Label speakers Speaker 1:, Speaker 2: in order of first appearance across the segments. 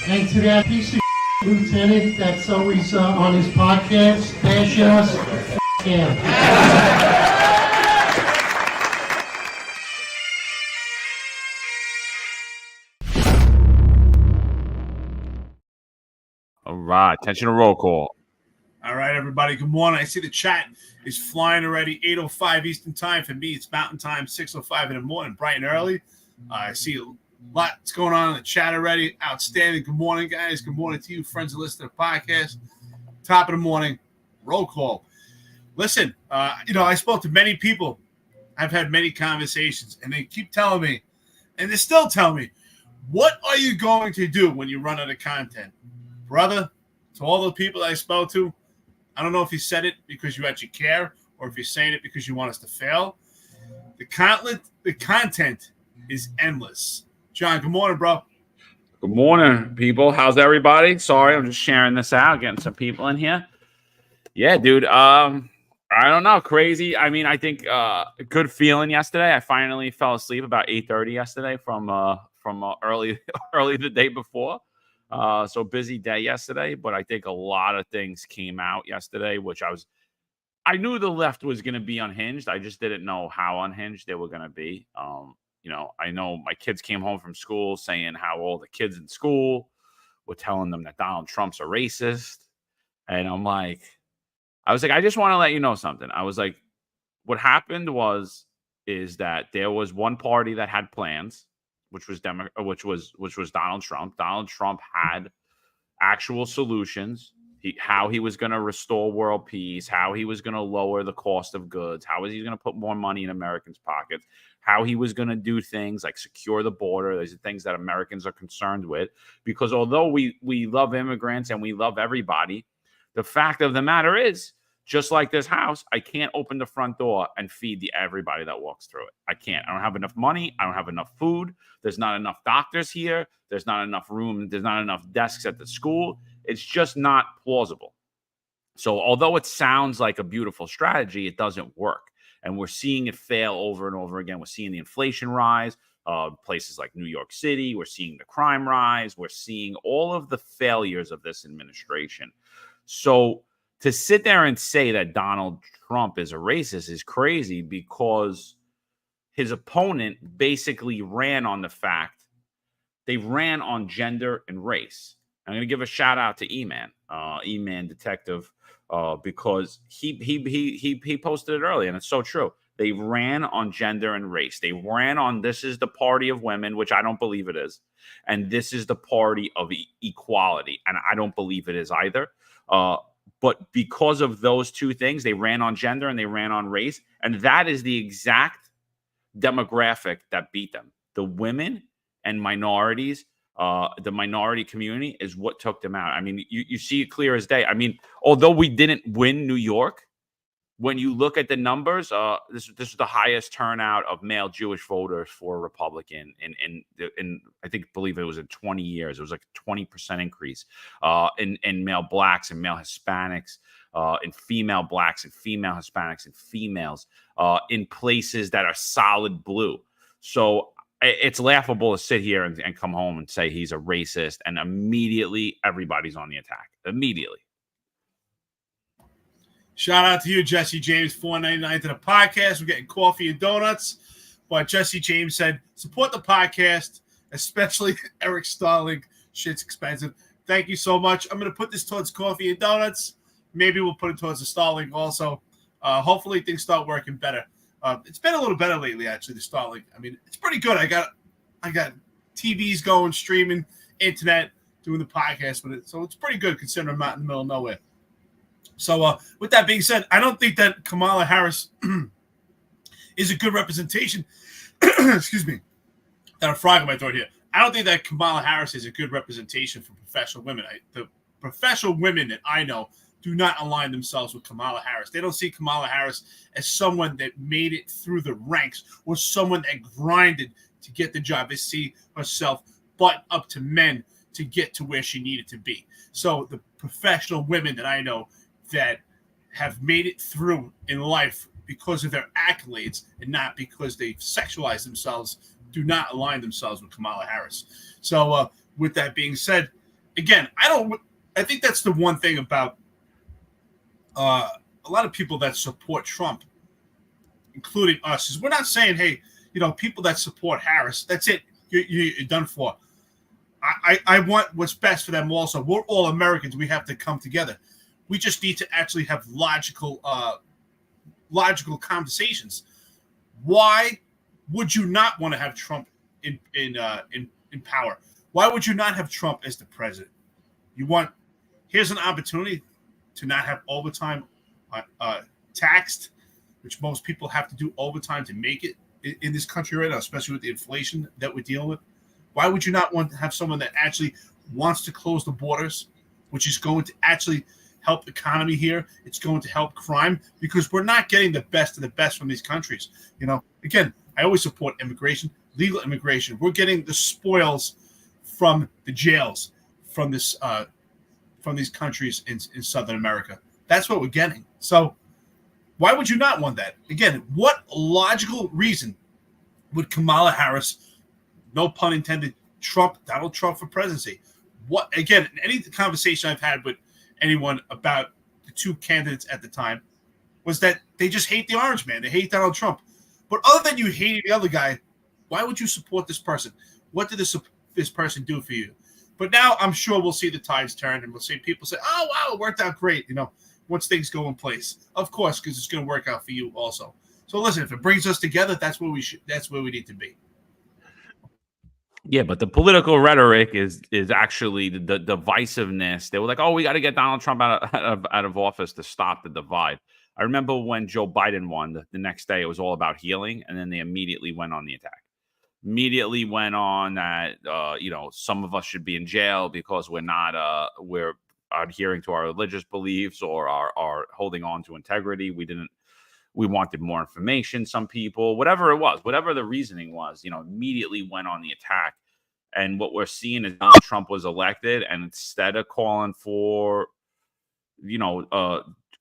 Speaker 1: And to that piece of lieutenant that's always on his podcast, bash us, him.
Speaker 2: All right, attention to roll call.
Speaker 3: All right, everybody. Good morning. I see the chat is flying already. 8:05 Eastern time. For me, it's Mountain Time. 6:05 in the morning, bright and early. I see a lot's going on in the chat already. Outstanding. Good morning, guys. Good morning to you, friends who listen to the podcast. Top of the morning, roll call. Listen, I spoke to many people. I've had many conversations, and they keep telling me, and they still tell me, what are you going to do when you run out of content? Brother, to all the people I spoke to, I don't know if you said it because you actually care or if you're saying it because you want us to fail. The content is endless. John, good morning, bro.
Speaker 2: Good morning, people. How's everybody? Sorry, I'm just sharing this out, getting some people in here. Yeah, dude. I don't know. Crazy. I mean, I think a good feeling yesterday. I finally fell asleep about 8:30 yesterday from early the day before. So busy day yesterday, but I think a lot of things came out yesterday, which I knew the left was going to be unhinged. I just didn't know how unhinged they were going to be. I know my kids came home from school saying how all the kids in school were telling them that Donald Trump's a racist. And I was like, I just want to let you know something. I was like, what happened is that there was one party that had plans, which was Donald Trump. Donald Trump had actual solutions. How he was going to restore world peace, how he was going to lower the cost of goods, how was he going to put more money in Americans' pockets, how he was going to do things like secure the border. These are things that Americans are concerned with, because although we love immigrants and we love everybody, the fact of the matter is, just like this house, I can't open the front door and feed everybody that walks through it. I can't. I don't have enough money. I don't have enough food. There's not enough doctors here. There's not enough room. There's not enough desks at the school. It's just not plausible. So although it sounds like a beautiful strategy, it doesn't work. And we're seeing it fail over and over again. We're seeing the inflation rise, places like New York City. We're seeing the crime rise. We're seeing all of the failures of this administration. So to sit there and say that Donald Trump is a racist is crazy, because his opponent basically ran on the fact they ran on gender and race. I'm going to give a shout out to E-Man Detective, because he posted it early, and it's so true. They ran on gender and race. They ran on, this is the party of women, which I don't believe it is, and this is the party of equality, and I don't believe it is either. But because of those two things, they ran on gender and they ran on race, and that is the exact demographic that beat them. The women and minorities. The minority community is what took them out. I mean, you see it clear as day. I mean, although we didn't win New York, when you look at the numbers, this is the highest turnout of male Jewish voters for a Republican in I believe it was in 20 years. It was like a 20% increase in male blacks and male Hispanics, in female blacks and female Hispanics and females in places that are solid blue. So it's laughable to sit here and come home and say he's a racist, and immediately everybody's on the attack. Immediately.
Speaker 3: Shout out to you, Jesse James, $4.99 to the podcast. We're getting coffee and donuts. But Jesse James said, support the podcast, especially Eric Starling. Shit's expensive. Thank you so much. I'm going to put this towards coffee and donuts. Maybe we'll put it towards the Starling also. Hopefully things start working better. It's been a little better lately, actually, the Starlink. I mean, it's pretty good. I got TVs going, streaming, internet, doing the podcast with it. So it's pretty good considering I'm out in the middle of nowhere. So with that being said, I don't think that Kamala Harris is a good representation. Excuse me. Got a frog in my throat here. I don't think that Kamala Harris is a good representation for professional women. The professional women that I know do not align themselves with Kamala Harris. They don't see Kamala Harris as someone that made it through the ranks or someone that grinded to get the job. They see herself butt up to men to get to where she needed to be. So the professional women that I know that have made it through in life because of their accolades and not because they sexualize themselves, do not align themselves with Kamala Harris. So with that being said, again, I think that's the one thing about a lot of people that support Trump, including us, is we're not saying, hey, people that support Harris, that's it, you're done for. I want what's best for them also. We're all Americans. We have to come together. We just need to actually have logical conversations. Why would you not want to have Trump in power? Why would you not have Trump as the president? Here's an opportunity to not have overtime taxed, which most people have to do overtime to make it in this country right now, especially with the inflation that we're dealing with. Why would you not want to have someone that actually wants to close the borders, which is going to actually help the economy here? It's going to help crime, because we're not getting the best of the best from these countries. Again, I always support immigration, legal immigration. We're getting the spoils from the jails from these countries in Southern America. That's what we're getting. So why would you not want that? Again, what logical reason would Kamala Harris, no pun intended, Donald Trump for presidency? What, again, in any conversation I've had with anyone about the two candidates at the time, was that they just hate the orange man. They hate Donald Trump. But other than you hating the other guy, why would you support this person? What did this person do for you? But now I'm sure we'll see the tides turn, and we'll see people say, oh, wow, it worked out great, once things go in place. Of course, because it's going to work out for you also. So listen, if it brings us together, that's where we need to be.
Speaker 2: Yeah, but the political rhetoric is actually the divisiveness. They were like, "Oh, we got to get Donald Trump out of office to stop the divide." I remember when Joe Biden won. The next day, it was all about healing, and then they immediately went on the attack. Immediately went on that some of us should be in jail because we're adhering to our religious beliefs or are holding on to integrity. We wanted more information, some people, whatever it was, whatever the reasoning was, immediately went on the attack. And what we're seeing is Donald Trump was elected, and instead of calling for,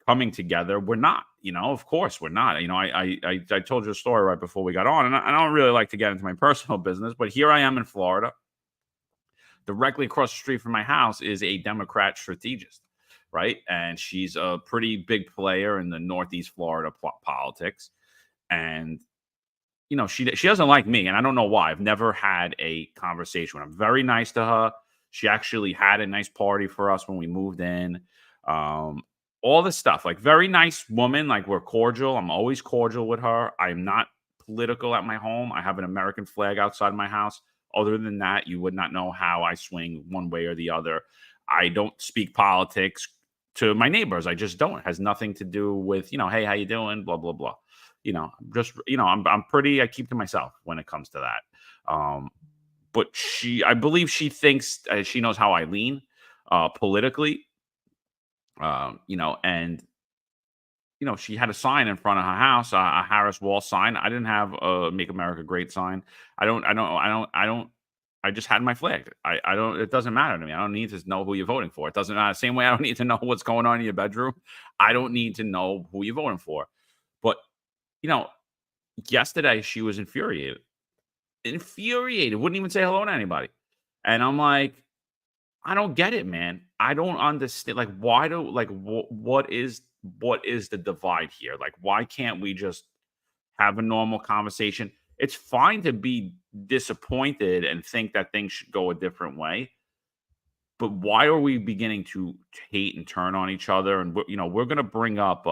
Speaker 2: coming together, we're not, of course we're not. I told you a story right before we got on, and I don't really like to get into my personal business, but here I am in Florida. Directly across the street from my house is a Democrat strategist. Right. And she's a pretty big player in the Northeast Florida politics. And, she doesn't like me. And I don't know why. I've never had a conversation with her. I'm very nice to her. She actually had a nice party for us when we moved in. All this stuff, like very nice woman. Like we're cordial. I'm always cordial with her. I'm not political at my home. I have an American flag outside my house. Other than that, you would not know how I swing one way or the other. I don't speak politics to my neighbors. I just don't. It has nothing to do with, hey, how you doing? Blah, blah, blah. I'm pretty, I keep to myself when it comes to that. But I believe she thinks she knows how I lean politically, and she had a sign in front of her house, a Harris Wall sign. I didn't have a Make America Great sign. I just had my flag. I don't, it doesn't matter to me. I don't need to know who you're voting for. It doesn't matter. Same way I don't need to know what's going on in your bedroom. I don't need to know who you're voting for. But, yesterday she was infuriated, wouldn't even say hello to anybody. And I'm like, I don't get it, man. I don't understand. Like, what is the divide here? Like, why can't we just have a normal conversation? It's fine to be disappointed and think that things should go a different way. But why are we beginning to hate and turn on each other? And we're going to bring up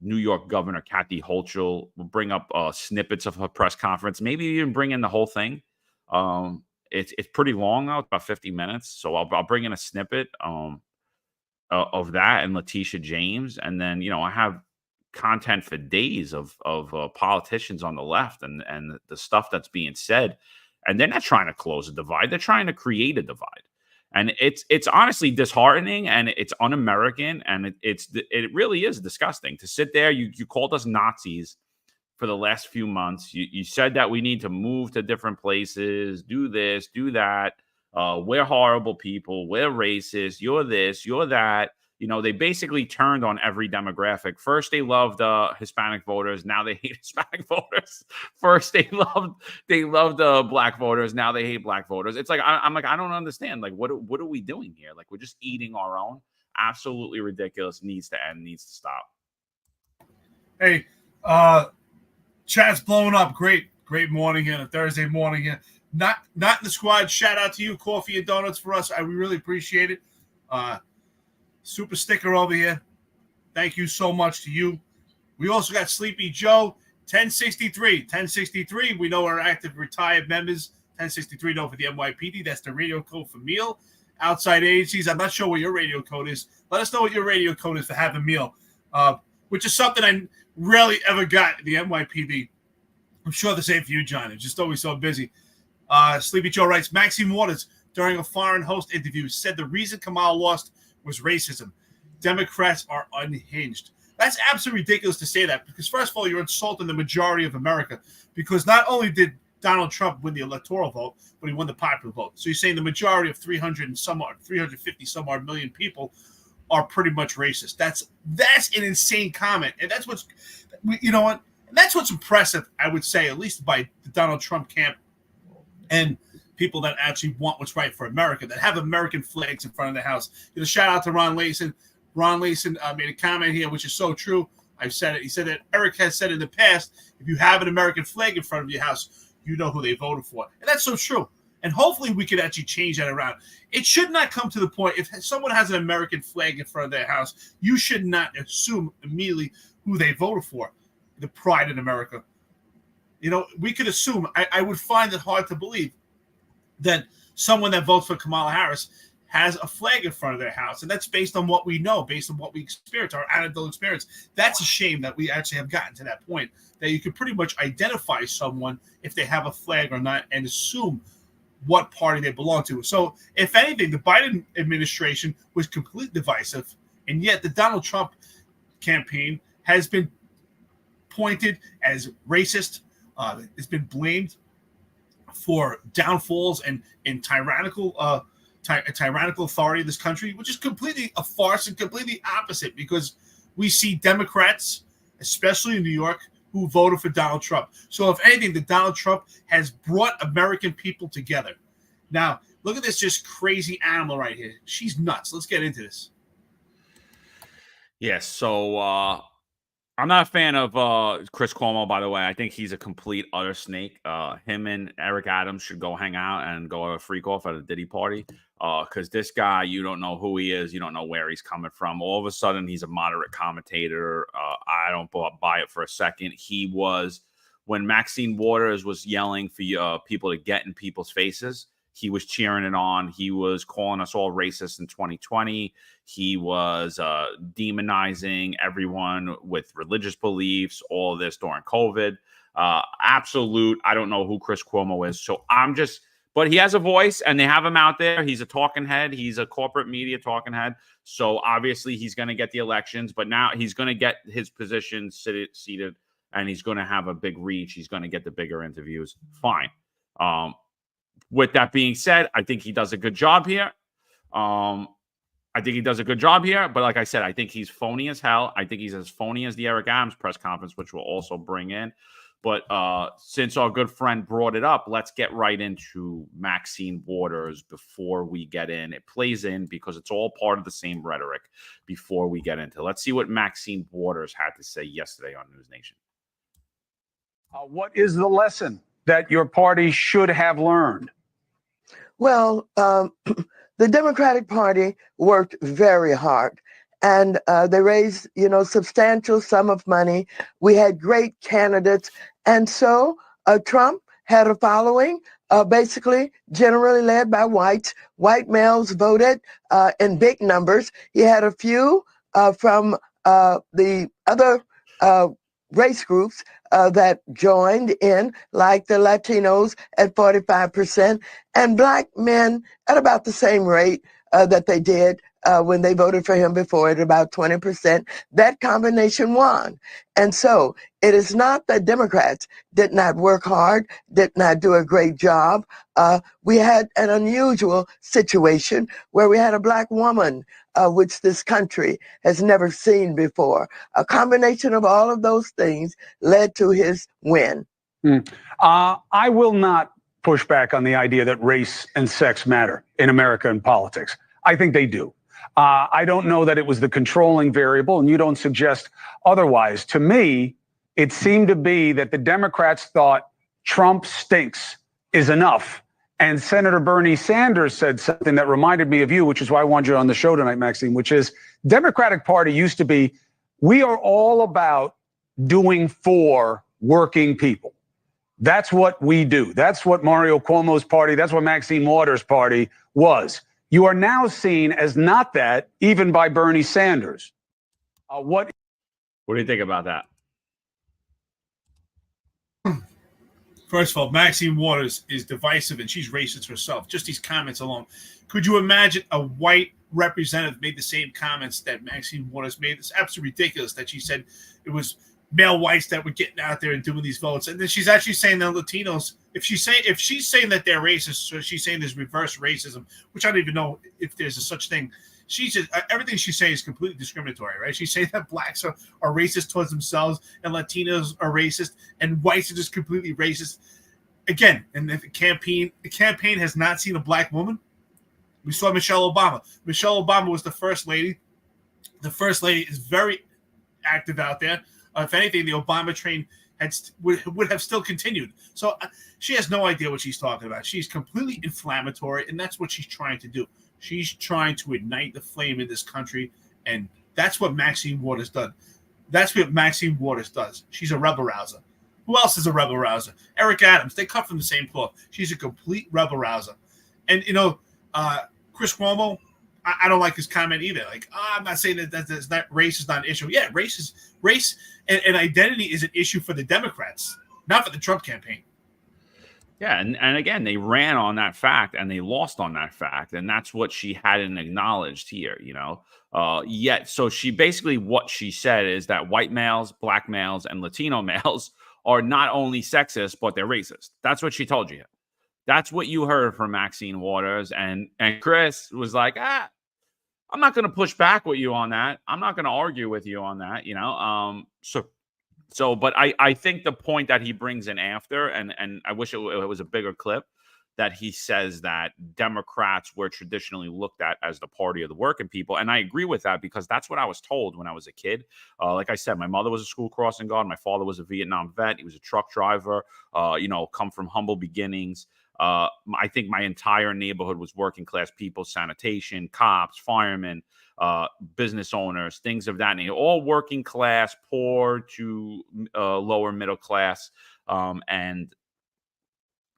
Speaker 2: New York Governor Kathy Hochul. We'll bring up snippets of her press conference. Maybe even bring in the whole thing. It's pretty long now. It's about 50 minutes. So I'll bring in a snippet of that and Letitia James. And then, I have content for days of politicians on the left and the stuff that's being said. And they're not trying to close a divide. They're trying to create a divide. And it's honestly disheartening, and it's un-American, and it really is disgusting to sit there. You called us Nazis for the last few months. You said that we need to move to different places, do this, do that. We're horrible people. We're racist. You're this, you're that. They basically turned on every demographic. First, they loved Hispanic voters. Now they hate Hispanic voters. First, they loved black voters. Now they hate black voters. It's like I'm like, I don't understand. Like, what are we doing here? Like, we're just eating our own. Absolutely ridiculous. Needs to end. Needs to stop.
Speaker 3: Hey, chat's blowing up. Great morning here, a Thursday morning here. Not in the squad. Shout out to you, Coffee and Donuts for us. We really appreciate it. Super sticker over here. Thank you so much to you. We also got Sleepy Joe, 1063. 1063, we know our active retired members. 1063, for the NYPD. That's the radio code for meal. Outside agencies, I'm not sure what your radio code is. Let us know what your radio code is for have a meal, which is something I rarely ever got in the NYPD. I'm sure the same for you, John. It's just always so busy. Sleepy Joe writes, Maxine Waters, during a foreign host interview, said the reason Kamala lost was racism. Democrats are unhinged. That's absolutely ridiculous to say that, because first of all, you're insulting the majority of America, because not only did Donald Trump win the electoral vote, but he won the popular vote. So you're saying the majority of 350 some odd million people are pretty much racist. That's an insane comment. And that's what's, that's what's impressive, I would say, at least by the Donald Trump camp and people that actually want what's right for America, that have American flags in front of the house. Shout out to Ron Layson. Ron Layson made a comment here, which is so true. I've said it. He said that Eric has said in the past, if you have an American flag in front of your house, you know who they voted for. And that's so true. And hopefully we could actually change that around. It should not come to the point, if someone has an American flag in front of their house, you should not assume immediately who they voted for. The pride in America. We could assume, I would find it hard to believe that someone that votes for Kamala Harris has a flag in front of their house. And that's based on what we know, based on what we experience, our anecdotal experience. That's a shame that we actually have gotten to that point, that you could pretty much identify someone if they have a flag or not and assume what party they belong to. So if anything, the Biden administration was completely divisive, and yet the Donald Trump campaign has been pointed as racist. It's been blamed for downfalls and tyrannical authority in this country, which is completely a farce and completely opposite, because we see Democrats, especially in New York, who voted for Donald Trump. So if anything, the Donald Trump has brought American people together. Now, look at this just crazy animal right here. She's nuts. Let's get into this.
Speaker 2: Yes, so I'm not a fan of Chris Cuomo, by the way. I think he's a complete utter snake. Him and Eric Adams should go hang out and go have a freak off at a Diddy party. Because this guy, you don't know who he is. You don't know where he's coming from. All of a sudden, he's a moderate commentator. I don't buy it for a second. He was, when Maxine Waters was yelling for people to get in people's faces, he was cheering it on. He was calling us all racist in 2020. He was demonizing everyone with religious beliefs, all of this during COVID. Absolute, I don't know who Chris Cuomo is. So but he has a voice, and they have him out there. He's a talking head. He's a corporate media talking head. So obviously he's going to get the elections, but now he's going to get his position seated, and he's going to have a big reach. He's going to get the bigger interviews. Fine. With that being said, I think he does a good job here. But like I said, I think he's phony as hell. I think he's as phony as the Eric Adams press conference, which we'll also bring in. But since our good friend brought it up, let's get right into Maxine Waters before we get in. It plays in because it's all part of the same rhetoric before we get into. Let's see what Maxine Waters had to say yesterday on News Nation.
Speaker 4: What is the lesson that your party should have learned?
Speaker 5: Well, the Democratic Party worked very hard, and they raised, substantial sum of money. We had great candidates, and so Trump had a following, basically generally led by whites. White males voted in big numbers. He had a few from the other race groups that joined in, like the Latinos at 45%, and black men at about the same rate, that they did when they voted for him before at about 20%. That combination won. And so it is not that Democrats did not work hard, did not do a great job. We had an unusual situation where we had a black woman, which this country has never seen before. A combination of all of those things led to his win.
Speaker 4: I will not push back on the idea that race and sex matter in American politics. I think they do. I don't know that it was the controlling variable, and you don't suggest otherwise. To me, it seemed to be that the Democrats thought Trump stinks is enough. And Senator Bernie Sanders said something that reminded me of you, which is why I wanted you on the show tonight, Maxine, which is Democratic Party used to be, we are all about doing for working people. That's what we do. That's what Mario Cuomo's party, that's what Maxine Waters' party was. You are now seen as not that, even by Bernie Sanders. What
Speaker 2: do you think about that?
Speaker 3: First of all, Maxine Waters is divisive and she's racist herself. Just these comments alone. Could you imagine a white representative made the same comments that Maxine Waters made? It's absolutely ridiculous that she said it was male whites that were getting out there and doing these votes. And then she's actually saying that Latinos, if she's saying that they're racist, so she's saying there's reverse racism, which I don't even know if there's a such thing. She's just, everything she's saying is completely discriminatory, right? She's saying that blacks are racist towards themselves and Latinos are racist and whites are just completely racist. Again, and the campaign has not seen a black woman. We saw Michelle Obama. Michelle Obama was the first lady. The first lady is very active out there. If anything, the Obama train would have still continued. So she has no idea what she's talking about. She's completely inflammatory, and that's what she's trying to do. She's trying to ignite the flame in this country, and that's what Maxine Waters does. That's what Maxine Waters does. She's a rebel rouser. Who else is a rebel rouser? Eric Adams. They cut from the same cloth. She's a complete rebel rouser. And, Chris Cuomo, I don't like his comment either. Like, I'm not saying that race is not an issue. Yeah, race and identity is an issue for the Democrats, not for the Trump campaign.
Speaker 2: Yeah, and again, they ran on that fact and they lost on that fact, and that's what she hadn't acknowledged here, yet. So she basically, what she said is that white males, black males, and Latino males are not only sexist, but they're racist. That's what she told you. That's what you heard from Maxine Waters, and Chris was like, I'm not going to push back with you on that. I'm not going to argue with you on that, So, but I think the point that he brings in after, and I wish it was a bigger clip, that he says that Democrats were traditionally looked at as the party of the working people. And I agree with that because that's what I was told when I was a kid. Like I said, my mother was a school crossing guard. My father was a Vietnam vet. He was a truck driver, come from humble beginnings. I think my entire neighborhood was working class people, sanitation, cops, firemen, business owners, things of that nature, all working class, poor to lower middle class. And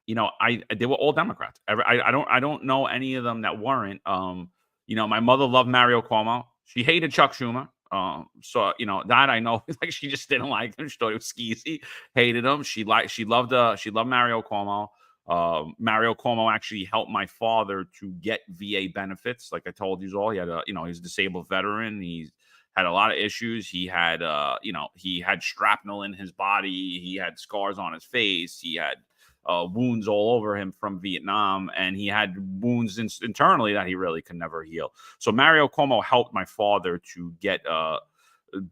Speaker 2: they were all Democrats. I don't know any of them that weren't. My mother loved Mario Cuomo. She hated Chuck Schumer. So that I know, like she just didn't like him. She thought he was skeezy. Hated him. She loved Mario Cuomo. Mario Cuomo actually helped my father to get VA benefits. Like I told you all, he had he's a disabled veteran. He's had a lot of issues. He had he had shrapnel in his body. He had scars on his face. He had wounds all over him from Vietnam, and he had wounds internally that he really could never heal. So Mario Cuomo helped my father to get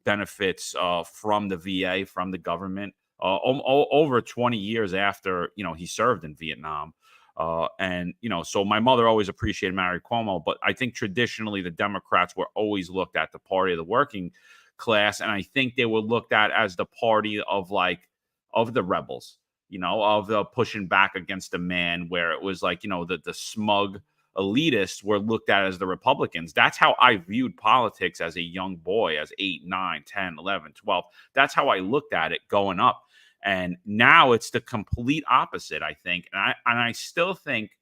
Speaker 2: benefits from the VA, from the government, over 20 years after he served in Vietnam. So my mother always appreciated Mario Cuomo, but I think traditionally the Democrats were always looked at the party of the working class, and I think they were looked at as the party of the rebels. Of the pushing back against the man, where it was like, the smug elitists were looked at as the Republicans. That's how I viewed politics as a young boy, as 8, 9, 10, 11, 12. That's how I looked at it going up. And now it's the complete opposite, I think. And I still think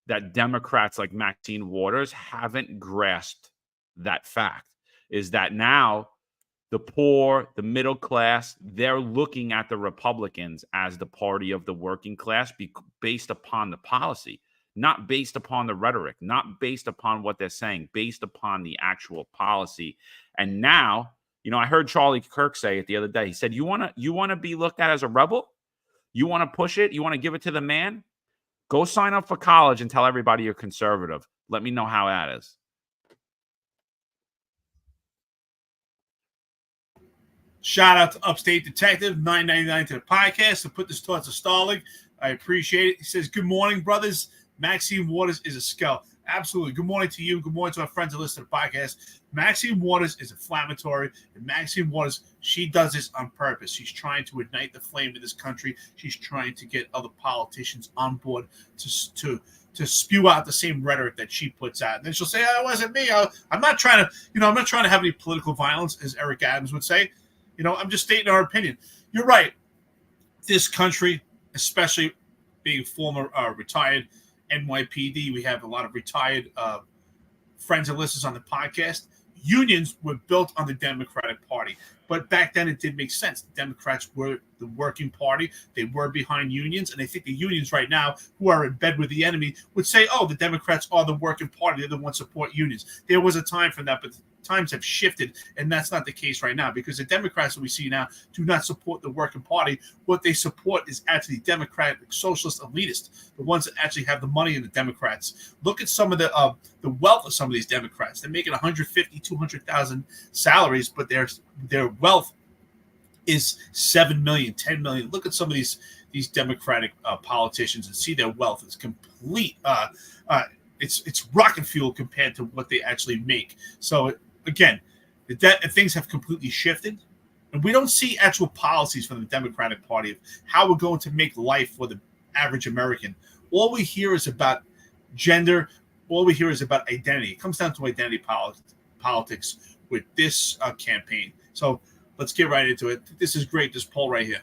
Speaker 2: that Democrats like Maxine Waters haven't grasped that fact, is that now the poor, the middle class, they're looking at the Republicans as the party of the working class based upon the policy, not based upon the rhetoric, not based upon what they're saying, based upon the actual policy. And now, I heard Charlie Kirk say it the other day. He said, you want to be looked at as a rebel? You want to push it? You want to give it to the man? Go sign up for college and tell everybody you're conservative. Let me know how that is.
Speaker 3: Shout out to Upstate Detective, $9.99 to the podcast, to put this towards a Starlink. I appreciate it. He says, good morning, brothers. Maxine Waters is a skull. Absolutely. Good morning to you. Good morning to our friends that listen to the podcast. Maxine Waters is inflammatory, and Maxine Waters, she does this on purpose. She's trying to ignite the flame in this country. She's trying to get other politicians on board to spew out the same rhetoric that she puts out. And then she'll say, oh, it wasn't me. I'm not trying to have any political violence, as Eric Adams would say. I'm just stating our opinion. You're right. This country, especially being former retired NYPD, we have a lot of retired friends and listeners on the podcast. Unions were built on the Democratic Party. But back then it did make sense. The Democrats were the working party. They were behind unions. And I think the unions right now, who are in bed with the enemy, would say, oh, the Democrats are the working party. They're the ones who support unions. There was a time for that, but times have shifted, and that's not the case right now, because the Democrats that we see now do not support the working party. What they support is actually democratic, socialist, elitist, the ones that actually have the money in the Democrats. Look at some of the wealth of some of these Democrats. They're making 150, 200,000 salaries, but their wealth is 7 million, 10 million. Look at some of these Democratic politicians and see their wealth. It's complete. It's rocket fuel compared to what they actually make. So again, things have completely shifted, and we don't see actual policies from the Democratic Party of how we're going to make life for the average American. All we hear is about gender. All we hear is about identity. It comes down to identity politics with this campaign. So let's get right into it. This is great, this poll right here.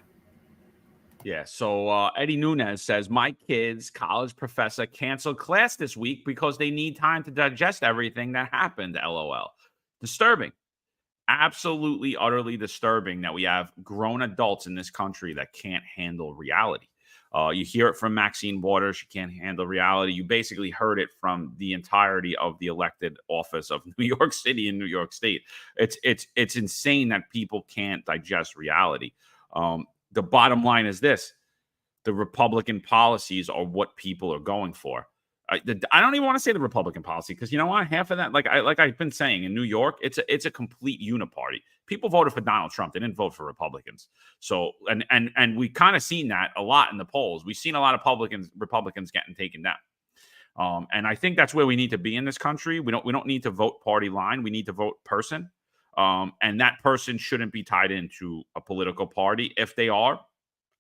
Speaker 2: Yeah, so Eddie Nunez says, my kid's college professor canceled class this week because they need time to digest everything that happened, LOL. Disturbing. Absolutely, utterly disturbing that we have grown adults in this country that can't handle reality. You hear it from Maxine Waters. She can't handle reality. You basically heard it from the entirety of the elected office of New York City and New York State. It's insane that people can't digest reality. The bottom line is this: the Republican policies are what people are going for. I don't even want to say the Republican policy, because you know what? Half of that, like I've been saying, in New York, it's a complete uniparty. People voted for Donald Trump; they didn't vote for Republicans. So, and we kind of seen that a lot in the polls. We've seen a lot of Republicans getting taken down. And I think that's where we need to be in this country. We don't need to vote party line. We need to vote person. And that person shouldn't be tied into a political party. If they are,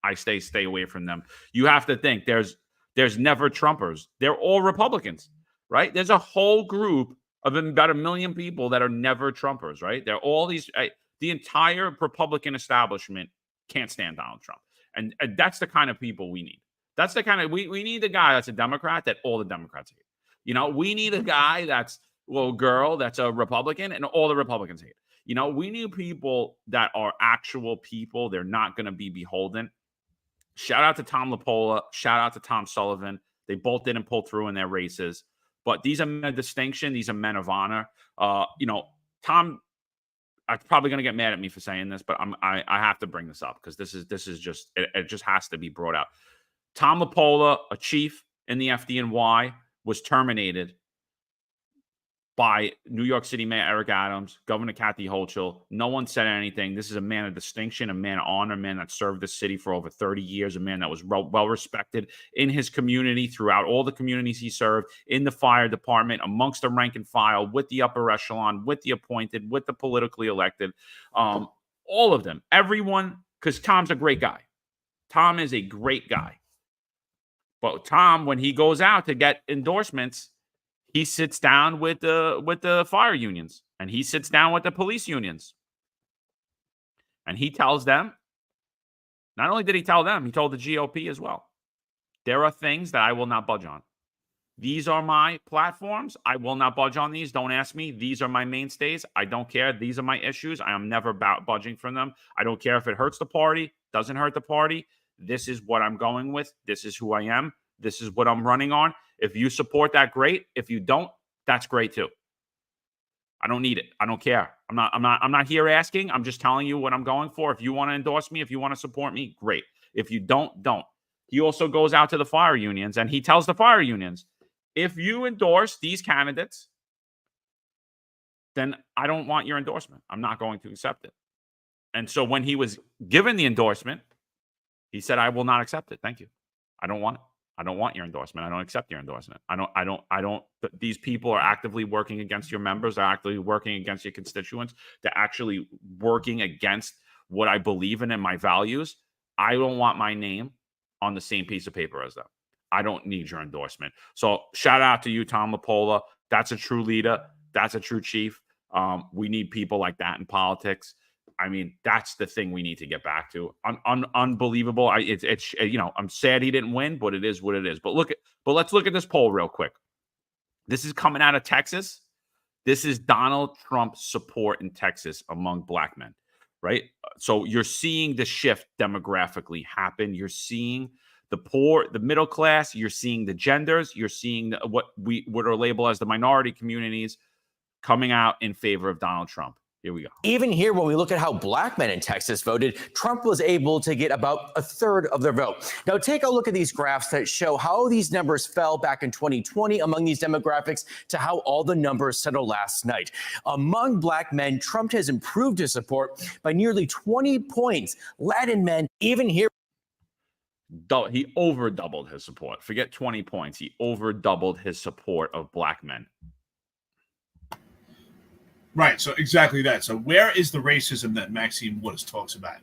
Speaker 2: I stay away from them. You have to think there's never Trumpers. They're all Republicans, right? There's a whole group of about 1 million people that are never Trumpers, right? They're all these, the entire Republican establishment can't stand Donald Trump. And that's the kind of people we need. That's the kind of, we need a guy that's a Democrat that all the Democrats hate. We need a guy that's, girl that's a Republican and all the Republicans hate. We need people that are actual people. They're not going to be beholden. Shout out to Tom LaPola. Shout out to Tom Sullivan. They both didn't pull through in their races, but these are men of distinction. These are men of honor. Tom, I'm probably going to get mad at me for saying this, but I have to bring this up because this is just, it just has to be brought out. Tom LaPola, a chief in the FDNY, was terminated by New York City Mayor Eric Adams, Governor Kathy Hochul. No one said anything. This is a man of distinction, a man of honor, a man that served the city for over 30 years, a man that was well respected in his community, throughout all the communities he served, in the fire department, amongst the rank and file, with the upper echelon, with the appointed, with the politically elected, all of them, everyone, because Tom's a great guy. Tom is a great guy. But Tom, when he goes out to get endorsements, he sits down with the fire unions, and he sits down with the police unions. And he tells them, not only did he tell them, he told the GOP as well, there are things that I will not budge on. These are my platforms. I will not budge on these. Don't ask me. These are my mainstays. I don't care. These are my issues. I am never budging from them. I don't care if it hurts the party, doesn't hurt the party. This is what I'm going with. This is who I am. This is what I'm running on. If you support that, great. If you don't, that's great too. I don't need it. I don't care. I'm not here asking. I'm just telling you what I'm going for. If you want to endorse me, if you want to support me, great. If you don't, don't. He also goes out to the fire unions and he tells the fire unions, if you endorse these candidates, then I don't want your endorsement. I'm not going to accept it. And so when he was given the endorsement, he said, I will not accept it. Thank you. I don't want it. I don't want your endorsement. I don't accept your endorsement. These people are actively working against your members. They're actively working against your constituents. They're actually working against what I believe in and my values. I don't want my name on the same piece of paper as them. I don't need your endorsement. So shout out to you, Tom LaPola. That's a true leader. That's a true chief. We need people like that in politics. I mean, that's the thing we need to get back to. Unbelievable. I'm sad he didn't win, but it is what it is. But let's look at this poll real quick. This is coming out of Texas. This is Donald Trump's support in Texas among black men, right? So you're seeing the shift demographically happen. You're seeing the poor, the middle class. You're seeing the genders. You're seeing what are labeled as the minority communities coming out in favor of Donald Trump. Here we go.
Speaker 6: Even here, when we look at how black men in Texas voted, Trump was able to get about a third of their vote. Now, take a look at these graphs that show how these numbers fell back in 2020 among these demographics to how all the numbers settled last night. Among black men, Trump has improved his support by nearly 20 points. Latin men, even here.
Speaker 2: He over doubled his support. Forget 20 points. He over doubled his support of black men.
Speaker 3: Right, so exactly that. So where is the racism that Maxine Waters talks about?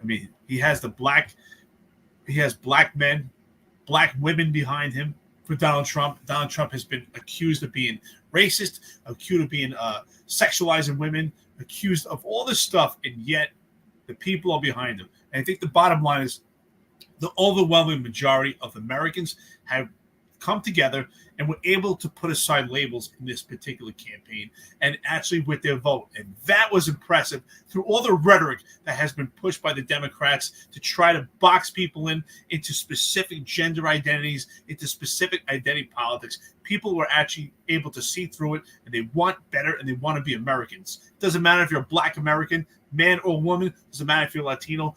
Speaker 3: I mean, he has black men, black women behind him for Donald Trump. Donald Trump has been accused of being racist, accused of being sexualizing women, accused of all this stuff, and yet the people are behind him. And I think the bottom line is the overwhelming majority of Americans have come together and were able to put aside labels in this particular campaign and actually with their vote. And that was impressive through all the rhetoric that has been pushed by the Democrats to try to box people into specific gender identities, into specific identity politics. People were actually able to see through it, and they want better, and they want to be Americans. It doesn't matter if you're a black American, man or woman. It doesn't matter if you're Latino,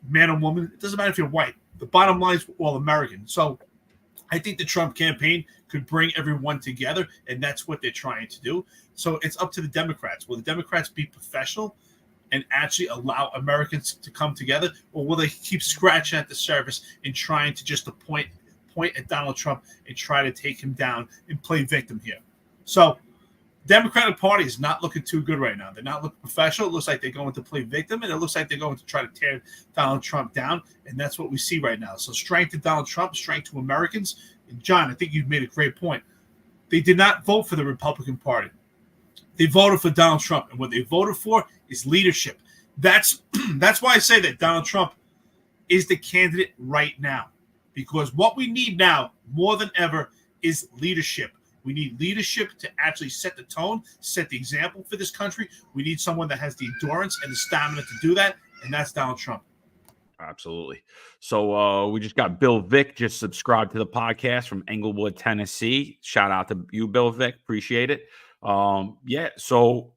Speaker 3: man or woman. It doesn't matter if you're white. The bottom line is we're all American. So I think the Trump campaign could bring everyone together, and that's what they're trying to do. So it's up to the Democrats. Will the Democrats be professional and actually allow Americans to come together, or will they keep scratching at the surface and trying to just point at Donald Trump and try to take him down and play victim here? So Democratic Party is not looking too good right now. They're not looking professional. It looks like they're going to play victim, and it looks like they're going to try to tear Donald Trump down, and that's what we see right now. So strength to Donald Trump, strength to Americans. And John, I think you've made a great point. They did not vote for the Republican Party. They voted for Donald Trump, and what they voted for is leadership. That's why I say that Donald Trump is the candidate right now, because what we need now more than ever is leadership. We need leadership to actually set the tone, set the example for this country. We need someone that has the endurance and the stamina to do that, and that's Donald Trump.
Speaker 2: Absolutely. So we just got Bill Vick just subscribed to the podcast from Englewood, Tennessee. Shout out to you, Bill Vick. Appreciate it. Yeah. So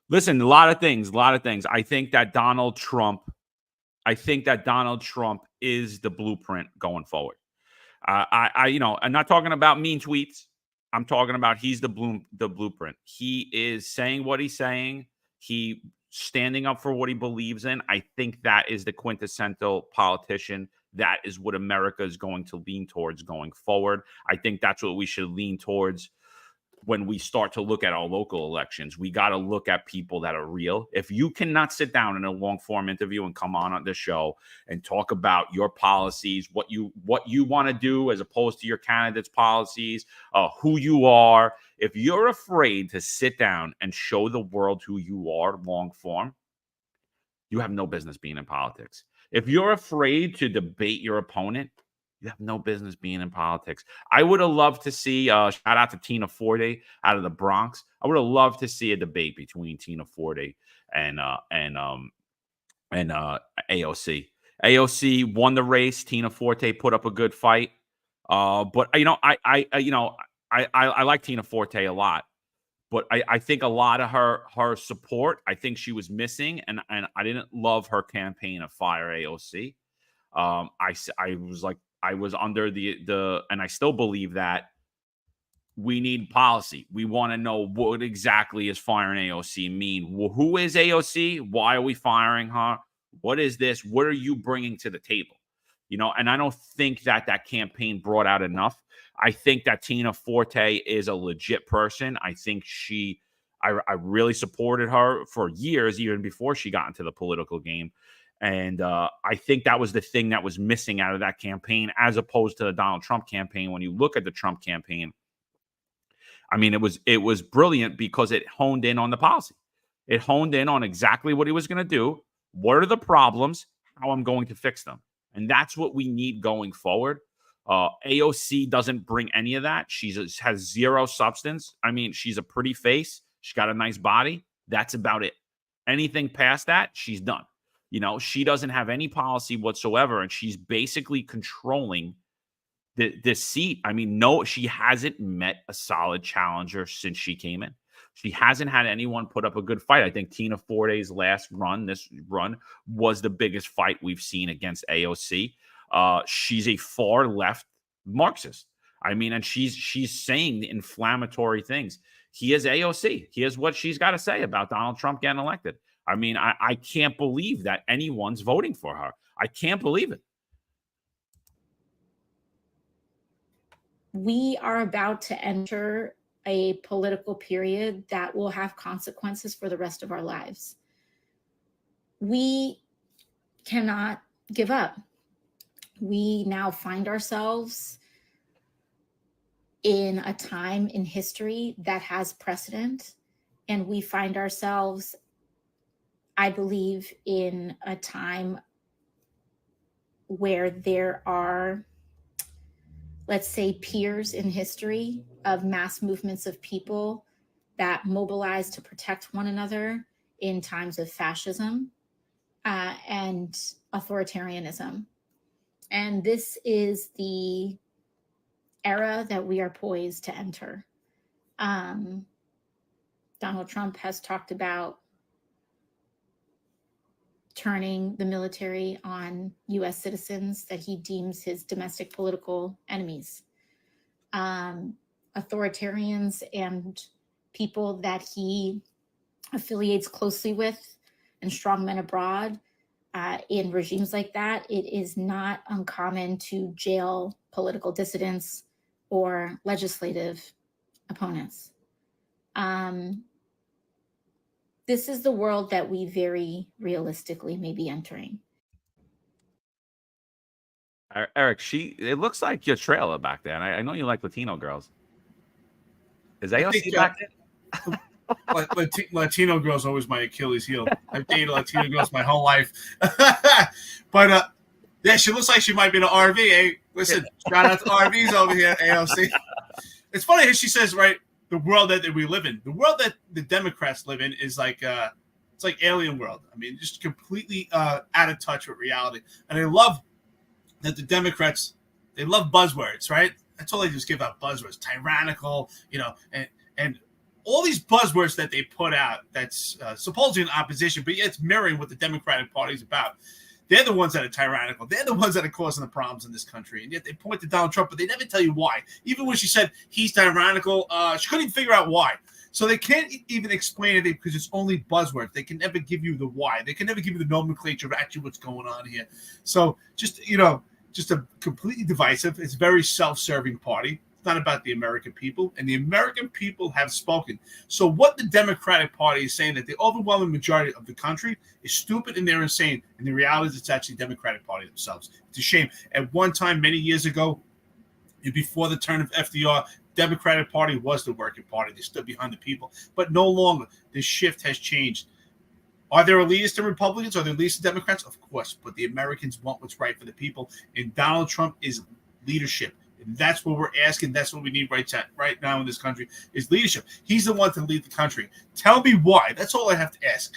Speaker 2: listen, a lot of things. I think that Donald Trump is the blueprint going forward. I'm not talking about mean tweets. I'm talking about he's the blueprint. He is saying what he's saying. He standing up for what he believes in. I think that is the quintessential politician. That is what America is going to lean towards going forward. I think that's what we should lean towards when we start to look at our local elections. We got to look at people that are real. If you cannot sit down in a long form interview and come on the show and talk about your policies, what you want to do as opposed to your candidate's policies, who you are, if you're afraid to sit down and show the world who you are long form, you have no business being in politics. If you're afraid to debate your opponent, you have no business being in politics. I would have loved to see, shout out to Tina Forte out of the Bronx. I would have loved to see a debate between Tina Forte and AOC. AOC won the race. Tina Forte put up a good fight. But I like Tina Forte a lot. But I think a lot of her support, I think she was missing, and I didn't love her campaign of fire AOC. I was under the and I still believe that we need policy. We want to know what exactly is firing AOC mean. Who is AOC? Why are we firing her? What is this? What are you bringing to the table? And I don't think that campaign brought out enough. I think that Tina Forte is a legit person. I think I really supported her for years, even before she got into the political game. And I think that was the thing that was missing out of that campaign, as opposed to the Donald Trump campaign. When you look at the Trump campaign, I mean, it was brilliant because it honed in on the policy. It honed in on exactly what he was going to do. What are the problems? How I'm going to fix them. And that's what we need going forward. AOC doesn't bring any of that. She has zero substance. I mean, she's a pretty face. She's got a nice body. That's about it. Anything past that, she's done. She doesn't have any policy whatsoever, and she's basically controlling this seat. I mean, no, she hasn't met a solid challenger since she came in. She hasn't had anyone put up a good fight. I think Tina Forte's this run, was the biggest fight we've seen against AOC. She's a far left Marxist. I mean, and she's saying the inflammatory things. He is AOC. Here's what she's got to say about Donald Trump getting elected. I mean, I can't believe that anyone's voting for her. I can't believe it.
Speaker 7: We are about to enter a political period that will have consequences for the rest of our lives. We cannot give up. We now find ourselves in a time in history that has precedent, and we find ourselves, I believe, in a time where there are, let's say, peers in history of mass movements of people that mobilize to protect one another in times of fascism and authoritarianism. And this is the era that we are poised to enter. Donald Trump has talked about turning the military on U.S. citizens that he deems his domestic political enemies. Authoritarians and people that he affiliates closely with and strongmen abroad in regimes like that, it is not uncommon to jail political dissidents or legislative opponents. This is the world that we very realistically may be entering.
Speaker 2: Eric, it looks like your trailer back there. And I know you like Latino girls. Is AOC back there?
Speaker 3: Latino girls always my Achilles heel. I've dated Latino girls my whole life. But yeah, she looks like she might be in an RV. Hey, listen, shout out to RVs over here, AOC. It's funny how she says, right, the world that we live in. The world that the Democrats live in is like it's like alien world. I mean, just completely out of touch with reality. And I love that the Democrats, they love buzzwords, right? That's all they just give out, buzzwords, tyrannical, and all these buzzwords that they put out that's supposedly in opposition, but yet it's mirroring what the Democratic Party is about. They're the ones that are tyrannical. They're the ones that are causing the problems in this country. And yet they point to Donald Trump, but they never tell you why. Even when she said he's tyrannical, she couldn't even figure out why. So they can't even explain it because it's only buzzwords. They can never give you the why. They can never give you the nomenclature of actually what's going on here. So just a completely divisive. It's a very self-serving party. It's not about the American people, and the American people have spoken. So what the Democratic Party is saying, that the overwhelming majority of the country is stupid and they're insane, and the reality is it's actually the Democratic Party themselves. It's a shame. At one time, many years ago, before the turn of FDR, Democratic Party was the working party. They stood behind the people, but no longer. This shift has changed. Are there elitists and Republicans? Are there elitists and Democrats? Of course, but the Americans want what's right for the people, and Donald Trump is leadership. And that's what we're asking. That's what we need right now in this country is leadership. He's the one to lead the country. Tell me why. That's all I have to ask.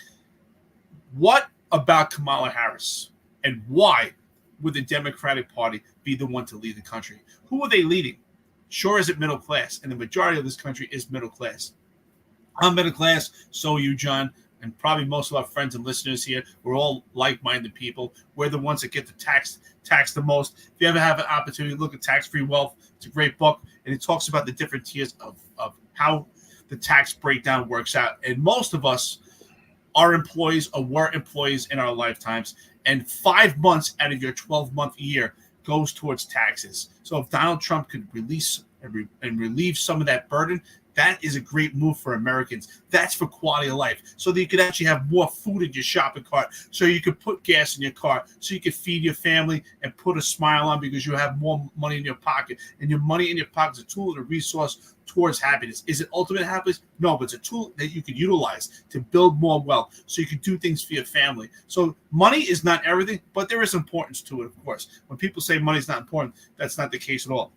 Speaker 3: What about Kamala Harris? And why would the Democratic Party be the one to lead the country? Who are they leading? Sure is it middle class, and the majority of this country is middle class. I'm middle class, so are you, John, and probably most of our friends and listeners here. We're all like-minded people. We're the ones that get the tax the most. If you ever have an opportunity to look at Tax-Free Wealth, it's a great book, and it talks about the different tiers of how the tax breakdown works out. And most of us are employees or were employees in our lifetimes, and 5 months out of your 12-month year goes towards taxes. So if Donald Trump could release and relieve some of that burden, that is a great move for Americans. That's for quality of life. So that you could actually have more food in your shopping cart, so you could put gas in your car, so you could feed your family and put a smile on because you have more money in your pocket. And your money in your pocket is a tool and a resource towards happiness. Is it ultimate happiness? No, but it's a tool that you could utilize to build more wealth so you could do things for your family. So money is not everything, but there is importance to it, of course. When people say money is not important, that's not the case at all.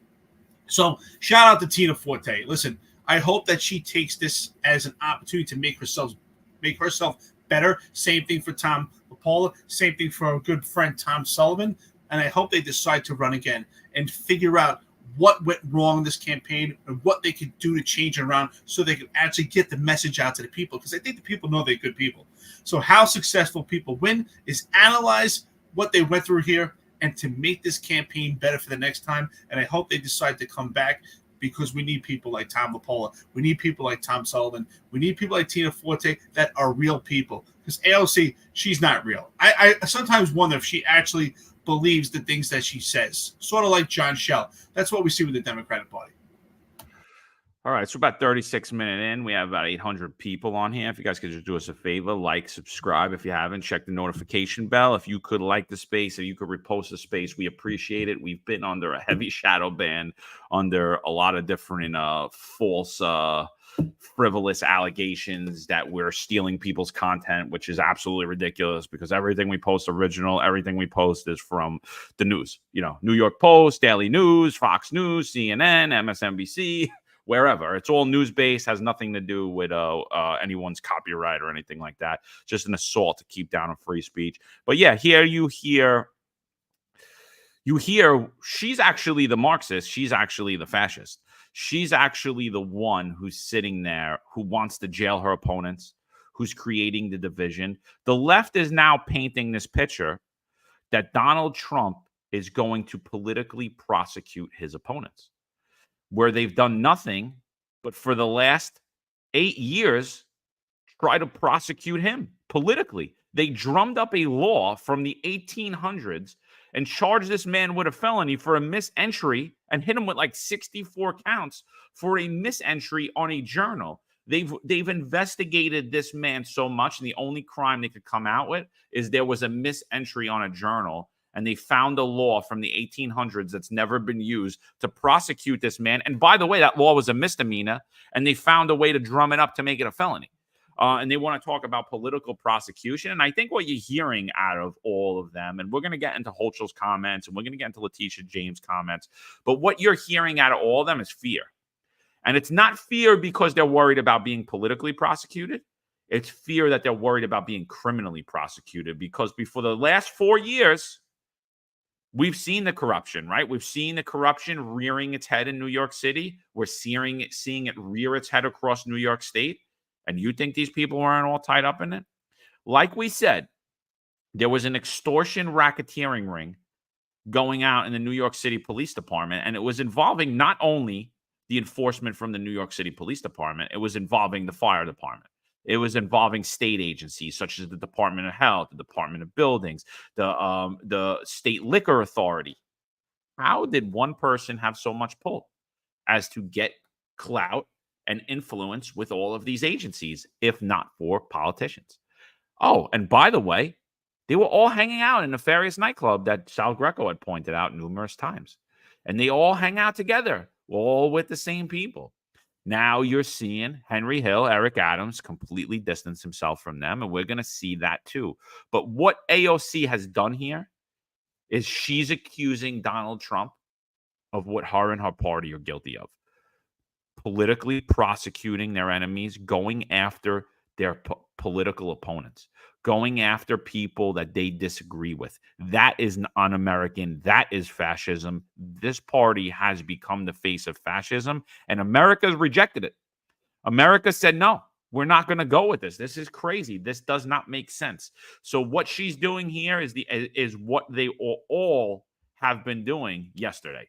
Speaker 3: So shout out to Tina Forte. Listen, I hope that she takes this as an opportunity to make herself better. Same thing for Tom LaPolla. Same thing for our good friend Tom Sullivan. And I hope they decide to run again and figure out what went wrong in this campaign and what they could do to change it around so they can actually get the message out to the people, because I think the people know they're good people. So how successful people win is analyze what they went through here and to make this campaign better for the next time. And I hope they decide to come back, because we need people like Tom LaPolla. We need people like Tom Sullivan. We need people like Tina Forte that are real people. Because AOC, she's not real. I sometimes wonder if she actually believes the things that she says. Sort of like John Shell. That's what we see with the Democratic Party.
Speaker 2: All right, so about 36 minutes in, we have about 800 people on here. If you guys could just do us a favor, like, subscribe. If you haven't, check the notification bell. If you could like the space, if you could repost the space, we appreciate it. We've been under a heavy shadow ban, under a lot of different false, frivolous allegations that we're stealing people's content, which is absolutely ridiculous, because everything we post original, everything we post is from the news. You know, New York Post, Daily News, Fox News, CNN, MSNBC. Wherever. It's all news-based, has nothing to do with anyone's copyright or anything like that. Just an assault to keep down on free speech. But yeah, here you hear she's actually the Marxist. She's actually the fascist. She's actually the one who's sitting there, who wants to jail her opponents, who's creating the division. The left is now painting this picture that Donald Trump is going to politically prosecute his opponents, where they've done nothing but for the last 8 years try to prosecute him politically. They drummed up a law from the 1800s and charged this man with a felony for a misentry and hit him with like 64 counts for a misentry on a journal. They've investigated this man so much, and the only crime they could come out with is there was a misentry on a journal. And they found a law from the 1800s that's never been used to prosecute this man. And by the way, that law was a misdemeanor, and they found a way to drum it up to make it a felony. And they want to talk about political prosecution. And I think what you're hearing out of all of them, and we're going to get into Holtz's comments, and we're going to get into Letitia James' comments, but what you're hearing out of all of them is fear. And it's not fear because they're worried about being politically prosecuted. It's fear that they're worried about being criminally prosecuted, because before the last 4 years, we've seen the corruption, right? We've seen the corruption rearing its head in New York City. We're seeing it rear its head across New York State. And you think these people weren't all tied up in it? Like we said, there was an extortion racketeering ring going out in the New York City Police Department, and it was involving not only the enforcement from the New York City Police Department, it was involving the fire department. It was involving state agencies such as the Department of Health, the Department of Buildings, the State Liquor Authority. How did one person have so much pull as to get clout and influence with all of these agencies, if not for politicians? Oh, and by the way, they were all hanging out in a nefarious nightclub that Sal Greco had pointed out numerous times. And they all hang out together, all with the same people. Now you're seeing Henry Hill, Eric Adams completely distance himself from them, and we're going to see that too. But what AOC has done here is she's accusing Donald Trump of what her and her party are guilty of. Politically prosecuting their enemies, going after their political opponents, going after people that they disagree with. That is un-American. That is fascism. This party has become the face of fascism, and America's rejected it. America said, no, we're not going to go with this. This is crazy. This does not make sense. So what she's doing here is what they all have been doing yesterday.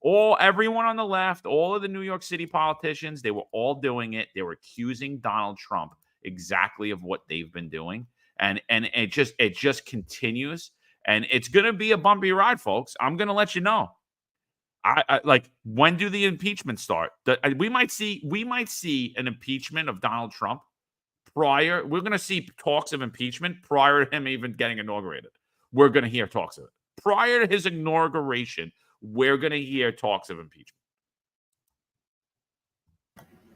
Speaker 2: Everyone on the left, all of the New York City politicians, they were all doing it. They were accusing Donald Trump exactly of what they've been doing. And it just continues. And it's going to be a bumpy ride, folks. I'm going to let you know. I like, when do the impeachments start? We might see an impeachment of Donald Trump prior. We're going to see talks of impeachment prior to him even getting inaugurated. We're going to hear talks of it. Prior to his inauguration, we're going to hear talks of impeachment.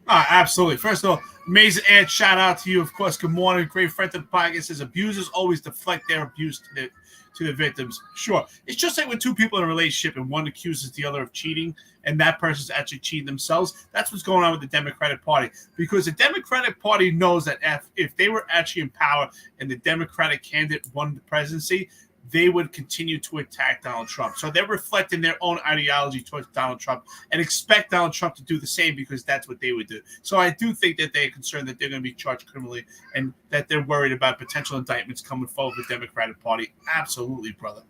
Speaker 3: Absolutely. First of all, amazing Ed, shout out to you. Of course, good morning. Great friend to the podcast. Says abusers always deflect their abuse to the victims. Sure. It's just like when two people in a relationship and one accuses the other of cheating and that person's actually cheating themselves. That's what's going on with the Democratic Party, because the Democratic Party knows that if they were actually in power and the Democratic candidate won the presidency, they would continue to attack Donald Trump. So they're reflecting their own ideology towards Donald Trump and expect Donald Trump to do the same, because that's what they would do. So I do think that they're concerned that they're going to be charged criminally and that they're worried about potential indictments coming forward with the Democratic Party. Absolutely, brother.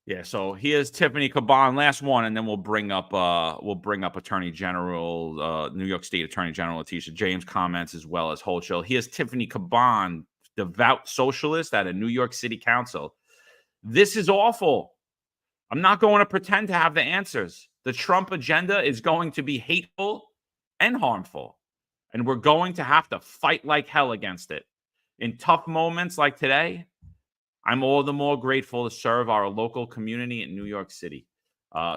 Speaker 2: Yeah, so here's Tiffany Caban, last one, and then we'll bring up Attorney General, New York State Attorney General Letitia James comments, as well as Holchow. Here's Tiffany Caban, devout socialist at a New York City council. This is awful. I'm not going to pretend to have the answers. The Trump agenda is going to be hateful and harmful, and we're going to have to fight like hell against it. In tough moments like today, I'm all the more grateful to serve our local community in New York City.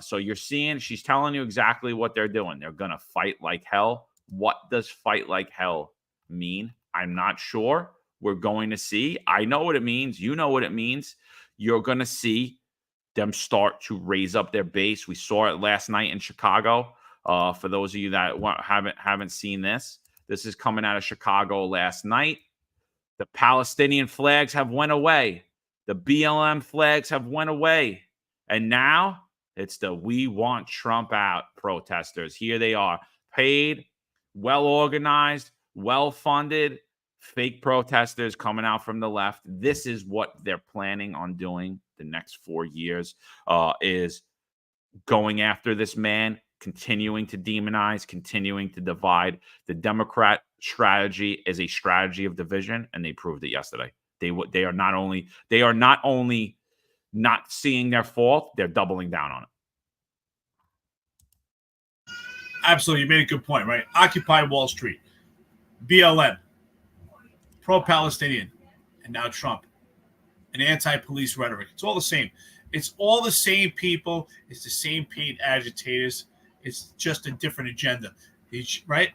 Speaker 2: So you're seeing, she's telling you exactly what they're doing. They're going to fight like hell. What does fight like hell mean? I'm not sure. We're going to see. I know what it means. You know what it means. You're going to see them start to raise up their base. We saw it last night in Chicago. For those of you that haven't seen this, this is coming out of Chicago last night. The Palestinian flags have went away. The BLM flags have went away. And now it's the "We Want Trump Out" protesters. Here they are, paid, well-organized, well-funded, fake protesters coming out from the left. This is what they're planning on doing the next 4 years, is going after this man, continuing to demonize, continuing to divide. The Democrat strategy is a strategy of division, and they proved it yesterday. They are not only not seeing their fault, they're doubling down on it.
Speaker 3: Absolutely. You made a good point, right? Occupy Wall Street, BLM, pro-Palestinian, and now Trump, and anti-police rhetoric. It's all the same. It's all the same people. It's the same paid agitators. It's just a different agenda, right?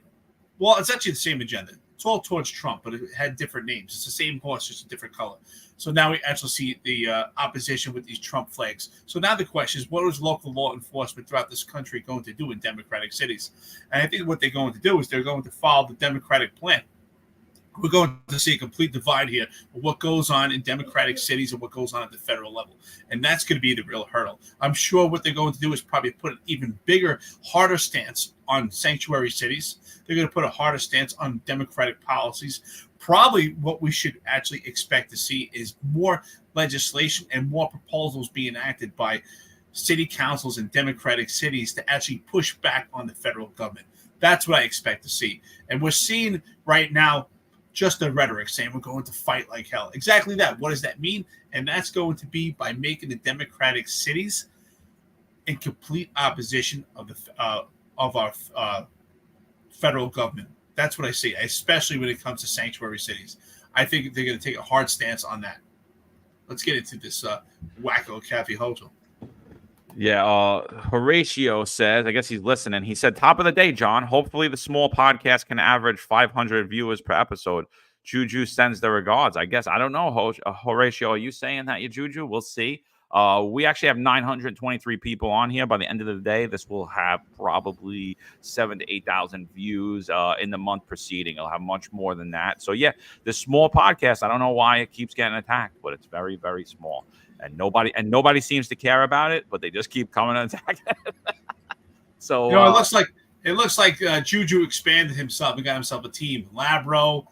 Speaker 3: Well, it's actually the same agenda. It's all towards Trump, but it had different names. It's the same horse, just a different color. So now we actually see the opposition with these Trump flags. So now the question is, what is local law enforcement throughout this country going to do in Democratic cities? And I think what they're going to do is they're going to follow the Democratic plan. We're going to see a complete divide here of what goes on in Democratic cities and what goes on at the federal level. And that's going to be the real hurdle. I'm sure what they're going to do is probably put an even bigger, harder stance on sanctuary cities. They're going to put a harder stance on democratic policies. Probably what we should actually expect to see is more legislation and more proposals being enacted by city councils in democratic cities to actually push back on the federal government. That's what I expect to see. And we're seeing right now just the rhetoric saying we're going to fight like hell. Exactly that. What does that mean? And that's going to be by making the democratic cities in complete opposition of our federal government. That's what I see, especially when it comes to sanctuary cities. I think they're going to take a hard stance on that. Let's get into this wacko Kathy Hochul.
Speaker 2: Yeah, Horatio says, I guess he's listening. He said, top of the day, John. Hopefully the small podcast can average 500 viewers per episode. Juju sends the regards. I guess, I don't know, Horatio, are you saying that, you Juju? We'll see. We actually have 923 people on here. By the end of the day, this will have probably 7,000 to 8,000 views in the month preceding. It'll have much more than that. So yeah, this small podcast, I don't know why it keeps getting attacked, but it's very, very small. And nobody seems to care about it, but they just keep coming and attacking it. So
Speaker 3: it looks like Juju expanded himself and got himself a team. Labro,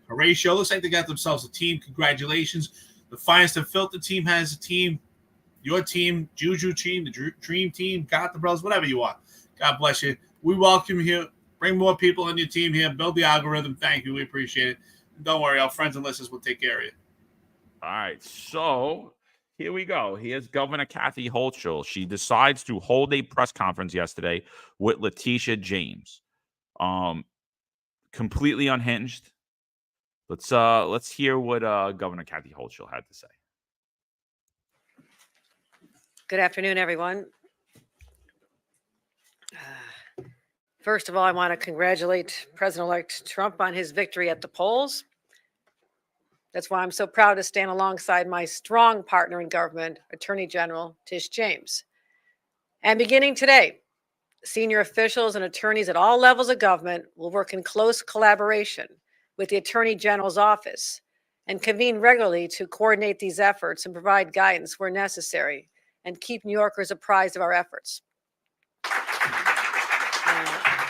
Speaker 3: Horatio, looks like they got themselves a team. Congratulations. The Finest Unfiltered team has a team. Your team, Juju team, the Dream team, Got the Bros, whatever you want. God bless you. We welcome you here. Bring more people on your team here. Build the algorithm. Thank you. We appreciate it. And don't worry, our friends and listeners will take care of you.
Speaker 2: All right, so here we go. Here's Governor Kathy Hochul. She decides to hold a press conference yesterday with Letitia James. Completely unhinged. Let's hear what Governor Kathy Hochul had to say.
Speaker 8: Good afternoon, everyone. First of all, I want to congratulate President-elect Trump on his victory at the polls. That's why I'm so proud to stand alongside my strong partner in government, Attorney General Tish James. And beginning today, senior officials and attorneys at all levels of government will work in close collaboration with the Attorney General's office and convene regularly to coordinate these efforts and provide guidance where necessary and keep New Yorkers apprised of our efforts.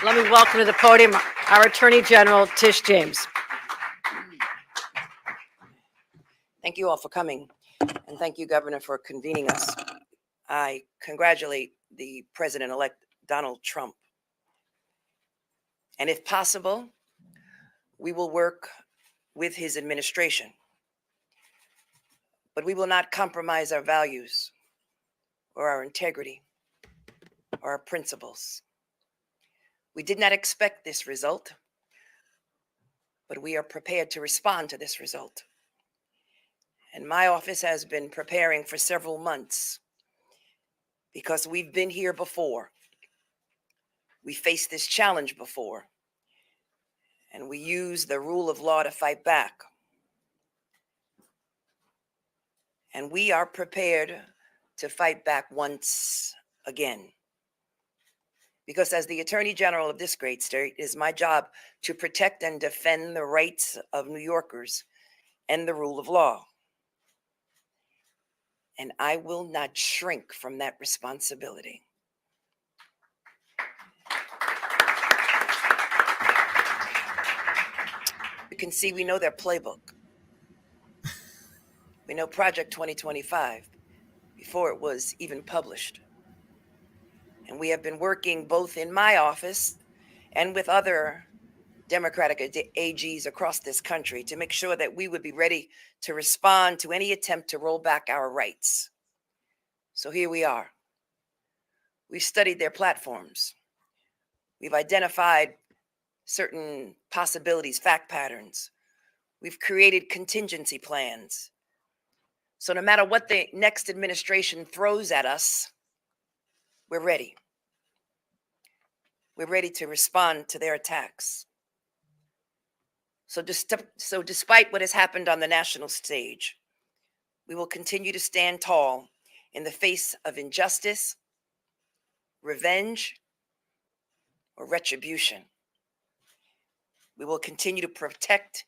Speaker 8: Let me welcome to the podium our Attorney General, Tish James.
Speaker 9: Thank you all for coming, and thank you, Governor, for convening us. I congratulate the President-elect Donald Trump. And if possible, we will work with his administration. But we will not compromise our values or our integrity or our principles. We did not expect this result, but we are prepared to respond to this result. And my office has been preparing for several months because we've been here before. We faced this challenge before, and we use the rule of law to fight back. And we are prepared to fight back once again. Because as the Attorney General of this great state, it is my job to protect and defend the rights of New Yorkers and the rule of law. And I will not shrink from that responsibility. You can see we know their playbook. We know Project 2025 before it was even published. And we have been working both in my office and with other Democratic AGs across this country to make sure that we would be ready to respond to any attempt to roll back our rights. So here we are. We've studied their platforms. We've identified certain possibilities, fact patterns. We've created contingency plans. So no matter what the next administration throws at us, we're ready. We're ready to respond to their attacks. So despite what has happened on the national stage, we will continue to stand tall in the face of injustice, revenge, or retribution. We will continue to protect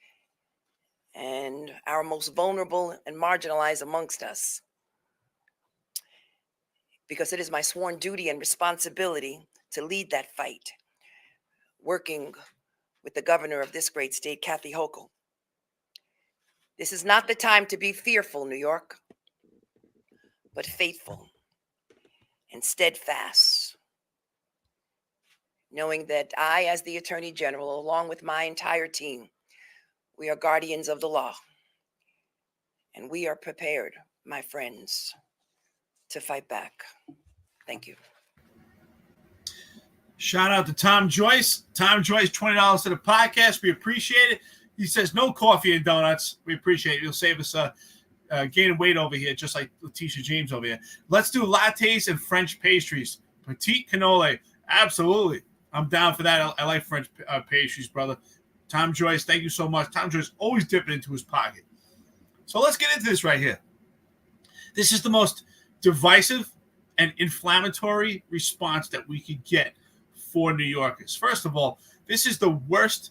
Speaker 9: and our most vulnerable and marginalized amongst us. Because it is my sworn duty and responsibility to lead that fight, working with the governor of this great state, Kathy Hochul. This is not the time to be fearful, New York, but faithful and steadfast, knowing that I, as the Attorney General, along with my entire team, we are guardians of the law, and we are prepared, my friends, to fight back. Thank you.
Speaker 3: Shout out to Tom Joyce. Tom Joyce, $20 to the podcast. We appreciate it. He says no coffee and donuts. We appreciate it. You'll save us gaining weight over here, just like Letitia James over here. Let's do lattes and French pastries. Petite cannoli. Absolutely. I'm down for that. I like French pastries, brother. Tom Joyce, thank you so much. Tom Joyce always dipping into his pocket. So let's get into this right here. This is the most divisive and inflammatory response that we could get for New Yorkers. First of all, this is the worst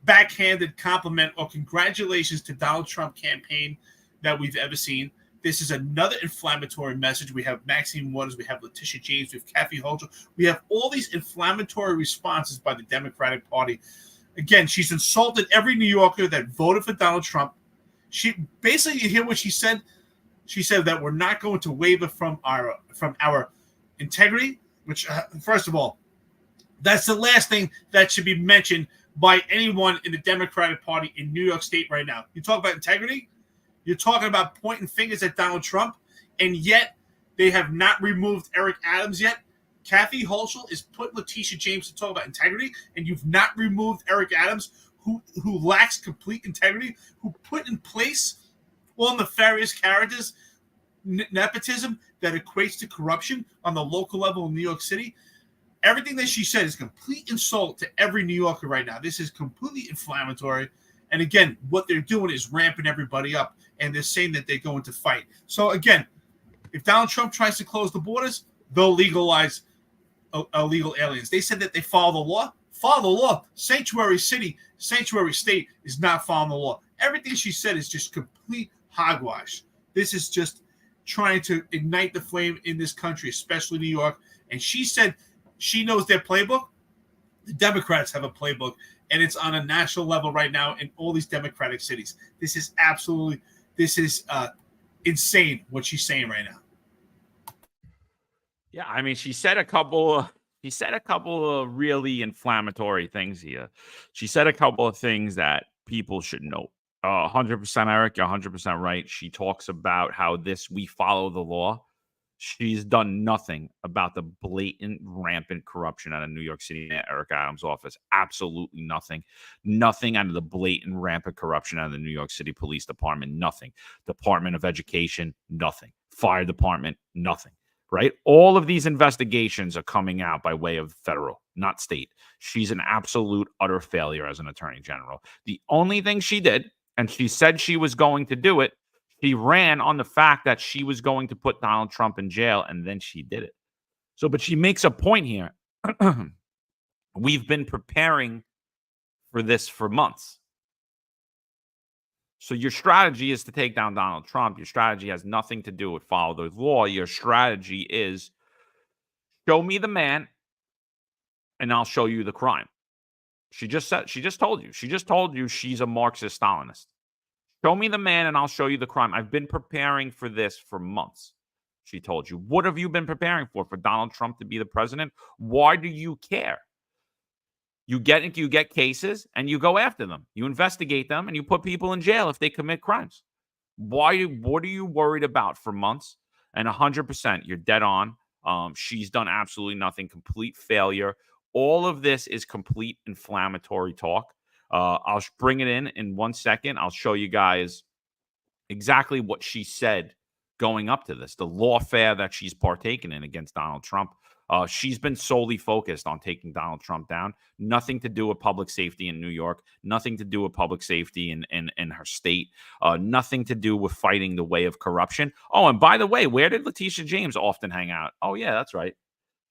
Speaker 3: backhanded compliment or congratulations to Donald Trump campaign that we've ever seen. This is another inflammatory message. We have Maxine Waters, we have Letitia James, we have Kathy Hochul. We have all these inflammatory responses by the Democratic Party. Again, she's insulted every New Yorker that voted for Donald Trump. She basically, you hear what she said? She said that we're not going to waver from our integrity, which, first of all, that's the last thing that should be mentioned by anyone in the Democratic Party in New York State right now. You talk about integrity, you're talking about pointing fingers at Donald Trump, and yet they have not removed Eric Adams yet. Kathy Hochul is putting Letitia James to talk about integrity, and you've not removed Eric Adams, who lacks complete integrity, who put in place all nefarious characters, nepotism that equates to corruption on the local level in New York City. Everything that she said is complete insult to every New Yorker right now. This is completely inflammatory. And again, what they're doing is ramping everybody up, and they're saying that they're going to fight. So again, if Donald Trump tries to close the borders, they'll legalize illegal aliens. They said that they follow the law. Follow the law. Sanctuary city, sanctuary state is not following the law. Everything she said is just complete hogwash. This is just trying to ignite the flame in this country, especially New York. And she said she knows their playbook. The Democrats have a playbook, and it's on a national level right now in all these Democratic cities. This is insane what she's saying right now.
Speaker 2: Yeah, I mean, she said a couple of really inflammatory things here. She said a couple of things that people should know. 100% Eric, you're 100% right. She talks about how we follow the law. She's done nothing about the blatant, rampant corruption out of New York City at Eric Adams' office. Absolutely nothing. Nothing out of the blatant, rampant corruption out of the New York City Police Department. Nothing. Department of Education, nothing. Fire Department, nothing. Right? All of these investigations are coming out by way of federal, not state. She's an absolute, utter failure as an attorney general. The only thing she did, and she said she was going to do it, she ran on the fact that she was going to put Donald Trump in jail, and then she did it. So, but she makes a point here. We've been preparing for this for months. So your strategy is to take down Donald Trump. Your strategy has nothing to do with follow the law. Your strategy is show me the man, and I'll show you the crime. She just told you she's a Marxist Stalinist. Show me the man, and I'll show you the crime. I've been preparing for this for months, she told you. What have you been preparing for? For Donald Trump to be the president? Why do you care? You get cases, and you go after them. You investigate them, and you put people in jail if they commit crimes. What are you worried about for months? And 100%, you're dead on. She's done absolutely nothing. Complete failure. All of this is complete inflammatory talk. I'll bring it in 1 second. I'll show you guys exactly what she said going up to this, the lawfare that she's partaken in against Donald Trump. She's been solely focused on taking Donald Trump down. Nothing to do with public safety in New York. Nothing to do with public safety in her state. Nothing to do with fighting the way of corruption. Oh, and by the way, where did Letitia James often hang out? Oh, yeah, that's right.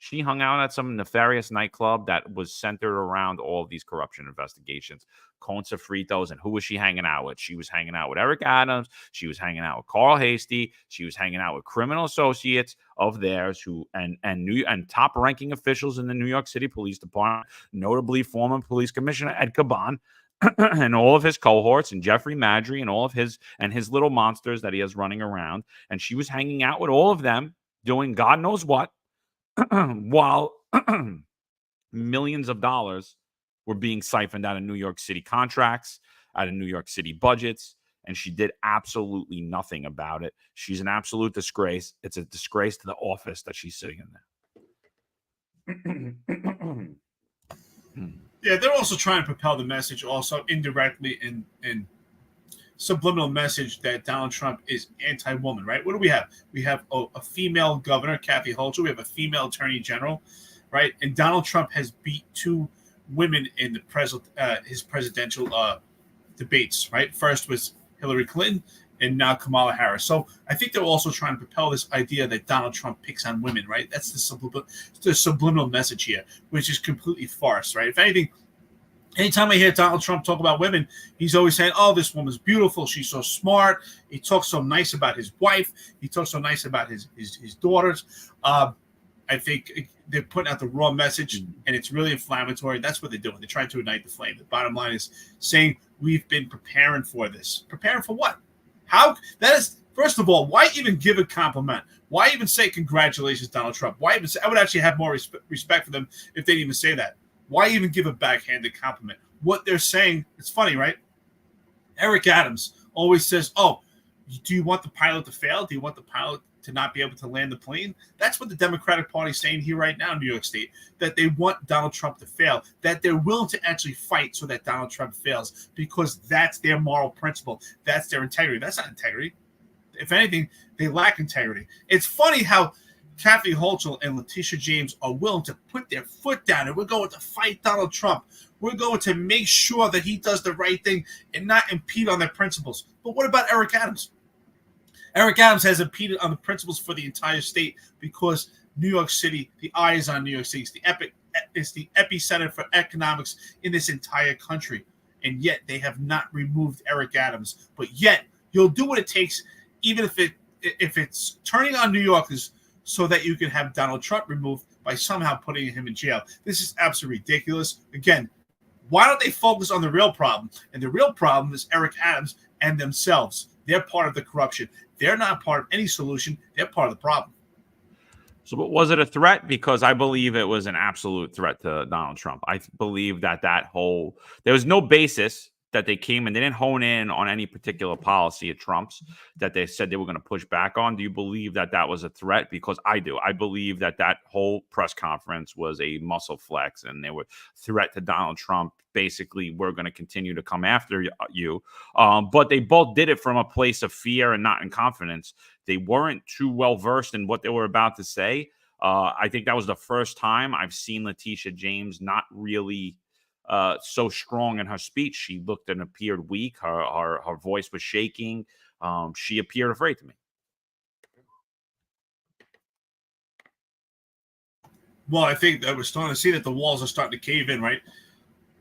Speaker 2: She hung out at some nefarious nightclub that was centered around all of these corruption investigations. Con Sofritos, and who was she hanging out with? She was hanging out with Eric Adams. She was hanging out with Carl Hasty. She was hanging out with criminal associates of theirs and top-ranking officials in the New York City Police Department, notably former Police Commissioner Ed Caban and all of his cohorts, and Jeffrey Madry and all of his little monsters that he has running around. And she was hanging out with all of them, doing God knows what, while millions of dollars were being siphoned out of New York City contracts, out of New York City budgets, and she did absolutely nothing about it. She's an absolute disgrace. It's a disgrace to the office that she's sitting in there.
Speaker 3: Yeah, they're also trying to propel the message also indirectly in subliminal message that Donald Trump is anti-woman, right? What do we have? We have a female governor, Kathy Hochul. We have a female attorney general, right? And Donald Trump has beat two women in the his presidential debates, right? First was Hillary Clinton, and now Kamala Harris. So I think they're also trying to propel this idea that Donald Trump picks on women, right? That's the subliminal message here, which is completely farce, right? If anything, anytime I hear Donald Trump talk about women, he's always saying, oh, this woman's beautiful. She's so smart. He talks so nice about his wife. He talks so nice about his daughters. I think they're putting out the wrong message, and it's really inflammatory. That's what they're doing. They're trying to ignite the flame. The bottom line is saying we've been preparing for this. Preparing for what? How? That is, first of all, why even give a compliment? Why even say congratulations, Donald Trump? Why even say? I would actually have more respect for them if they didn't even say that. Why even give a backhanded compliment? What they're saying, it's funny, right? Eric Adams always says, oh, do you want the pilot to fail? Do you want the pilot to not be able to land the plane? That's what the Democratic Party is saying here right now in New York State, that they want Donald Trump to fail, that they're willing to actually fight so that Donald Trump fails, because that's their moral principle. That's their integrity. That's not integrity. If anything, they lack integrity. It's funny how Kathy Hochul and Letitia James are willing to put their foot down, and we're going to fight Donald Trump. We're going to make sure that he does the right thing and not impede on their principles. But what about Eric Adams? Eric Adams has impeded on the principles for the entire state because New York City, the eye is on New York City. It's the epicenter for economics in this entire country. And yet they have not removed Eric Adams. But yet you'll do what it takes, even if it's turning on New Yorkers, so that you can have Donald Trump removed by somehow putting him in jail. This is absolutely ridiculous. Again, why don't they focus on the real problem? And the real problem is Eric Adams and themselves. They're part of the corruption. They're not part of any solution. They're part of the problem.
Speaker 2: So, but was it a threat? Because I believe it was an absolute threat to Donald Trump. I believe that there was no basis that they came and they didn't hone in on any particular policy at Trump's that they said they were going to push back on. Do you believe that that was a threat? Because I do. I believe that whole press conference was a muscle flex, and they were threat to Donald Trump. Basically, we're going to continue to come after you. But they both did it from a place of fear and not in confidence. They weren't too well versed in what they were about to say. I think that was the first time I've seen Letitia James not really so strong in her speech. She looked and appeared weak. Her voice was shaking. She appeared afraid to me.
Speaker 3: Well, I think that we're starting to see that the walls are starting to cave in, right?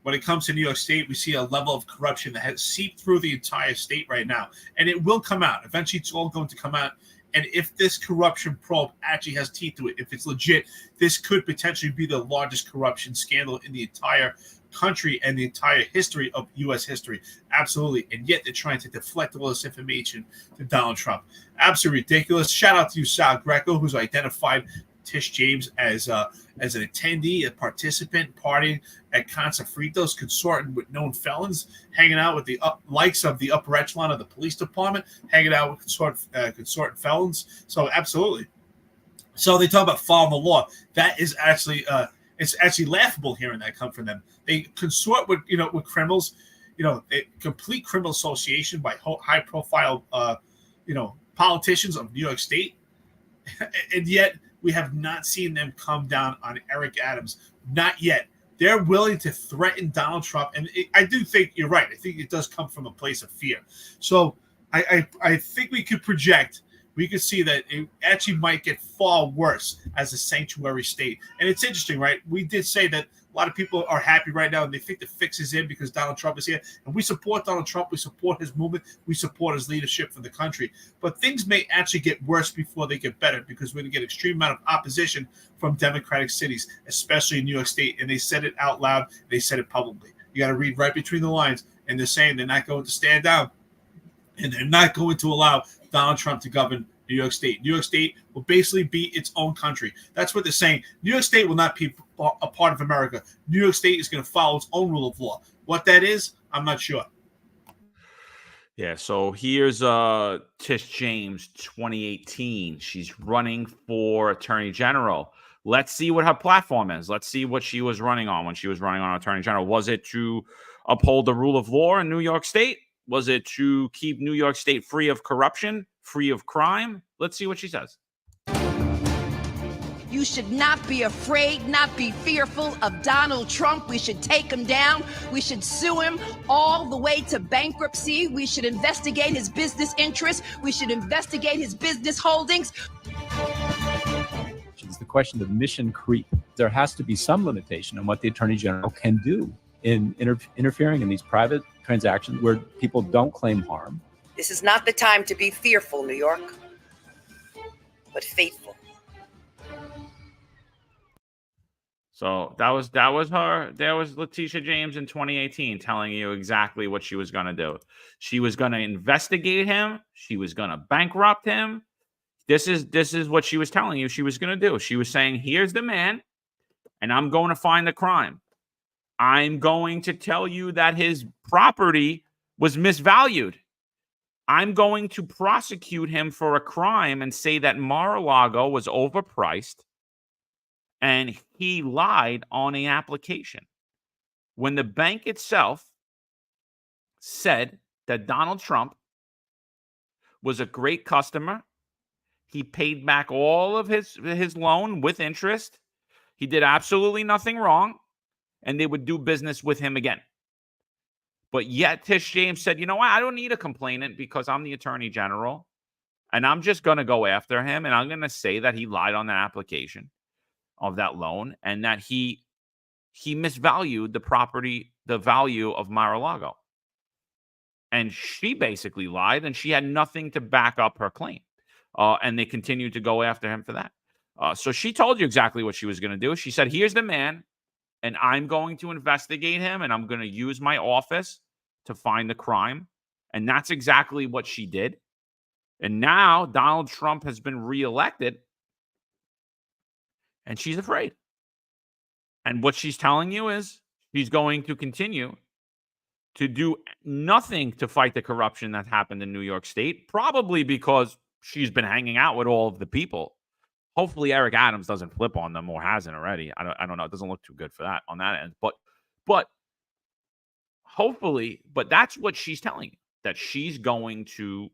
Speaker 3: When it comes to New York State, we see a level of corruption that has seeped through the entire state right now. And it will come out. Eventually, it's all going to come out. And if this corruption probe actually has teeth to it, if it's legit, this could potentially be the largest corruption scandal in the entire country and the entire history of U.S. history. Absolutely. And yet they're trying to deflect all this information to Donald Trump. Absolutely ridiculous. Shout out to you, Sal Greco, who's identified Tish James as an attendee, a participant, partying at Casa Fritos, consorting with known felons, hanging out with the likes of the upper echelon of the police department, hanging out with consorting felons. So absolutely. So they talk about following the law. That is actually it's actually laughable hearing that come from them. They consort with with criminals, a complete criminal association by high profile politicians of New York State, and yet we have not seen them come down on Eric Adams. Not yet. They're willing to threaten Donald Trump. And I do think you're right. I think it does come from a place of fear. So I think we could project, we could see that it actually might get far worse as a sanctuary state. And it's interesting, right? We did say that a lot of people are happy right now and they think the fix is in because Donald Trump is here. And we support Donald Trump. We support his movement. We support his leadership for the country. But things may actually get worse before they get better because we're going to get extreme amount of opposition from Democratic cities, especially in New York State. And they said it out loud. They said it publicly. You got to read right between the lines. And they're saying they're not going to stand down. And they're not going to allow Donald Trump to govern New York State. New York State will basically be its own country. That's what they're saying. New York State will not be a part of America. New York State is going to follow its own rule of law. What that is, I'm not sure.
Speaker 2: Yeah, so here's Tish James, 2018. She's running for Attorney General. Let's see what her platform is. Let's see what she was running on when she was running on Attorney General. Was it to uphold the rule of law in New York State? Was it to keep New York State free of corruption, free of crime? Let's see what she says.
Speaker 10: You should not be afraid, not be fearful of Donald Trump. We should take him down. We should sue him all the way to bankruptcy. We should investigate his business interests. We should investigate his business holdings.
Speaker 11: It's the question of mission creep. There has to be some limitation on what the Attorney General can do in interfering in these private transactions where people don't claim harm.
Speaker 9: This is not the time to be fearful, New York, but faithful.
Speaker 2: So that was Letitia James in 2018 telling you exactly what she was going to do. She was going to investigate him. She was going to bankrupt him. This is what she was telling you she was going to do. She was saying, here's the man, and I'm going to find the crime. I'm going to tell you that his property was misvalued. I'm going to prosecute him for a crime and say that Mar-a-Lago was overpriced and he lied on an application. When the bank itself said that Donald Trump was a great customer, he paid back all of his loan with interest. He did absolutely nothing wrong, and they would do business with him again. But yet Tish James said, you know what? I don't need a complainant because I'm the Attorney General, and I'm just going to go after him, and I'm going to say that he lied on the application of that loan and that he misvalued the property, the value of Mar-a-Lago. And she basically lied, and she had nothing to back up her claim. And they continued to go after him for that. So she told you exactly what she was going to do. She said, here's the man, and I'm going to investigate him, and I'm going to use my office to find the crime. And that's exactly what she did. And now Donald Trump has been reelected, and she's afraid. And what she's telling you is she's going to continue to do nothing to fight the corruption that happened in New York State, probably because she's been hanging out with all of the people. Hopefully Eric Adams doesn't flip on them or hasn't already. I don't know. It doesn't look too good for that on that end. But hopefully, but that's what she's telling you, that she's going to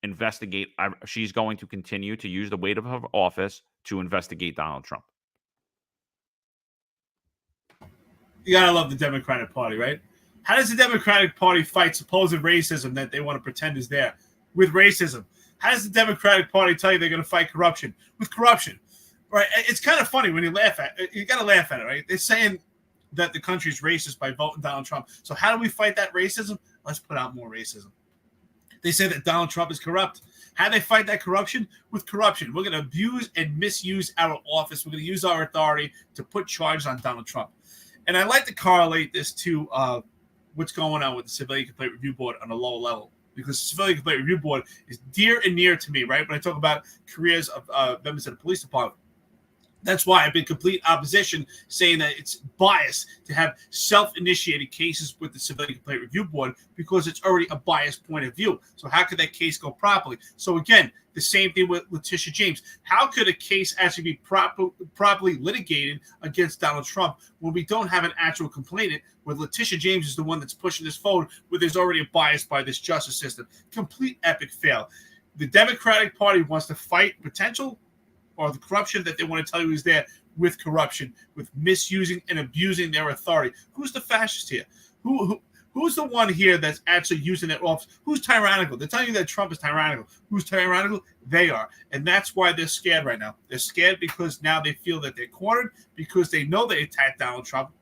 Speaker 2: investigate. She's going to continue to use the weight of her office to investigate Donald Trump.
Speaker 3: You gotta love the Democratic Party, right? How does the Democratic Party fight supposed racism that they want to pretend is there with racism? How does the Democratic Party tell you they're going to fight corruption with corruption? Right? It's kind of funny when you laugh at it. You got to laugh at it, right? They're saying that the country's racist by voting Donald Trump. So how do we fight that racism? Let's put out more racism. They say that Donald Trump is corrupt. How do they fight that corruption? With corruption. We're going to abuse and misuse our office. We're going to use our authority to put charges on Donald Trump. And I like to correlate this to what's going on with the Civilian Complaint Review Board on a lower level, because the Civilian Complaint Review Board is dear and near to me, right? When I talk about careers of members of the police department. That's why I've been complete opposition, saying that it's biased to have self-initiated cases with the Civilian Complaint Review Board, because it's already a biased point of view. So how could that case go properly? So again, the same thing with Letitia James. How could a case actually be properly litigated against Donald Trump when we don't have an actual complainant, where Letitia James is the one that's pushing this forward, where there's already a bias by this justice system? Complete epic fail. The Democratic Party wants to fight potential or the corruption that they want to tell you is there with corruption, with misusing and abusing their authority. Who's the fascist here? Who's the one here that's actually using their office? Who's tyrannical? They're telling you that Trump is tyrannical. Who's tyrannical? They are. And that's why they're scared right now. They're scared because now they feel that they're cornered, because they know they attacked Donald Trump.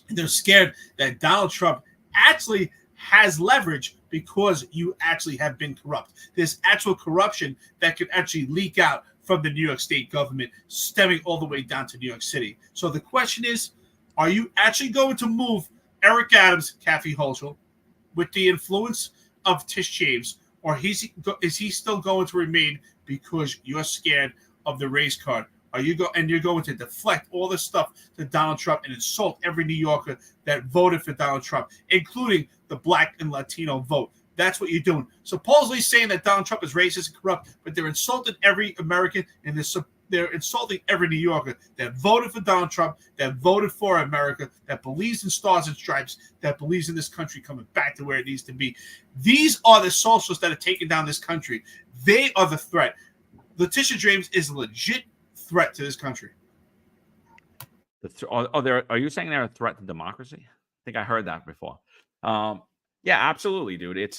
Speaker 3: And they're scared that Donald Trump actually has leverage because you actually have been corrupt. There's actual corruption that could actually leak out from the New York State government, stemming all the way down to New York City. So the question is, are you actually going to move Eric Adams, Kathy Hochul, with the influence of Tish James, or is he still going to remain because you're scared of the race card? You're going to deflect all this stuff to Donald Trump and insult every New Yorker that voted for Donald Trump, including the Black and Latino vote? That's what you're doing. Supposedly saying that Donald Trump is racist and corrupt, but they're insulting every American, and they're insulting every New Yorker that voted for Donald Trump, that voted for America, that believes in stars and stripes, that believes in this country coming back to where it needs to be. These are the socialists that are taking down this country. They are the threat. Letitia James is a legit threat to this country.
Speaker 2: Are you saying they're a threat to democracy? I think I heard that before. Yeah, absolutely, dude. It's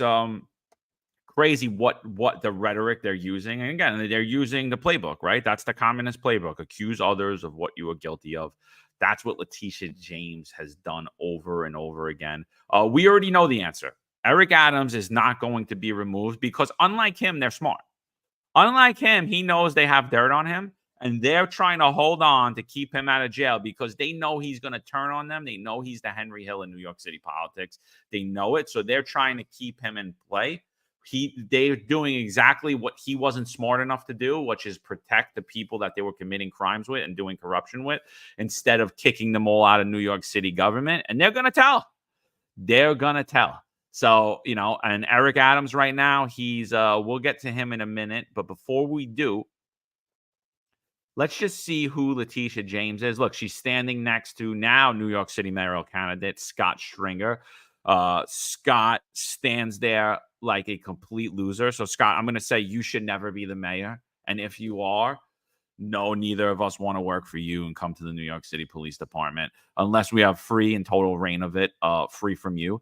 Speaker 2: crazy what the rhetoric they're using. And again, they're using the playbook, right? That's the communist playbook. Accuse others of what you are guilty of. That's what Letitia James has done over and over again. We already know the answer. Eric Adams is not going to be removed because unlike him, they're smart. Unlike him, he knows they have dirt on him, and they're trying to hold on to keep him out of jail because they know he's going to turn on them. They know he's the Henry Hill in New York City politics. They know it, so they're trying to keep him in play. They're doing exactly what he wasn't smart enough to do, which is protect the people that they were committing crimes with and doing corruption with, instead of kicking them all out of New York City government. And they're going to tell. They're going to tell. So, and Eric Adams right now, we'll get to him in a minute. But before we do, let's just see who Letitia James is. Look, she's standing next to now New York City mayoral candidate Scott Stringer. Scott stands there like a complete loser. So, Scott, I'm going to say you should never be the mayor. And if you are, no, neither of us want to work for you and come to the New York City Police Department unless we have free and total reign of it, free from you,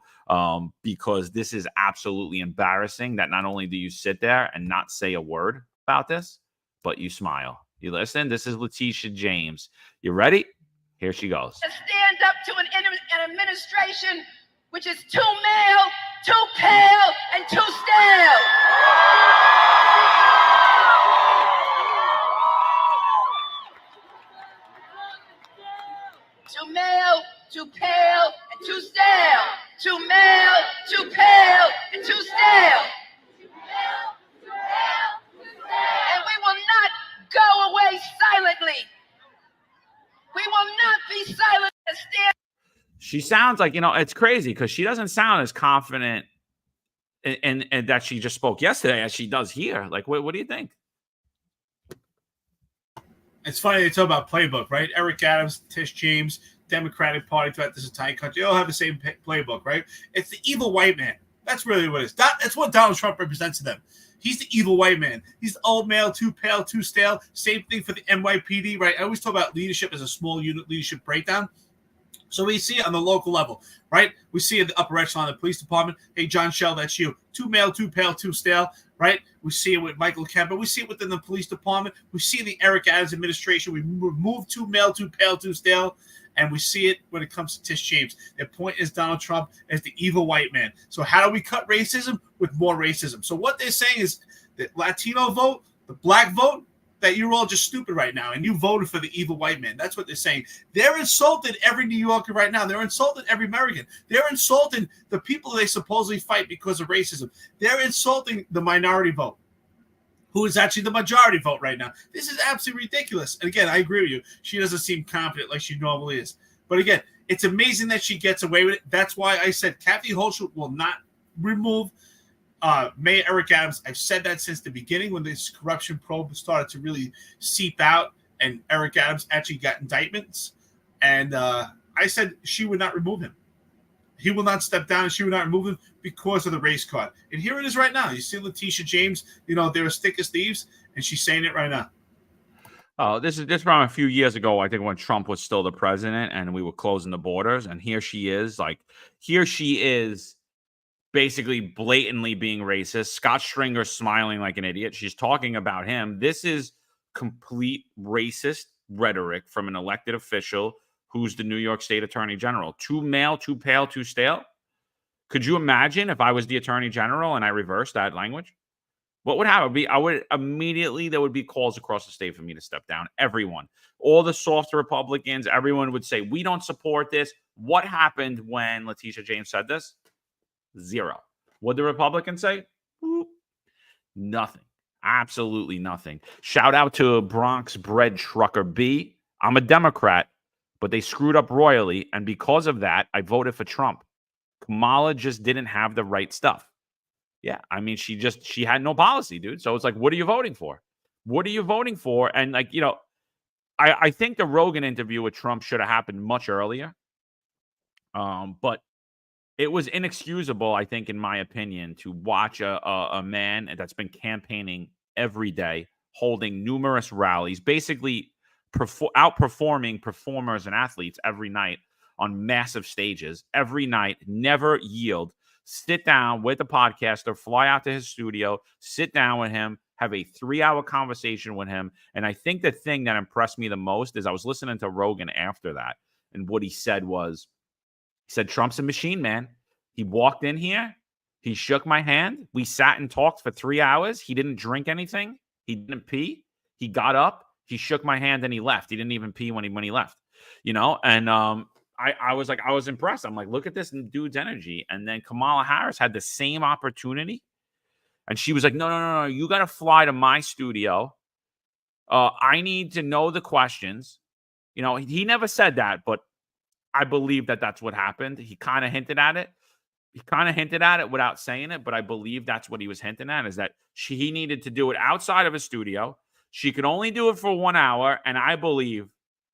Speaker 2: because this is absolutely embarrassing that not only do you sit there and not say a word about this, but you smile. You listen? This is Letitia James. You ready? Here she goes.
Speaker 10: Stand up to an administration which is too male, too pale, and too stale. Too male, too pale, and too stale. Too male, too pale, and too stale. And we will not go away silently. We will not be silent and stand.
Speaker 2: She sounds like, it's crazy because she doesn't sound as confident and that she just spoke yesterday as she does here. Like, what do you think?
Speaker 3: It's funny they talk about playbook, right? Eric Adams, Tish James, Democratic Party throughout this entire country, they all have the same playbook, right? It's the evil white man. That's really what it is. That's what Donald Trump represents to them. He's the evil white man. He's the old male, too pale, too stale. Same thing for the NYPD, right? I always talk about leadership as a small unit leadership breakdown. So we see it on the local level, right? We see it at the upper echelon of the police department. Hey, John Shell, that's you. Too male, too pale, too stale, right? We see it with Michael Kemper. We see it within the police department. We see it in the Eric Adams administration. We remove too male, too pale, too stale. And we see it when it comes to Tish James. Their point is Donald Trump as the evil white man. So how do we cut racism? With more racism. So what they're saying is the Latino vote, the black vote, that you're all just stupid right now and you voted for the evil white man. That's what they're saying. They're insulting every New Yorker right now. They're insulting every American. They're insulting the people they supposedly fight because of racism. They're insulting the minority vote, who is actually the majority vote right now. This is absolutely ridiculous. And again, I agree with you. She doesn't seem confident like she normally is. But again, it's amazing that she gets away with it. That's why I said Kathy Hochul will not remove Mayor Eric Adams. I've said that since the beginning when this corruption probe started to really seep out and Eric Adams actually got indictments. And I said she would not remove him. He will not step down and she would not remove him because of the race card. And here it is right now. You see Letitia James, they're as thick as thieves, and she's saying it right now.
Speaker 2: Oh, this is from a few years ago, I think, when Trump was still the president and we were closing the borders. And here she is basically blatantly being racist. Scott Stringer smiling like an idiot. She's talking about him. This is complete racist rhetoric from an elected official who's the New York State Attorney General. Too male, too pale, too stale. Could you imagine if I was the Attorney General and I reversed that language? What would happen? There would be calls across the state for me to step down. Everyone, all the soft Republicans, everyone would say, we don't support this. What happened when Letitia James said this? Zero. What did the Republicans say? Nothing. Absolutely nothing. Shout out to Bronx Bread Trucker B. I'm a Democrat, but they screwed up royally. And because of that, I voted for Trump. Kamala just didn't have the right stuff. Yeah. I mean, she had no policy, dude. So it's like, what are you voting for? What are you voting for? And I think the Rogan interview with Trump should have happened much earlier. But it was inexcusable, I think, in my opinion, to watch a man that's been campaigning every day, holding numerous rallies, basically outperforming performers and athletes every night on massive stages, every night, never yield. Sit down with the podcaster, fly out to his studio, sit down with him, have a 3-hour conversation with him. And I think the thing that impressed me the most is I was listening to Rogan after that. And what he said was, he said, Trump's a machine, man. He walked in here. He shook my hand. We sat and talked for 3 hours. He didn't drink anything. He didn't pee. He got up. He shook my hand and he left. He didn't even pee when he left, And I was like, I was impressed. I'm like, look at this dude's energy. And then Kamala Harris had the same opportunity. And she was like, no. You got to fly to my studio. I need to know the questions. He never said that, but I believe that that's what happened. He kind of hinted at it. Without saying it, but I believe that's what he was hinting at, is that he needed to do it outside of his studio. She could only do it for 1 hour, and I believe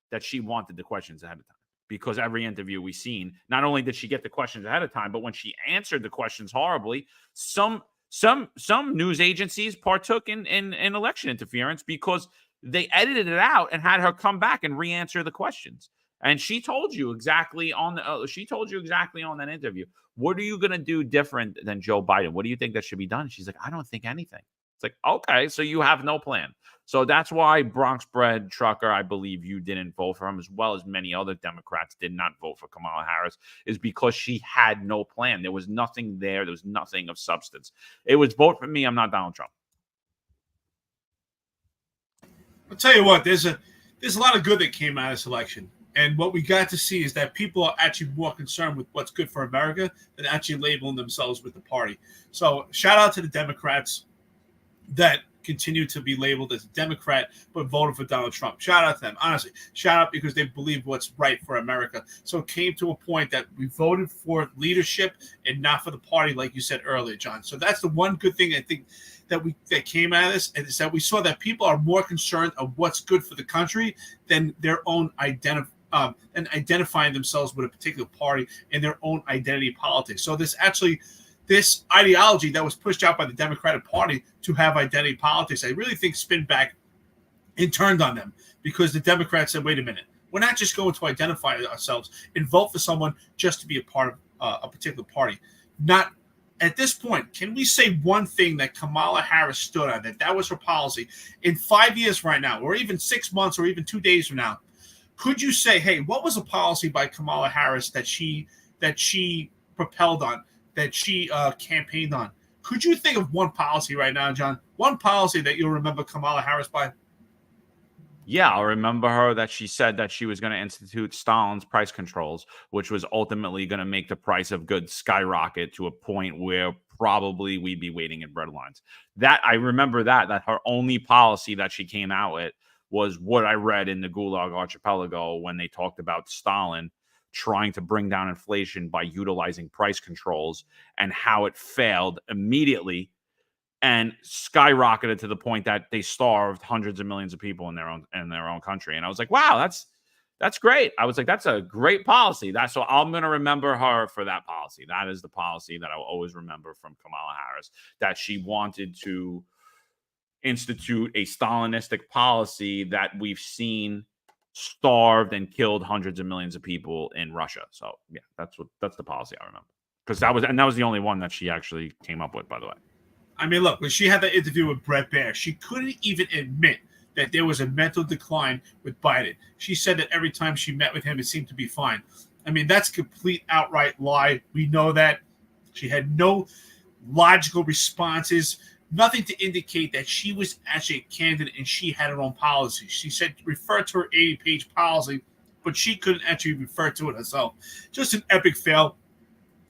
Speaker 2: that she wanted the questions ahead of time, because every interview we've seen, not only did she get the questions ahead of time, but when she answered the questions horribly, some news agencies partook in election interference because they edited it out and had her come back and re-answer the questions. And she told you exactly on that interview, what are you going to do different than Joe Biden? What do you think that should be done? She's like, I don't think anything. It's like, okay, so you have no plan. So that's why Bronx bred trucker, I believe you didn't vote for him, as well as many other Democrats did not vote for Kamala Harris, is because she had no plan. There was nothing there. There was nothing of substance. It was vote for me. I'm not Donald Trump.
Speaker 3: I'll tell you what, there's a lot of good that came out of this election. And what we got to see is that people are actually more concerned with what's good for America than actually labeling themselves with the party. So shout out to the Democrats that continue to be labeled as a Democrat but voted for Donald Trump. Shout out to them. Honestly, shout out, because they believe what's right for America. So it came to a point that we voted for leadership and not for the party, like you said earlier, John. So that's the one good thing I think that came out of this, and is that we saw that people are more concerned of what's good for the country than their own and identifying themselves with a particular party and their own identity politics. So this ideology that was pushed out by the Democratic Party to have identity politics, I really think spin back and turned on them, because the Democrats said, wait a minute, we're not just going to identify ourselves and vote for someone just to be a part of a particular party. Not at this point, can we say one thing that Kamala Harris stood on, that was her policy in 5 years right now, or even 6 months, or even 2 days from now? Could you say, hey, what was a policy by Kamala Harris that she propelled on, that she campaigned on? Could you think of one policy right now, John? One policy that you'll remember Kamala Harris by?
Speaker 2: Yeah, I'll remember her that she said that she was going to institute Stalin's price controls, which was ultimately going to make the price of goods skyrocket to a point where probably we'd be waiting in bread lines. That I remember that her only policy that she came out with was what I read in the Gulag Archipelago, when they talked about Stalin trying to bring down inflation by utilizing price controls, and how it failed immediately and skyrocketed to the point that they starved hundreds of millions of people in their own country. And I was like, wow, that's great. I was like, that's a great policy. So I'm going to remember her for that policy. That is the policy that I will always remember from Kamala Harris, that she wanted to institute a Stalinistic policy that we've seen starved and killed hundreds of millions of people in Russia. So yeah, that's the policy I remember, because that was the only one that she actually came up with, by the way.
Speaker 3: I mean, look, when she had that interview with Brett Baer, she couldn't even admit that there was a mental decline with Biden. She said that every time she met with him, it seemed to be fine. I mean, that's a complete outright lie. We know that. She had no logical responses, nothing to indicate that she was actually a candidate and she had her own policy. She said, refer to her 80-page policy, but she couldn't actually refer to it herself. Just an epic fail.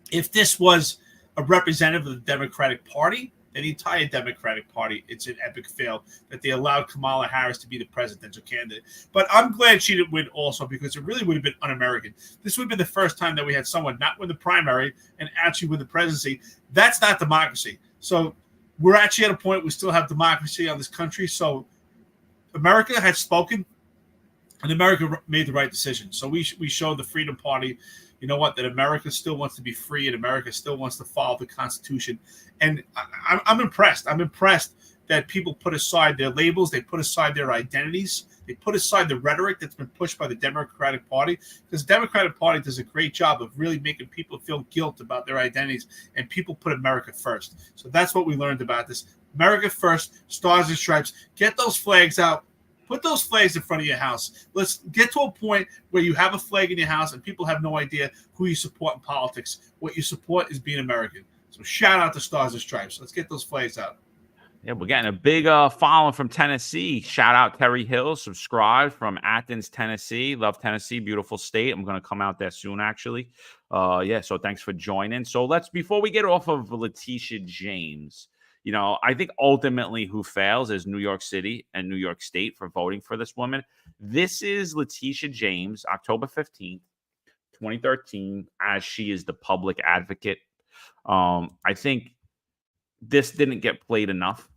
Speaker 3: If this was a representative of the Democratic Party, and the entire Democratic Party, it's an epic fail that they allowed Kamala Harris to be the presidential candidate. But I'm glad she didn't win also, because it really would have been un-American. This would have been the first time that we had someone not win the primary and actually win the presidency. That's not democracy. So we're actually at a point we still have democracy on this country. So America had spoken, and America made the right decision. So we showed the Freedom Party, you know what, that America still wants to be free and America still wants to follow the Constitution. And I'm impressed. I'm impressed that people put aside their labels, they put aside their identities, they put aside the rhetoric that's been pushed by the Democratic Party, because the Democratic Party does a great job of really making people feel guilt about their identities, and people put America first. So that's what we learned about this. America first, stars and stripes. Get those flags out. Put those flags in front of your house. Let's get to a point where you have a flag in your house and people have no idea who you support in politics. What you support is being American. So shout out to Stars and Stripes. Let's get those flags out.
Speaker 2: Yeah, we're getting a big following from Tennessee. Shout out Terry Hill, subscribe from Athens, Tennessee. Love Tennessee, beautiful state. I'm going to come out there soon, actually. Yeah, so thanks for joining. So before we get off of Letitia James, you know, I think ultimately who fails is New York City and New York State for voting for this woman. This is Letitia James, October 15th, 2013, as she is the public advocate. I think this didn't get played enough.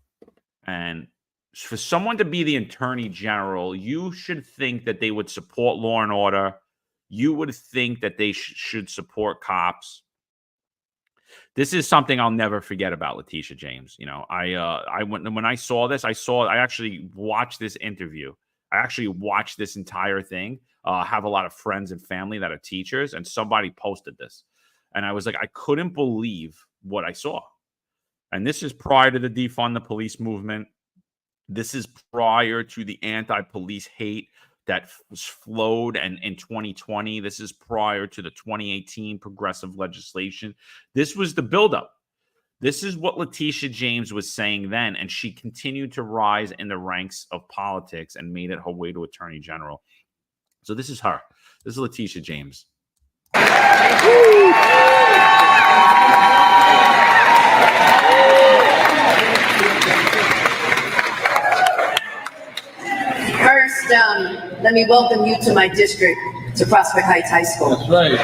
Speaker 2: And for someone to be the attorney general, you should think that they would support law and order. You would think that they should support cops. This is something I'll never forget about Letitia James. You know, when I saw this, I actually watched this interview. I actually watched this entire thing. Have a lot of friends and family that are teachers, and somebody posted this. And I was like, I couldn't believe what I saw. And this is prior to the defund the police movement. This is prior to the anti-police hate that flowed in 2020. This is prior to the 2018 progressive legislation. This was the buildup. This is what Letitia James was saying then, and she continued to rise in the ranks of politics and made it her way to attorney general. So this is her. This is Letitia James.
Speaker 12: First, let me welcome you to my district, to Prospect Heights High School.
Speaker 1: That's right.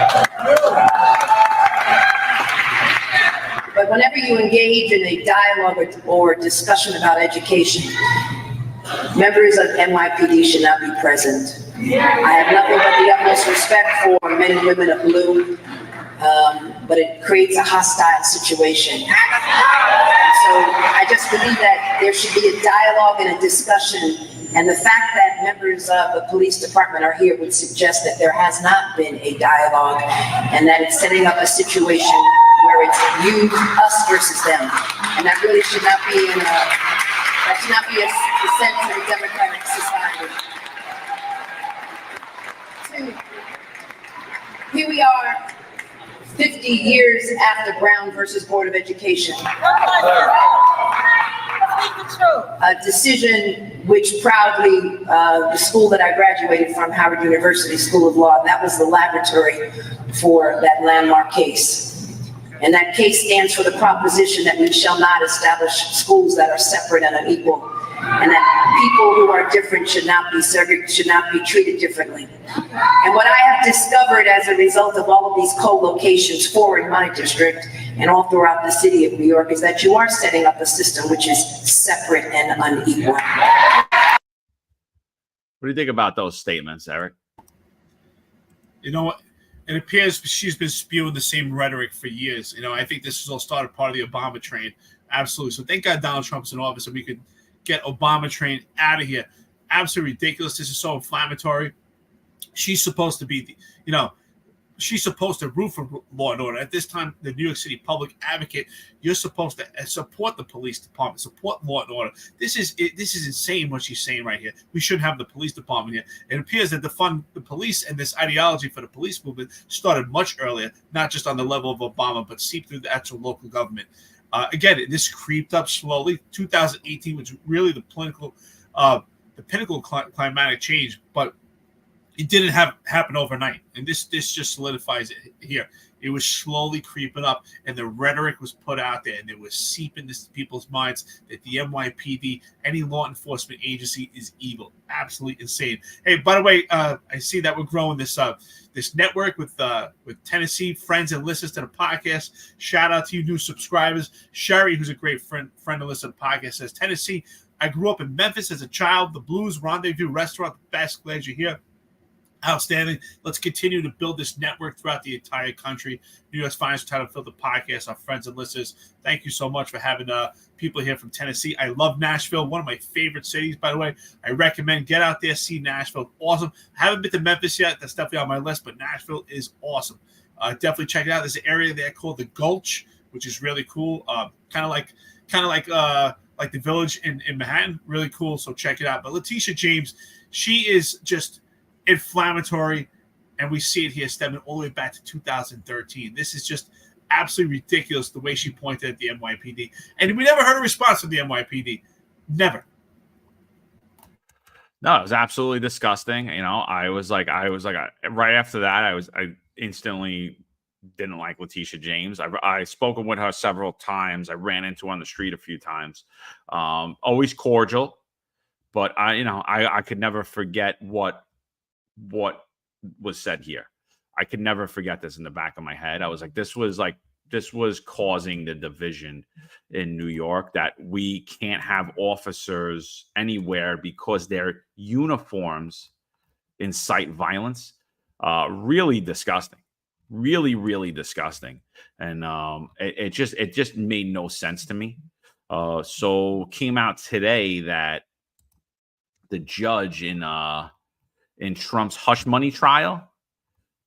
Speaker 12: But whenever you engage in a dialogue or discussion about education, members of NYPD should not be present. I have nothing but the utmost respect for men and women of blue, but it creates a hostile situation. So I just believe that there should be a dialogue and a discussion, and the fact that members of the police department are here would suggest that there has not been a dialogue, and that it's setting up a situation where it's you, us versus them, and that really should not be that should not be a sense of a democratic society. Here we are, 50 years after Brown versus Board of Education. A decision which proudly, the school that I graduated from, Howard University School of Law, that was the laboratory for that landmark case. And that case stands for the proposition that we shall not establish schools that are separate and unequal, and that people who are different should not be treated differently. And what I have discovered as a result of all of these co-locations, 4 in my district and all throughout the city of New York, is that you are setting up a system which is separate and unequal.
Speaker 2: What do you think about those statements, Eric?
Speaker 3: You know what? It appears she's been spewing the same rhetoric for years. You know, I think this was all started part of the Obama train. Absolutely. So thank God Donald Trump's in office and we could get Obama train out of here. Absolutely ridiculous. This is so inflammatory. She's supposed to be, she's supposed to root for law and order. At this time, the New York City public advocate, you're supposed to support the police department, support law and order. This is insane what she's saying right here. We shouldn't have the police department here. It appears that the police and this ideology for the police movement started much earlier, not just on the level of Obama, but seeped through the actual local government. Again, this creeped up slowly. 2018 was really the pinnacle of climatic change, but it didn't happen overnight, and this just solidifies it here. It was slowly creeping up, and the rhetoric was put out there, and it was seeping into people's minds that the NYPD, any law enforcement agency, is evil. Absolutely insane. Hey, by the way, I see that we're growing this network with Tennessee friends and listeners to the podcast. Shout out to you new subscribers. Sherry, who's a great friend and listener to the podcast, says, Tennessee, I grew up in Memphis as a child. The Blues Rendezvous restaurant, the best. Glad you're here. Outstanding. Let's continue to build this network throughout the entire country. New York's Finest Unfiltered podcast, our friends and listeners. Thank you so much for having people here from Tennessee. I love Nashville, one of my favorite cities, by the way. I recommend get out there, see Nashville. Awesome. I haven't been to Memphis yet. That's definitely on my list, but Nashville is awesome. Definitely check it out. There's an area there called the Gulch, which is really cool. Kind of like the Village in Manhattan. Really cool. So check it out. But Letitia James, she is just inflammatory, and we see it here stemming all the way back to 2013. This is just absolutely ridiculous the way she pointed at the NYPD, and we never heard a response from the NYPD. Never.
Speaker 2: No, it was absolutely disgusting. You know, I was like, right after that, I instantly didn't like Letitia James. I spoken with her several times. I ran into her on the street a few times. Always cordial, but I could never forget what was said here. I could never forget this in the back of my head. I was like, this was causing the division in New York, that we can't have officers anywhere because their uniforms incite violence. Really disgusting. Really, really disgusting. And it just made no sense to me. So came out today that the judge in Trump's hush money trial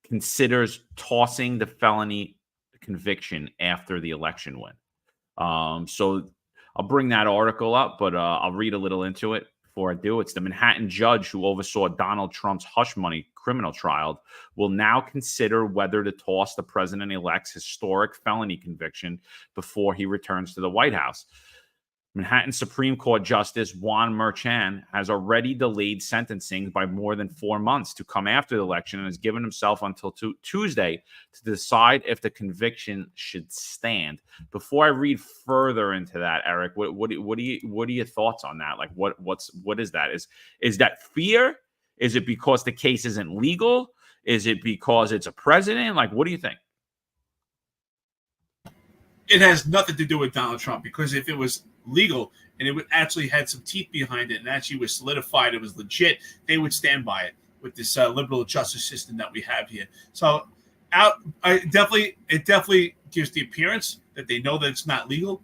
Speaker 2: considers tossing the felony conviction after the election win. So I'll bring that article up, but I'll read a little into it before I do. It's the Manhattan judge who oversaw Donald Trump's hush money criminal trial will now consider whether to toss the president-elect's historic felony conviction before he returns to the White House. Manhattan Supreme Court Justice Juan Merchan has already delayed sentencing by more than 4 months to come after the election and has given himself until Tuesday to decide if the conviction should stand. Before I read further into that, Eric, what are your thoughts on that? Like, what is that? Is that fear? Is it because the case isn't legal? Is it because it's a president? Like, what do you think?
Speaker 3: It has nothing to do with Donald Trump, because if it was legal and it would actually had some teeth behind it and actually was solidified, it was legit, they would stand by it with this liberal justice system that we have here. So it definitely gives the appearance that they know that it's not legal,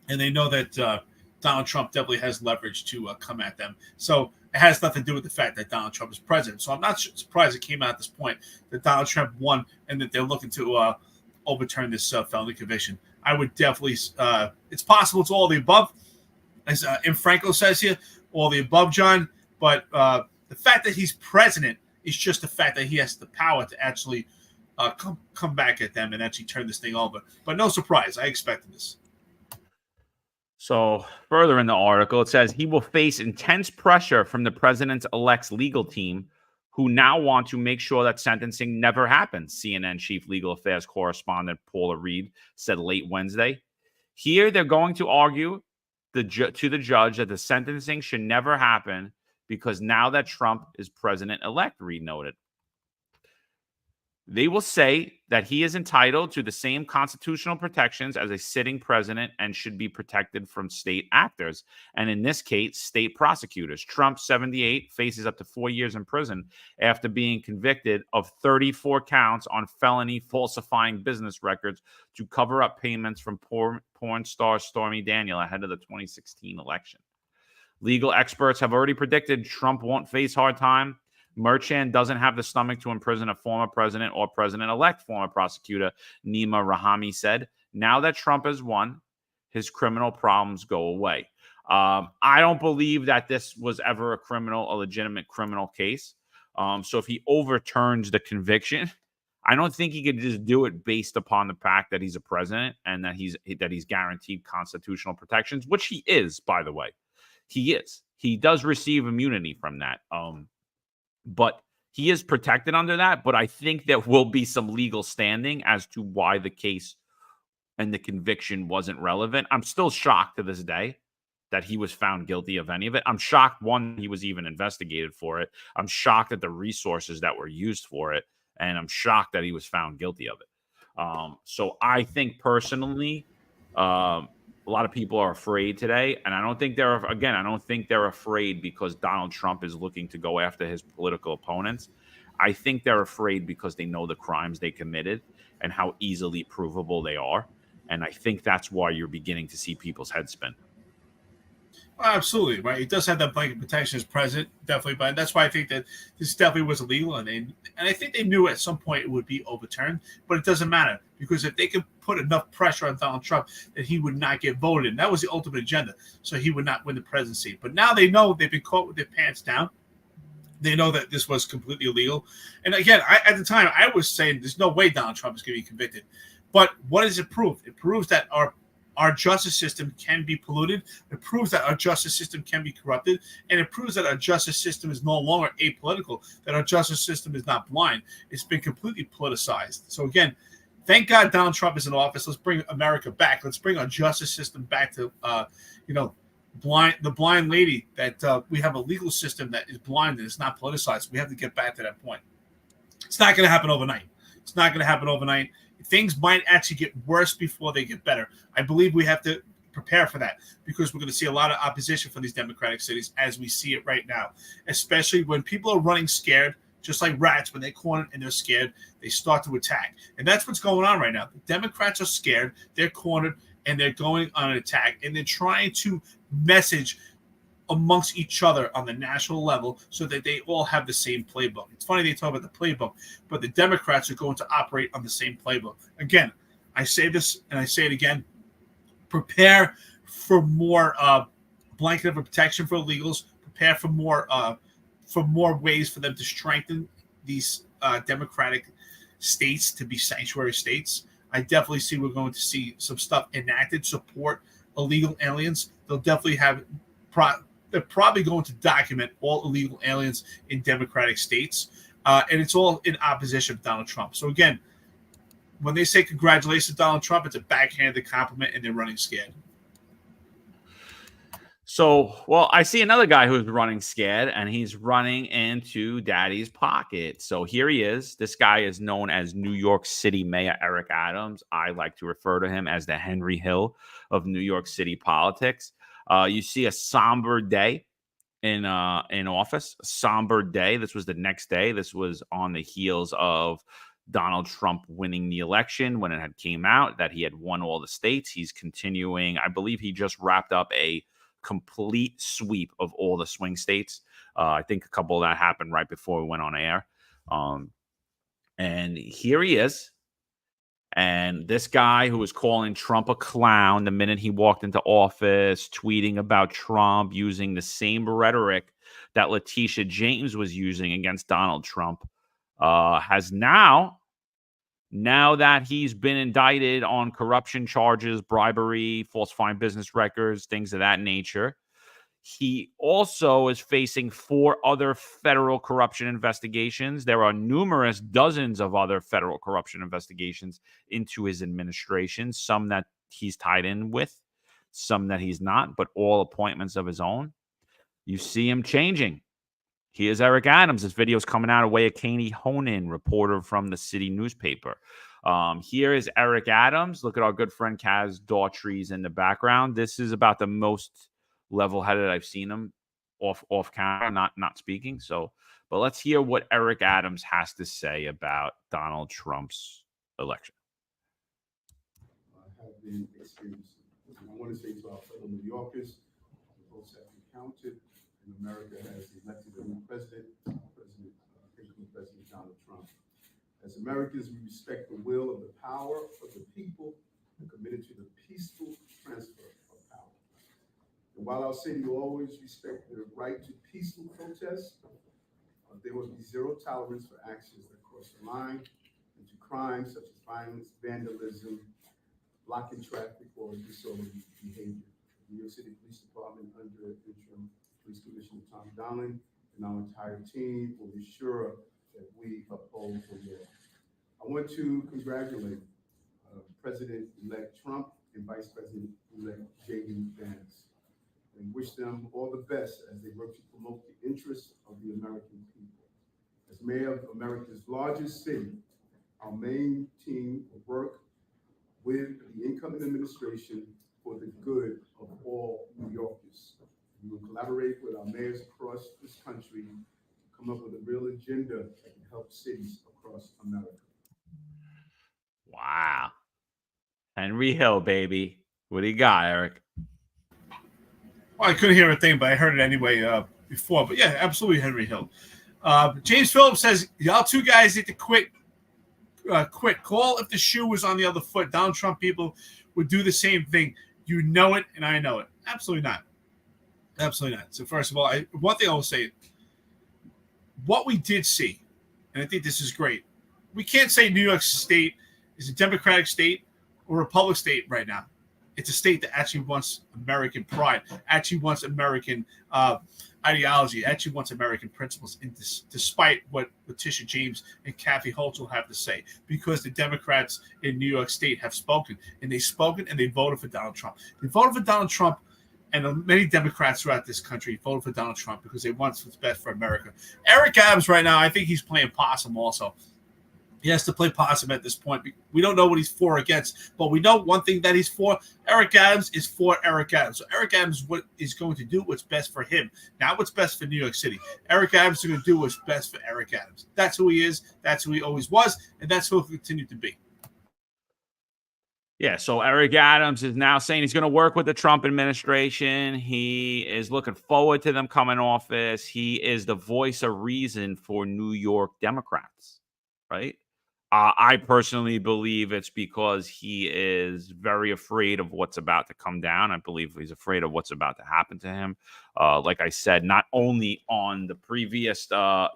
Speaker 3: and they know that Donald Trump definitely has leverage to come at them. So it has nothing to do with the fact that Donald Trump is president. So I'm not surprised it came out at this point that Donald Trump won and that they're looking to overturn this felony conviction. I would definitely, it's possible it's all the above, as M. Franco says here, all the above, John. But the fact that he's president is just the fact that he has the power to actually come back at them and actually turn this thing over. But no surprise, I expected this.
Speaker 2: So further in the article, it says he will face intense pressure from the president-elect's legal team, who now want to make sure that sentencing never happens, CNN chief legal affairs correspondent Paula Reed said late Wednesday. Here, they're going to argue to the judge that the sentencing should never happen because now that Trump is president-elect, Reed noted. They will say that he is entitled to the same constitutional protections as a sitting president and should be protected from state actors, and in this case, state prosecutors. Trump, 78, faces up to 4 years in prison after being convicted of 34 counts on felony falsifying business records to cover up payments from porn star Stormy Daniels ahead of the 2016 election. Legal experts have already predicted Trump won't face hard time. Merchan doesn't have the stomach to imprison a former president or president-elect, former prosecutor Nima Rahami said. Now that Trump has won, his criminal problems go away. I don't believe that this was ever a legitimate criminal case. So if he overturns the conviction, I don't think he could just do it based upon the fact that he's a president and that he's guaranteed constitutional protections, which he is, by the way. He is. He does receive immunity from that. But he is protected under that. But I think there will be some legal standing as to why the case and the conviction wasn't relevant. I'm still shocked to this day that he was found guilty of any of it. I'm shocked, one, he was even investigated for it. I'm shocked at the resources that were used for it. And I'm shocked that he was found guilty of it. So I think personally, a lot of people are afraid today, and I don't think they're afraid because Donald Trump is looking to go after his political opponents. I think they're afraid because they know the crimes they committed and how easily provable they are. And I think that's why you're beginning to see people's heads spin.
Speaker 3: Absolutely, right. It does have that blanket protection as president, definitely, but that's why I think that this definitely was illegal, and I think they knew at some point it would be overturned, but it doesn't matter because if they could put enough pressure on Donald Trump that he would not get voted, and that was the ultimate agenda, so he would not win the presidency. But now they know they've been caught with their pants down. They know that this was completely illegal, and again, at the time, I was saying there's no way Donald Trump is going to be convicted. But what does it prove? It proves that our justice system can be polluted. It proves that our justice system can be corrupted. And it proves that our justice system is no longer apolitical, that our justice system is not blind. It's been completely politicized. So again, thank God Donald Trump is in office. Let's bring America back. Let's bring our justice system back to, the blind lady that we have a legal system that is blind and it's not politicized. We have to get back to that point. It's not going to happen overnight. It's not going to happen overnight. Things might actually get worse before they get better. I believe we have to prepare for that because we're going to see a lot of opposition from these Democratic cities as we see it right now, especially when people are running scared, just like rats, when they're cornered and they're scared, they start to attack. And that's what's going on right now. The Democrats are scared, they're cornered, and they're going on an attack, and they're trying to message amongst each other on the national level so that they all have the same playbook. It's funny they talk about the playbook, but the Democrats are going to operate on the same playbook. Again, I say this and I say it again, prepare for more blanket of protection for illegals, prepare for more ways for them to strengthen these Democratic states to be sanctuary states. I definitely see we're going to see some stuff enacted, support illegal aliens. They'll definitely have they're probably going to document all illegal aliens in Democratic states, and it's all in opposition to Donald Trump. So again, when they say congratulations, Donald Trump, it's a backhanded compliment, and they're running scared.
Speaker 2: So, well, I see another guy who's running scared, and he's running into Daddy's pocket. So here he is. This guy is known as New York City Mayor Eric Adams. I like to refer to him as the Henry Hill of New York City politics. You see a somber day in office, a somber day. This was the next day. This was on the heels of Donald Trump winning the election when it had came out that he had won all the states. He's continuing. I believe he just wrapped up a complete sweep of all the swing states. I think a couple of that happened right before we went on air. And here he is. And this guy who was calling Trump a clown the minute he walked into office, tweeting about Trump, using the same rhetoric that Letitia James was using against Donald Trump, has now that he's been indicted on corruption charges, bribery, falsifying business records, things of that nature, he also is facing 4 other federal corruption investigations. There are numerous dozens of other federal corruption investigations into his administration, some that he's tied in with, some that he's not, but all appointments of his own. You see him changing. Here's Eric Adams. This video is coming out of Wayakani Honan, reporter from the city newspaper. Here is Eric Adams. Look at our good friend Kaz Daughtry's in the background. This is about the most level-headed I've seen him off camera, not speaking. So, but let's hear what Eric Adams has to say about Donald Trump's election.
Speaker 13: Have been experiencing. And I want to say to our fellow New Yorkers, the votes have been counted, and America has elected a new president, President Donald Trump. As Americans, we respect the will of the power of the people and committed to the peaceful transfer of power. And while our city will always respect the right to peaceful protest, there will be zero tolerance for actions that cross the line into crimes such as violence, vandalism, blocking traffic, or disorderly behavior. The New York City Police Department, under interim Police Commissioner Tom Donlin, and our entire team will ensure that we uphold the law. I want to congratulate President-elect Trump and Vice President-elect J.D. Vance, and wish them all the best as they work to promote the interests of the American people. As mayor of America's largest city, our main team will work with the incoming administration for the good of all New Yorkers. We will collaborate with our mayors across this country to come up with a real agenda agenda that can help cities across America.
Speaker 2: Wow. Henry Hill, baby. What do you got, Eric?
Speaker 3: Well, I couldn't hear a thing, but I heard it anyway before. But yeah, absolutely, Henry Hill. James Phillips says, y'all two guys need to quit. Call if the shoe was on the other foot. Donald Trump people would do the same thing. You know it, and I know it. Absolutely not. Absolutely not. So first of all, one thing I will say, what we did see, and I think this is great, we can't say New York State is a Democratic state or a Republican state right now. It's a state that actually wants American pride, actually wants American ideology, actually wants American principles, despite what Letitia James and Kathy Hochul have to say, because the Democrats in New York State have spoken, and they've spoken and they voted for Donald Trump. They voted for Donald Trump, and many Democrats throughout this country voted for Donald Trump because they want what's best for America. Eric Adams right now, I think he's playing possum also. He has to play possum at this point. We don't know what he's for or against, but we know one thing that he's for. Eric Adams is for Eric Adams. So Eric Adams is going to do what's best for him, not what's best for New York City. Eric Adams is going to do what's best for Eric Adams. That's who he is. That's who he always was, and that's who he'll continue to be.
Speaker 2: Yeah, so Eric Adams is now saying he's going to work with the Trump administration. He is looking forward to them coming office. He is the voice of reason for New York Democrats, right? I personally believe it's because he is very afraid of what's about to come down. I believe he's afraid of what's about to happen to him. Like I said, not only on the previous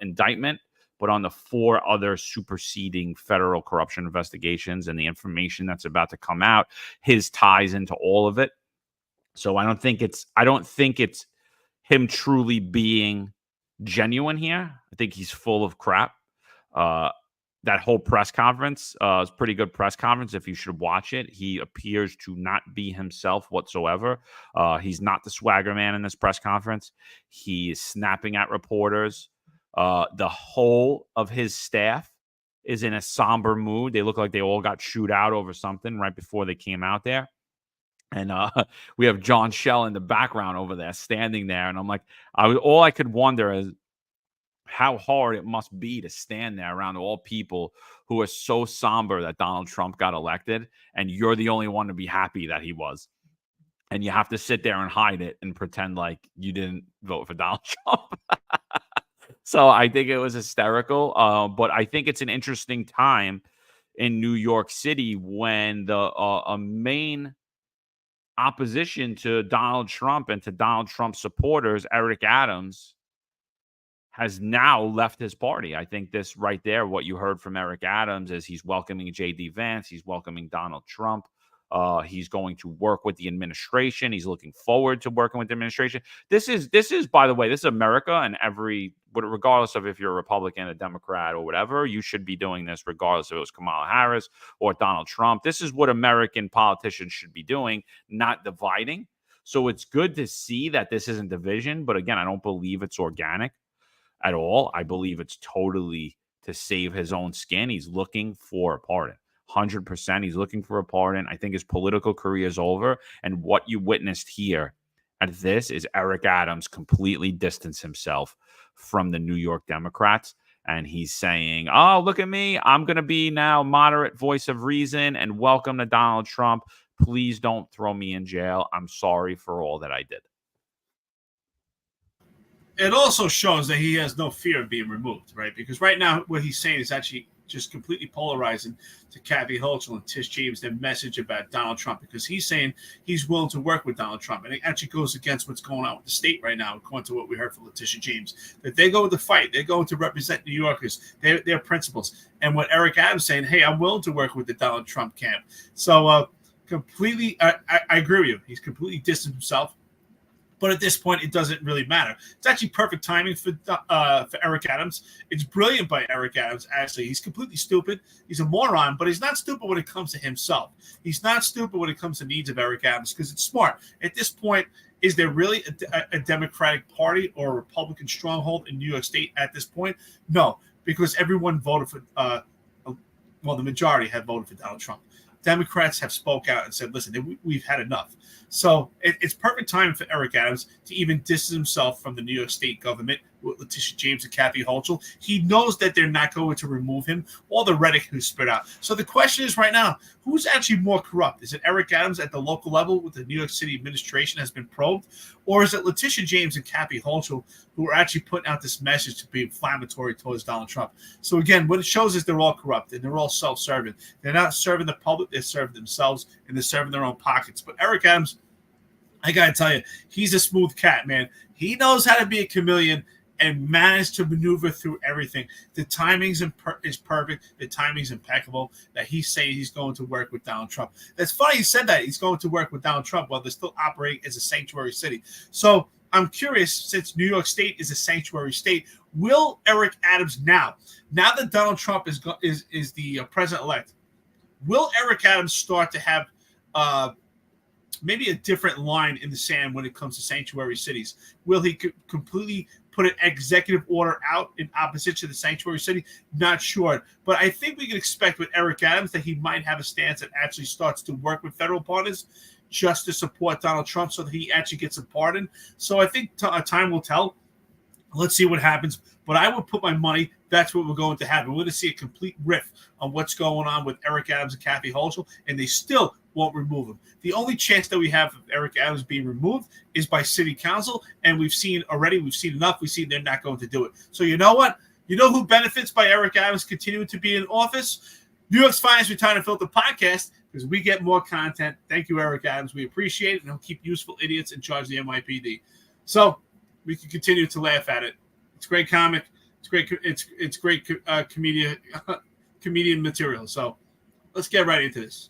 Speaker 2: indictment, but on the 4 other superseding federal corruption investigations and the information that's about to come out, his ties into all of it. So I don't think it's him truly being genuine here. I think he's full of crap. That whole press conference is a pretty good press conference if you should watch it. He appears to not be himself whatsoever. He's not the swagger man in this press conference. He is snapping at reporters. The whole of his staff is in a somber mood. They look like they all got chewed out over something right before they came out there. And we have John Schell in the background over there standing there. And I'm like, all I could wonder is, how hard it must be to stand there around all people who are so somber that Donald Trump got elected, and you're the only one to be happy that he was. And you have to sit there and hide it and pretend like you didn't vote for Donald Trump. So I think it was hysterical. But I think it's an interesting time in New York City when the main opposition to Donald Trump and to Donald Trump supporters, Eric Adams, has now left his party. I think this right there, what you heard from Eric Adams, is he's welcoming J.D. Vance. He's welcoming Donald Trump. He's going to work with the administration. He's looking forward to working with the administration. This is, by the way, this is America, and regardless of if you're a Republican, a Democrat, or whatever, you should be doing this regardless if it was Kamala Harris or Donald Trump. This is what American politicians should be doing, not dividing. So it's good to see that this isn't division. But again, I don't believe it's organic at all. I believe it's totally to save his own skin. He's looking for a pardon. 100%. He's looking for a pardon. I think his political career is over. And what you witnessed here at this is Eric Adams completely distanced himself from the New York Democrats. And he's saying, oh, look at me. I'm going to be now moderate voice of reason and welcome to Donald Trump. Please don't throw me in jail. I'm sorry for all that I did.
Speaker 3: It also shows that he has no fear of being removed, right? Because right now what he's saying is actually just completely polarizing to Kathy Hochul and Tish James, their message about Donald Trump, because he's saying he's willing to work with Donald Trump. And it actually goes against what's going on with the state right now, according to what we heard from Letitia James, that they're going to fight. They're going to represent New Yorkers, their principles. And what Eric Adams saying, hey, I'm willing to work with the Donald Trump camp. So completely, I agree with you. He's completely distanced himself. But at this point, it doesn't really matter. It's actually perfect timing for Eric Adams. It's brilliant by Eric Adams, actually. He's completely stupid. He's a moron, but he's not stupid when it comes to himself. He's not stupid when it comes to needs of Eric Adams because it's smart. At this point, is there really a Democratic Party or a Republican stronghold in New York State at this point? No, because everyone voted for, the majority have voted for Donald Trump. Democrats have spoke out and said, listen, we've had enough. So it's perfect time for Eric Adams to even distance himself from the New York State government, with Letitia James and Kathy Hochul. He knows that they're not going to remove him. All the rhetoric who's spit out. So the question is right now, who's actually more corrupt? Is it Eric Adams at the local level with the New York City administration has been probed? Or is it Letitia James and Kathy Hochul who are actually putting out this message to be inflammatory towards Donald Trump? So again, what it shows is they're all corrupt and they're all self-serving. They're not serving the public, they're serving themselves and they're serving their own pockets. But Eric Adams, I got to tell you, he's a smooth cat, man. He knows how to be a chameleon and manage to maneuver through everything. The timing's is perfect. The timing's impeccable that he's saying he's going to work with Donald Trump. That's funny he said that. He's going to work with Donald Trump while they're still operating as a sanctuary city. So I'm curious, since New York State is a sanctuary state, will Eric Adams now that Donald Trump is the president-elect, will Eric Adams start to have maybe a different line in the sand when it comes to sanctuary cities? Will he completely put an executive order out in opposition to the sanctuary city? Not sure. But I think we can expect with Eric Adams that he might have a stance that actually starts to work with federal partners just to support Donald Trump so that he actually gets a pardon. So I think time will tell. Let's see what happens. But I would put my money that's what we're going to happen. We're going to see a complete riff on what's going on with Eric Adams and Kathy Hochul, and they still won't remove him. The only chance that we have of Eric Adams being removed is by city council, and we've seen enough. We've seen they're not going to do it. So you know what? You know who benefits by Eric Adams continuing to be in office? New York's Finest Return and Filter podcast, because we get more content. Thank you, Eric Adams. We appreciate it, and he'll keep useful idiots in charge of the NYPD. So we can continue to laugh at it. It's a great comic. It's great. It's great comedian material. So let's get right into this.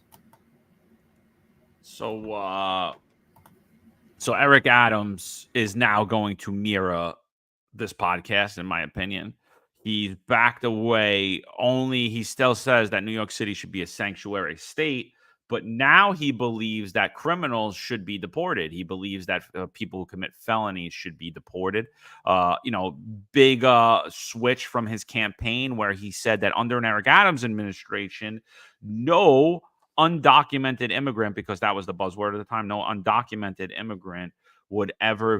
Speaker 2: So Eric Adams is now going to mirror this podcast, in my opinion. He's backed away. He still says that New York City should be a sanctuary state, but now he believes that criminals should be deported. He believes that people who commit felonies should be deported. Big switch from his campaign where he said that under an Eric Adams administration, no undocumented immigrant, because that was the buzzword at the time, no undocumented immigrant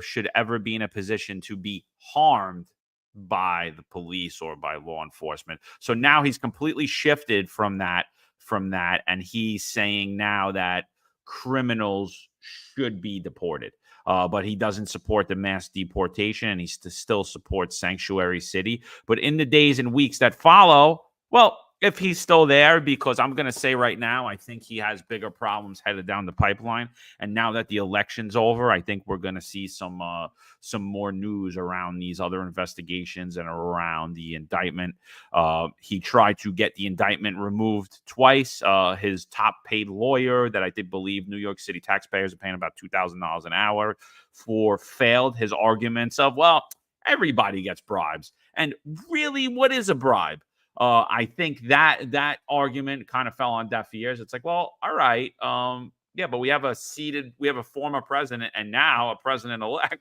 Speaker 2: should ever be in a position to be harmed by the police or by law enforcement. So now he's completely shifted from that, and he's saying now that criminals should be deported. But he doesn't support the mass deportation, and he still supports sanctuary city. But in the days and weeks that follow, well, if he's still there, because I'm going to say right now, I think he has bigger problems headed down the pipeline. And now that the election's over, I think we're going to see some more news around these other investigations and around the indictment. He tried to get the indictment removed twice. His top paid lawyer that I did believe New York City taxpayers are paying about $2,000 an hour for failed his arguments of, well, everybody gets bribes. And really, what is a bribe? I think that argument kind of fell on deaf ears. It's like, well, all right. Yeah, but we have a former president and now a president-elect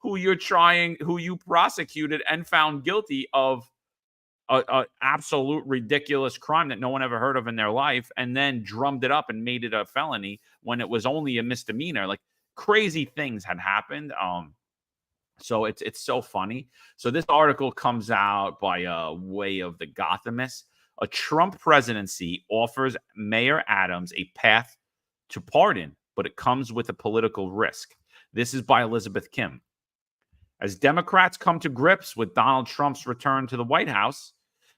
Speaker 2: who you prosecuted and found guilty of a absolute ridiculous crime that no one ever heard of in their life, and then drummed it up and made it a felony when it was only a misdemeanor. Like, crazy things had happened. So it's so funny. So this article comes out by way of the Gothamist. A Trump presidency offers Mayor Adams a path to pardon, but it comes with a political risk. This is by Elizabeth Kim. As Democrats come to grips with Donald Trump's return to the White House,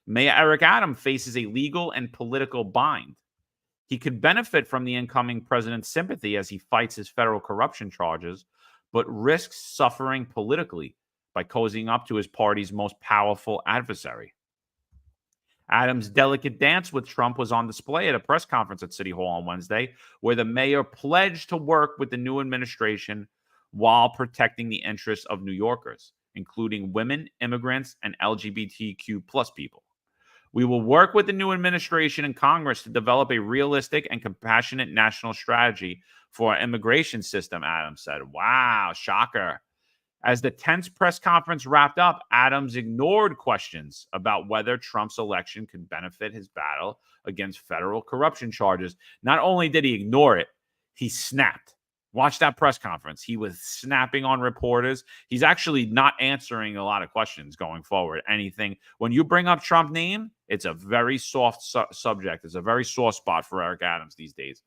Speaker 2: Mayor Eric Adams faces a legal and political bind. He could benefit from the incoming president's sympathy as he fights his federal corruption charges, but risks suffering politically by cozying up to his party's most powerful adversary. Adams' delicate dance with Trump was on display at a press conference at City Hall on Wednesday, where the mayor pledged to work with the new administration while protecting the interests of New Yorkers, including women, immigrants, and LGBTQ plus people. We will work with the new administration and Congress to develop a realistic and compassionate national strategy for our immigration system, Adams said. Wow, shocker. As the tense press conference wrapped up, Adams ignored questions about whether Trump's election could benefit his battle against federal corruption charges. Not only did he ignore it, he snapped. Watch that press conference. He was snapping on reporters. He's actually not answering a lot of questions going forward. Anything. When you bring up Trump name, it's a very soft subject. It's a very sore spot for Eric Adams these days.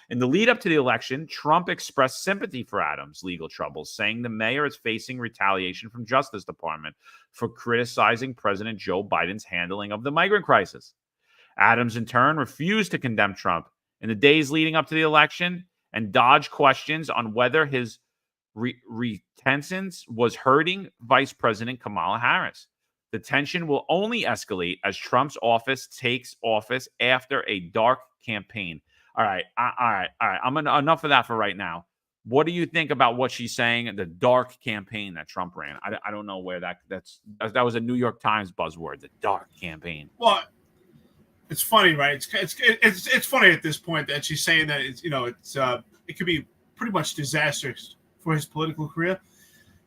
Speaker 2: In the lead up to the election, Trump expressed sympathy for Adams' legal troubles, saying the mayor is facing retaliation from Justice Department for criticizing President Joe Biden's handling of the migrant crisis. Adams, in turn, refused to condemn Trump in the days leading up to the election and dodged questions on whether his reticence was hurting Vice President Kamala Harris. The tension will only escalate as Trump's office takes office after a dark campaign. All right. Enough of that for right now. What do you think about what she's saying? The dark campaign that Trump ran. I don't know where that was a New York Times buzzword. The dark campaign.
Speaker 3: Well, it's funny, right? It's funny at this point that she's saying that it could be pretty much disastrous for his political career.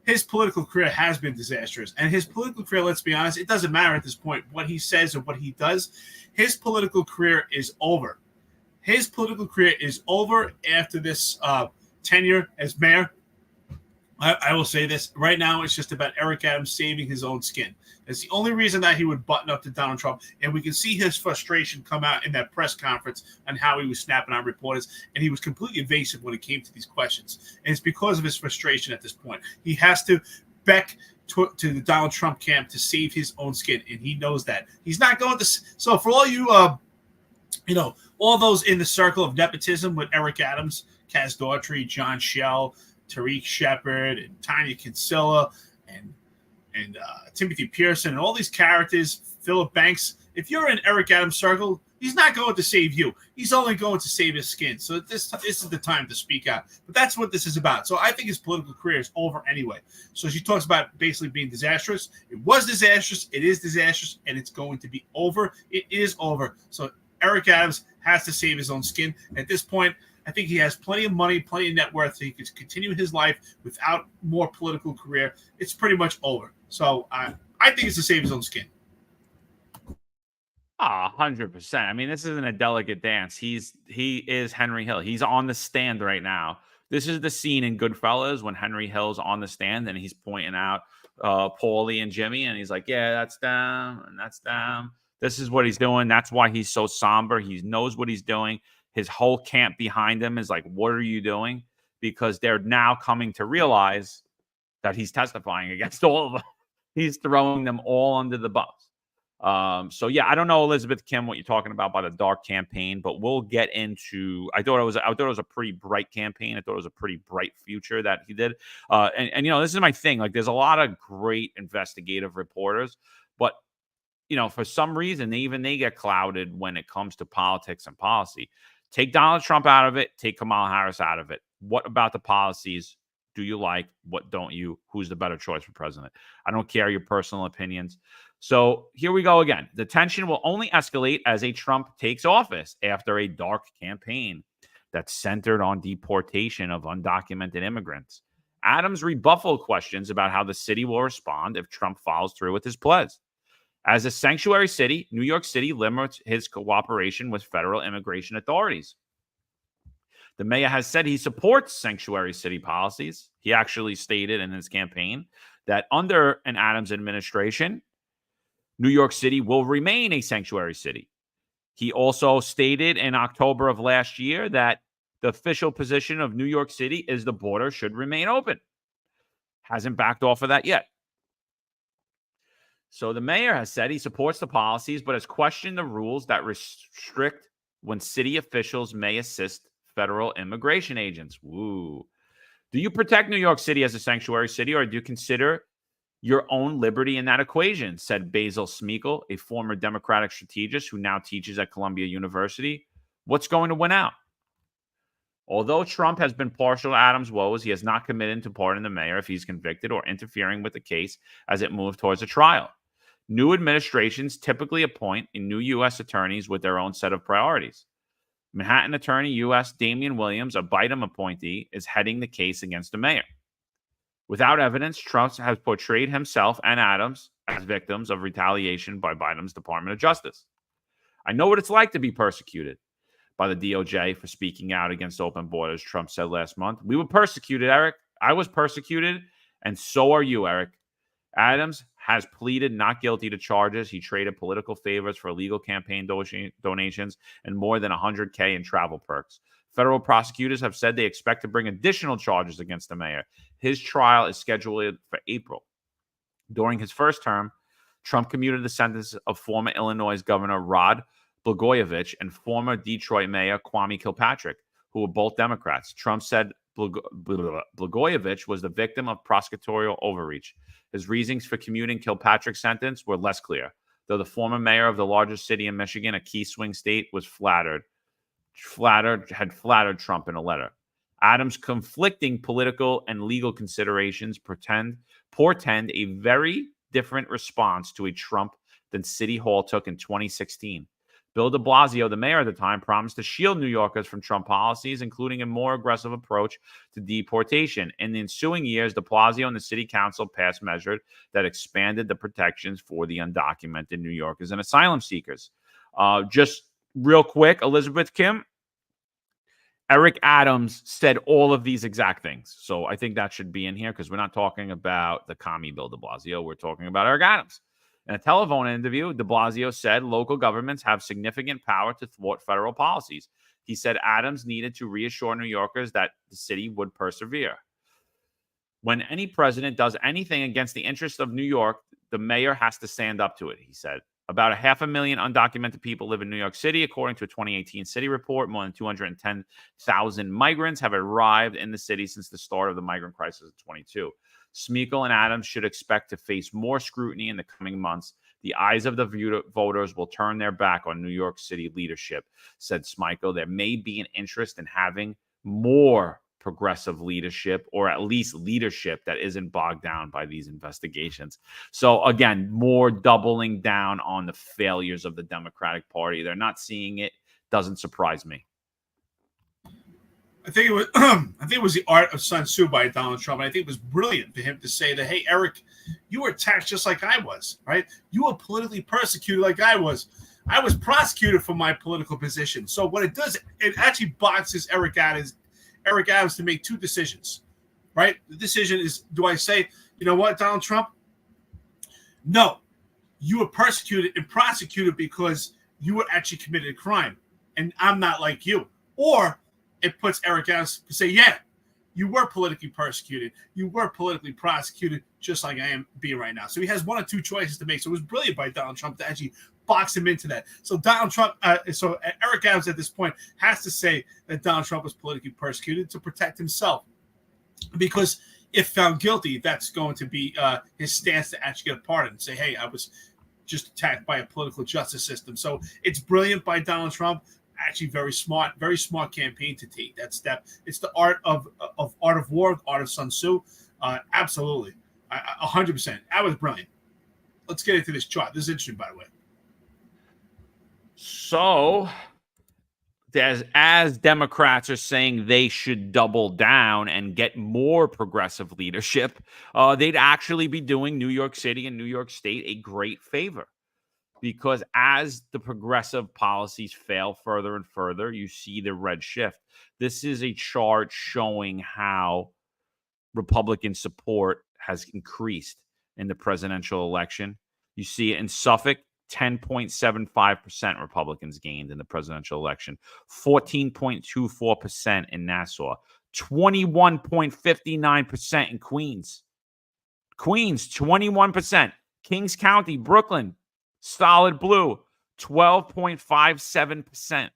Speaker 3: His political career has been disastrous, and his political career, let's be honest, it doesn't matter at this point what he says or what he does. His political career is over. His political career is over after this tenure as mayor. I will say this right now. It's just about Eric Adams saving his own skin. That's the only reason that he would button up to Donald Trump. And we can see his frustration come out in that press conference on how he was snapping on reporters. And he was completely evasive when it came to these questions. And it's because of his frustration at this point. He has to back to the Donald Trump camp to save his own skin. And he knows that. He's not going to. So for all you, all those in the circle of nepotism with Eric Adams, Kaz Daughtry, John Schell, Tariq Shepard, and Tanya Kinsella, and Timothy Pearson, and all these characters, Philip Banks. If you're in Eric Adams' circle, he's not going to save you. He's only going to save his skin. So this is the time to speak out. But that's what this is about. So I think his political career is over anyway. So she talks about basically being disastrous. It was disastrous. It is disastrous, and it's going to be over. It is over. So Eric Adams has to save his own skin. At this point, I think he has plenty of money, plenty of net worth, so he could continue his life without more political career. It's pretty much over. So I think it's to save his own skin.
Speaker 2: 100%. I mean, this isn't a delicate dance. He is Henry Hill. He's on the stand right now. This is the scene in Goodfellas when Henry Hill's on the stand and he's pointing out Paulie and Jimmy, and he's like, yeah, that's them, and that's them. This is what he's doing. That's why he's so somber. He knows what he's doing. His whole camp behind him is like, what are you doing? Because they're now coming to realize that he's testifying against all of them. He's throwing them all under the bus. So, yeah, I don't know, Elizabeth Kim, what you're talking about by the dark campaign, but we'll get into. I thought it was a pretty bright campaign. I thought it was a pretty bright future that he did. And this is my thing. Like, there's a lot of great investigative reporters, but for some reason, they get clouded when it comes to politics and policy. Take Donald Trump out of it. Take Kamala Harris out of it. What about the policies do you like? What don't you? Who's the better choice for president? I don't care your personal opinions. So here we go again. The tension will only escalate as a Trump takes office after a dark campaign that's centered on deportation of undocumented immigrants. Adams rebuffed questions about how the city will respond if Trump follows through with his pledge. As a sanctuary city, New York City limits his cooperation with federal immigration authorities. The mayor has said he supports sanctuary city policies. He actually stated in his campaign that under an Adams administration, New York City will remain a sanctuary city. He also stated in October of last year that the official position of New York City is the border should remain open. Hasn't backed off of that yet. So the mayor has said he supports the policies, but has questioned the rules that restrict when city officials may assist federal immigration agents. Woo. Do you protect New York City as a sanctuary city, or do you consider your own liberty in that equation? Said Basil Smeagol, a former Democratic strategist who now teaches at Columbia University. What's going to win out? Although Trump has been partial to Adams' woes, he has not committed to pardon the mayor if he's convicted or interfering with the case as it moves towards a trial. New administrations typically appoint new U.S. attorneys with their own set of priorities. Manhattan attorney U.S. Damian Williams, a Biden appointee, is heading the case against the mayor. Without evidence, Trump has portrayed himself and Adams as victims of retaliation by Biden's Department of Justice. I know what it's like to be persecuted, by the DOJ for speaking out against open borders, Trump said last month. We were persecuted, Eric. I was persecuted, and so are you, Eric. Adams has pleaded not guilty to charges. He traded political favors for illegal campaign donations and more than $100K in travel perks. Federal prosecutors have said they expect to bring additional charges against the mayor. His trial is scheduled for April. During his first term, Trump commuted the sentence of former Illinois Governor Rod Blagojevich and former Detroit Mayor Kwame Kilpatrick, who were both Democrats. Trump said Blagojevich was the victim of prosecutorial overreach. His reasons for commuting Kilpatrick's sentence were less clear, though the former mayor of the largest city in Michigan, a key swing state, was flattered Trump in a letter. Adams' conflicting political and legal considerations portend a very different response to a Trump than City Hall took in 2016. Bill de Blasio, the mayor at the time, promised to shield New Yorkers from Trump policies, including a more aggressive approach to deportation. In the ensuing years, de Blasio and the city council passed measures that expanded the protections for the undocumented New Yorkers and asylum seekers. Just real quick, Elizabeth Kim, Eric Adams said all of these exact things. So I think that should be in here because we're not talking about the commie Bill de Blasio. We're talking about Eric Adams. In a telephone interview, de Blasio said local governments have significant power to thwart federal policies. He said Adams needed to reassure New Yorkers that the city would persevere. When any president does anything against the interests of New York, the mayor has to stand up to it, he said. About 500,000 undocumented people live in New York City. According to a 2018 city report, more than 210,000 migrants have arrived in the city since the start of the migrant crisis in 22. Smeagol and Adams should expect to face more scrutiny in the coming months. The eyes of the voters will turn their back on New York City leadership, said Smeagol. There may be an interest in having more progressive leadership, or at least leadership that isn't bogged down by these investigations. So again, more doubling down on the failures of the Democratic Party. They're not seeing it. Doesn't surprise me.
Speaker 3: I think it was the art of Sun Tzu by Donald Trump. And I think it was brilliant for him to say that, hey, Eric, you were attacked just like I was, right? You were politically persecuted like I was. I was prosecuted for my political position. So what it does, it actually boxes Eric Adams to make two decisions, right? The decision is, do I say, you know what, Donald Trump? No, you were persecuted and prosecuted because you were actually committed a crime, and I'm not like you. Or it puts Eric Adams to say, yeah, you were politically persecuted. You were politically prosecuted just like I am being right now. So he has one or two choices to make. So it was brilliant by Donald Trump to actually box him into that. So Eric Adams at this point has to say that Donald Trump was politically persecuted to protect himself. Because if found guilty, that's going to be his stance to actually get a pardon and say, hey, I was just attacked by a political justice system. So it's brilliant by Donald Trump. Actually very smart campaign to take that step. It's the art of war, art of Sun Tzu. Absolutely. 100%. That was brilliant. Let's get into this chart. This is interesting, by the way.
Speaker 2: So, as Democrats are saying they should double down and get more progressive leadership, they'd actually be doing New York City and New York State a great favor. Because as the progressive policies fail further and further, you see the red shift. This is a chart showing how Republican support has increased in the presidential election. You see it in Suffolk, 10.75% Republicans gained in the presidential election, 14.24% in Nassau, 21.59% in Queens. Queens, 21%. Kings County, Brooklyn, solid blue, 12.57%.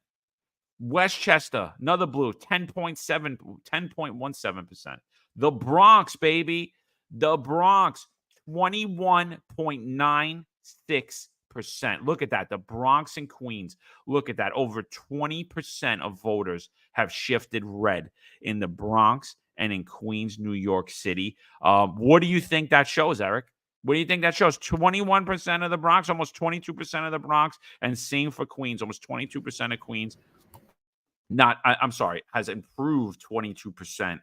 Speaker 2: Westchester, another blue, 10.17%. The Bronx, baby. The Bronx, 21.96%. Look at that. The Bronx and Queens. Look at that. Over 20% of voters have shifted red in the Bronx and in Queens, New York City. What do you think that shows, Eric? What do you think that shows? 21% of the Bronx, almost 22% of the Bronx, and same for Queens, almost 22% of Queens. Has improved 22%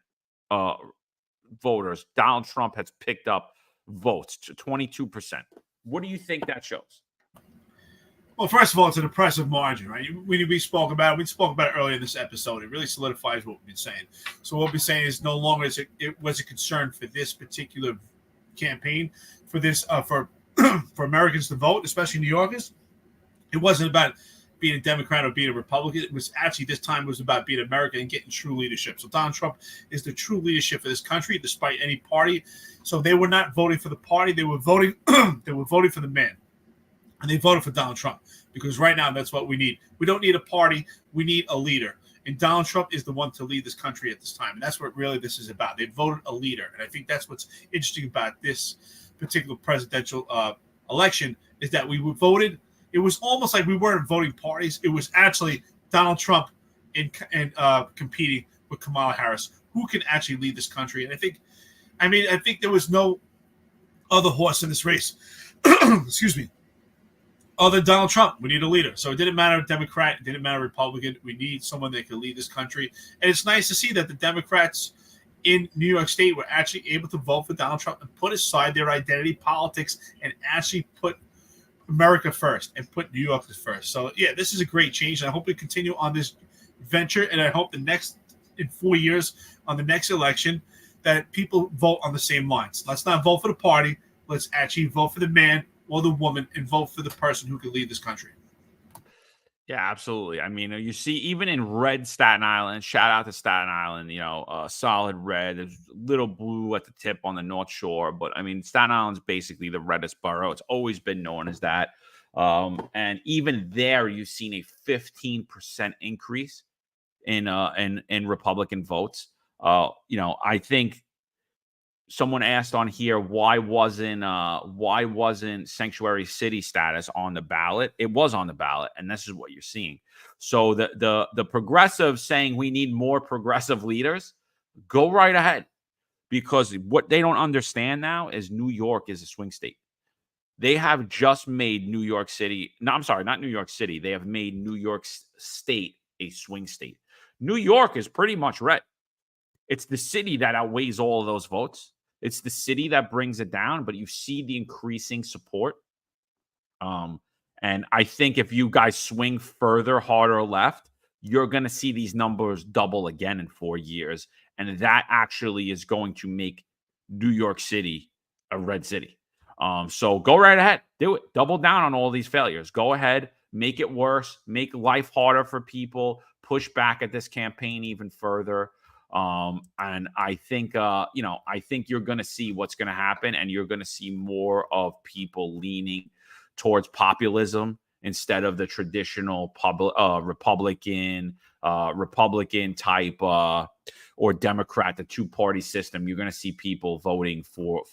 Speaker 2: voters. Donald Trump has picked up votes to 22%. What do you think that shows?
Speaker 3: Well, first of all, it's an impressive margin, right? We spoke about it earlier in this episode. It really solidifies what we've been saying. So what we're saying is no longer it was a concern for this particular campaign, for this for Americans to vote, especially New Yorkers. It wasn't about being a Democrat or being a Republican. It was actually this time it was about being American and getting true leadership. So Donald Trump is the true leadership for this country, despite any party. So they were not voting for the party; they were voting. They were voting for the man. And they voted for Donald Trump because right now that's what we need. We don't need a party. We need a leader. And Donald Trump is the one to lead this country at this time. And that's what really this is about. They voted a leader. And I think that's what's interesting about this particular presidential election is that we voted. It was almost like we weren't voting parties. It was actually Donald Trump and competing with Kamala Harris. Who can actually lead this country? And I think there was no other horse in this race. Excuse me. Other than Donald Trump, we need a leader. So it didn't matter Democrat, it didn't matter Republican. We need someone that can lead this country. And it's nice to see that the Democrats in New York State were actually able to vote for Donald Trump and put aside their identity politics and actually put America first and put New Yorkers first. So, yeah, this is a great change. And I hope we continue on this venture. And I hope in 4 years, on the next election, that people vote on the same lines. Let's not vote for the party. Let's actually vote for the man or the woman and vote for the person who can lead this country.
Speaker 2: Yeah, absolutely. I mean, you see, even in red Staten Island, shout out to Staten Island, solid red. There's a little blue at the tip on the North Shore. But, I mean, Staten Island's basically the reddest borough. It's always been known as that. And even there, you've seen a 15% increase in Republican votes. I think someone asked on here why wasn't sanctuary city status on the ballot? It was on the ballot, and this is what you're seeing. So the progressives saying we need more progressive leaders, go right ahead, because what they don't understand now is New York is a swing state. They have just made New York City. No, I'm sorry, not New York City. They have made New York State a swing state. New York is pretty much red. It's the city that outweighs all of those votes. It's the city that brings it down, but you see the increasing support. And I think if you guys swing further, harder left, you're going to see these numbers double again in 4 years. And that actually is going to make New York City a red city. So go right ahead. Do it. Double down on all these failures. Go ahead. Make it worse. Make life harder for people. Push back at this campaign even further. And I think, I think you're going to see what's going to happen, and you're going to see more of people leaning towards populism instead of the traditional Republican type, or Democrat, the two-party system. You're going to see people voting for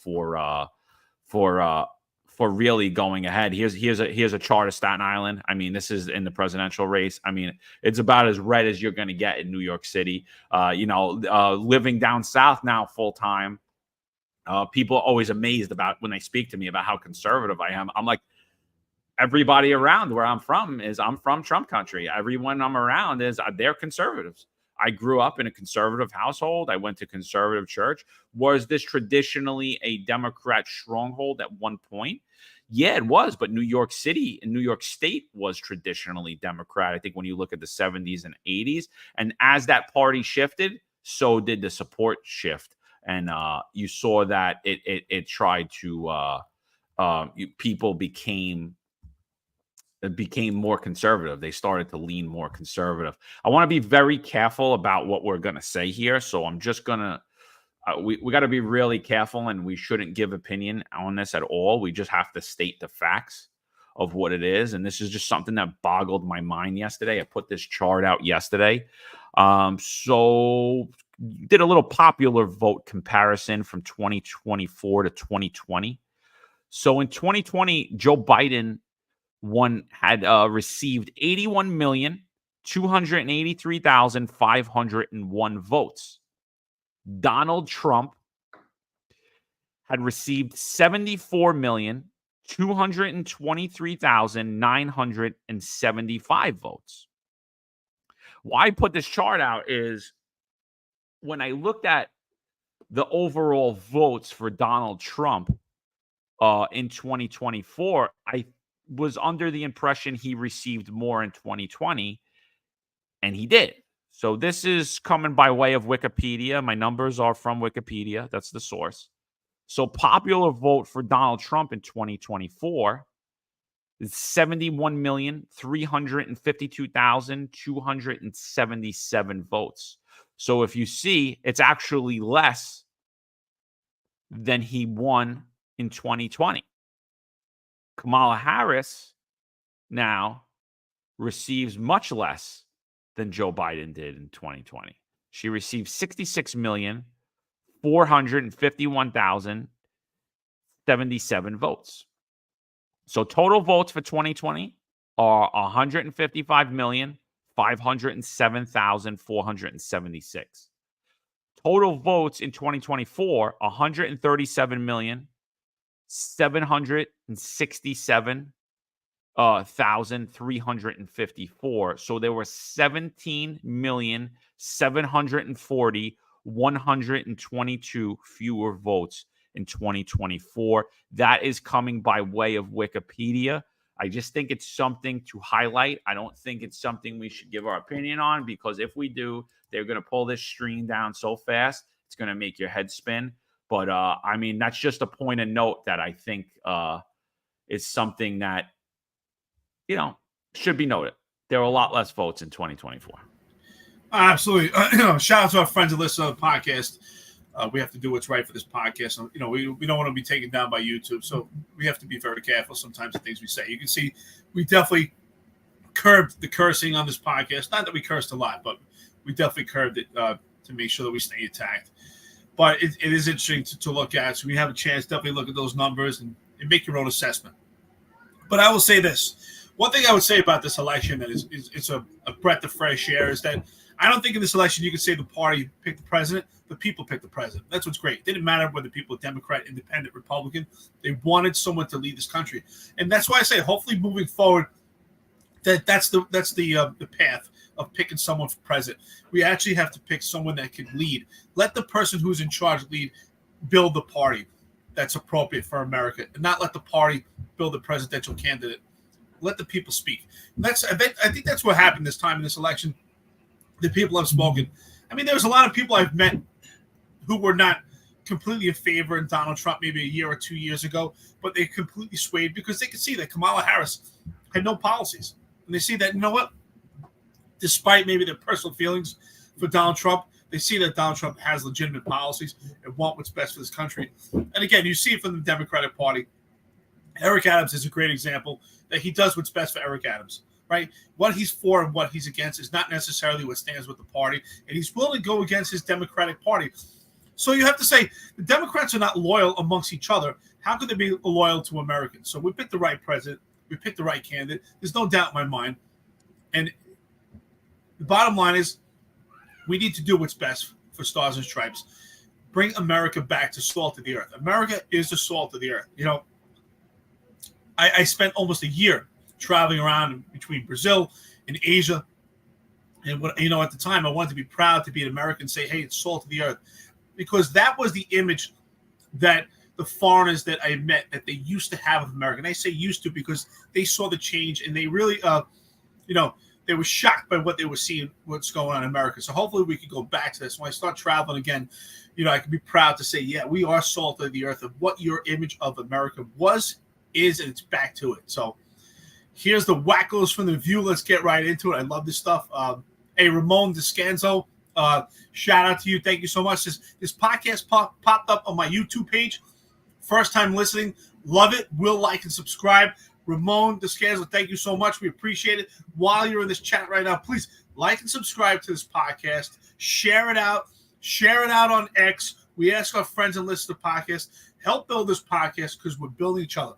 Speaker 2: really going ahead. Here's a chart of Staten Island. I mean, this is in the presidential race. I mean, it's about as red as you're going to get in New York City. Living down south now full time, people are always amazed about when they speak to me about how conservative I am. I'm like, everybody around where I'm from Trump country. Everyone I'm around they're conservatives. I grew up in a conservative household. I went to conservative church. Was this traditionally a Democrat stronghold at one point? Yeah, it was. But New York City and New York State was traditionally Democrat, I think, when you look at the 70s and 80s. And as that party shifted, so did the support shift. And you saw that it tried to people became more conservative. They started to lean more conservative. I want to be very careful about what we're going to say here. So I'm just going to, we got to be really careful, and we shouldn't give opinion on this at all. We just have to state the facts of what it is. And this is just something that boggled my mind yesterday. I put this chart out yesterday. So did a little popular vote comparison from 2024 to 2020. So in 2020, Joe Biden had received 81,283,501 votes. Donald Trump had received 74,223,975 votes. Why I put this chart out is when I looked at the overall votes for Donald Trump in 2024, was under the impression he received more in 2020, and he did. So this is coming by way of Wikipedia. My numbers are from Wikipedia. That's the source. So popular vote for Donald Trump in 2024 is 71,352,277 votes. So if you see, it's actually less than he won in 2020. Kamala Harris now receives much less than Joe Biden did in 2020. She received 66,451,077 votes. So total votes for 2020 are 155,507,476. Total votes in 2024, 137,767,354. So there were 17,740,122 fewer votes in 2024. That is coming by way of Wikipedia. I just think it's something to highlight. I don't think it's something we should give our opinion on, because if we do, they're going to pull this stream down so fast, it's going to make your head spin. But, I mean, that's just a point of note that I think is something that, should be noted. There were a lot less votes in 2024.
Speaker 3: Absolutely. Shout out to our friends and listeners of the podcast. We have to do what's right for this podcast. We don't want to be taken down by YouTube, so we have to be very careful sometimes the things we say. You can see we definitely curbed the cursing on this podcast. Not that we cursed a lot, but we definitely curbed it to make sure that we stay intact. But it is interesting to look at. So we have a chance, definitely look at those numbers and make your own assessment. But I will say this. One thing I would say about this election that is it's a breath of fresh air is that I don't think in this election you can say the party picked the president. The people picked the president. That's what's great. It didn't matter whether people were Democrat, Independent, Republican. They wanted someone to lead this country, and that's why I say hopefully moving forward, that's the path of picking someone for president. We actually have to pick someone that can lead. Let the person who's in charge lead, build the party that's appropriate for America, and not let the party build a presidential candidate. Let the people speak. I think that's what happened this time in this election. The people have spoken. I mean, there's a lot of people I've met who were not completely in favor of Donald Trump maybe a year or 2 years ago, but they completely swayed because they could see that Kamala Harris had no policies. And they see that, you know what? Despite maybe their personal feelings for Donald Trump, they see that Donald Trump has legitimate policies and want what's best for this country. And again, you see it from the Democratic Party. Eric Adams is a great example that he does what's best for Eric Adams. Right? What he's for and what he's against is not necessarily what stands with the party, and he's willing to go against his Democratic Party. So you have to say the Democrats are not loyal amongst each other. How could they be loyal to Americans? So we picked the right president. We picked the right candidate. There's no doubt in my mind. And the bottom line is we need to do what's best for Stars and Stripes. Bring America back to salt of the earth. America is the salt of the earth. I spent almost a year traveling around between Brazil and Asia. And at the time I wanted to be proud to be an American and say, hey, it's salt of the earth. Because that was the image that the foreigners that I met, that they used to have of America. And I say used to because they saw the change and they really, they were shocked by what they were seeing, what's going on in America. So hopefully we could go back to this. When I start traveling again, I can be proud to say, yeah, we are salt of the earth of what your image of America was, is, and it's back to it. So here's the wackos from The View. Let's get right into it. I love this stuff. Hey, Ramon Descanso, shout out to you. Thank you so much. This podcast popped up on my YouTube page. First time listening. Love it. Will like and subscribe. Ramon Descanso, thank you so much. We appreciate it. While you're in this chat right now, please like and subscribe to this podcast. Share it out. Share it out on X. We ask our friends and listeners to the podcast, help build this podcast because we're building each other.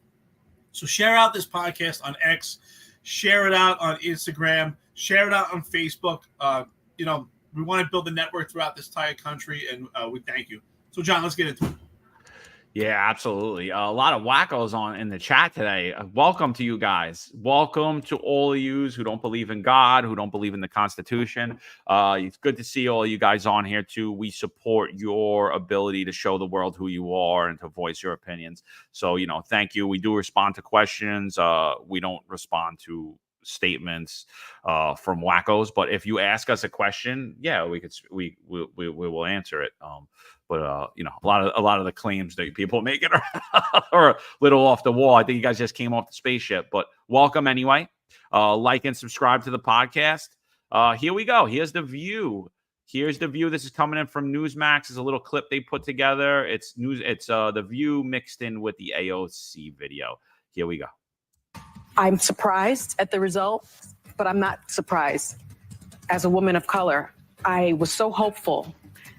Speaker 3: So share out this podcast on X. Share it out on Instagram. Share it out on Facebook. We want to build a network throughout this entire country, and we thank you. So, John, let's get into it.
Speaker 2: Yeah, absolutely. A lot of wackos in the chat today. Welcome to you guys. Welcome to all of yous who don't believe in God, who don't believe in the Constitution. It's good to see all you guys on here too. We support your ability to show the world who you are and to voice your opinions. So, thank you. We do respond to questions. We don't respond to statements from wackos, but if you ask us a question, yeah, we will answer it. But a lot of the claims that people make it are a little off the wall. I think you guys just came off the spaceship, but welcome anyway. Like and subscribe to the podcast. Here we go. Here's the view. This is coming in from Newsmax. It's a little clip they put together. It's the view mixed in with the AOC video. Here we go.
Speaker 14: I'm surprised at the result, but I'm not surprised. As a woman of color, I was so hopeful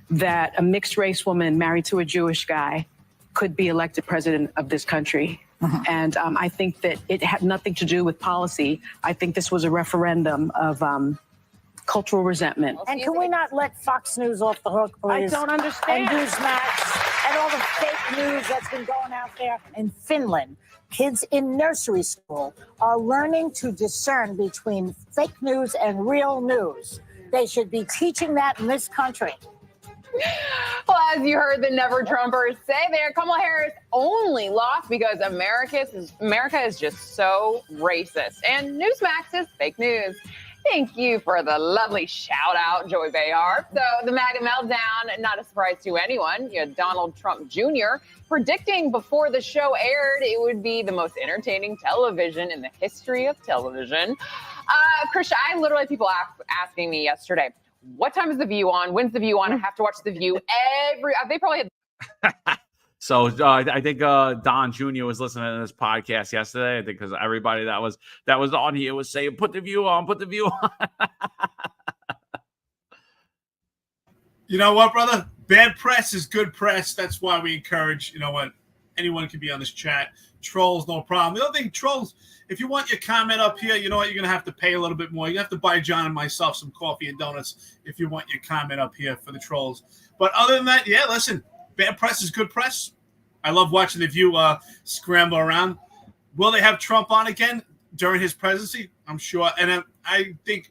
Speaker 14: that a mixed race woman married to a Jewish guy could be elected president of this country. And I think that it had nothing to do with policy. I think this was a referendum of cultural resentment.
Speaker 15: And can we not let Fox News off the hook, please?
Speaker 14: I don't understand.
Speaker 15: And Newsmax and all the fake news that's been going out there. In Finland, kids in nursery school are learning to discern between fake news and real news. They should be teaching that in this country.
Speaker 16: Well, as you heard the Never Trumpers say there, Kamala Harris only lost because America is just so racist. And Newsmax is fake news. Thank you for the lovely shout out, Joey Behar. So the MAGA meltdown, not a surprise to anyone. You had Donald Trump Jr. predicting before the show aired it would be the most entertaining television in the history of television. Krisha, I literally had people asking me yesterday, what time is The View on? When's The View on? I have to watch The View they probably had.
Speaker 2: So I think Don Jr. was listening to this podcast yesterday. I think because everybody that was on here was saying, "Put The View on, put The View on."
Speaker 3: You know what, brother? Bad press is good press. That's why we encourage. You know what? Anyone can be on this chat. Trolls, no problem. The other thing, trolls. If you want your comment up here, you know what? You're gonna have to pay a little bit more. You have to buy John and myself some coffee and donuts if you want your comment up here for the trolls. But other than that, yeah, listen. Bad press is good press. I love watching The View scramble around. Will they have Trump on again during his presidency? I'm sure. And I think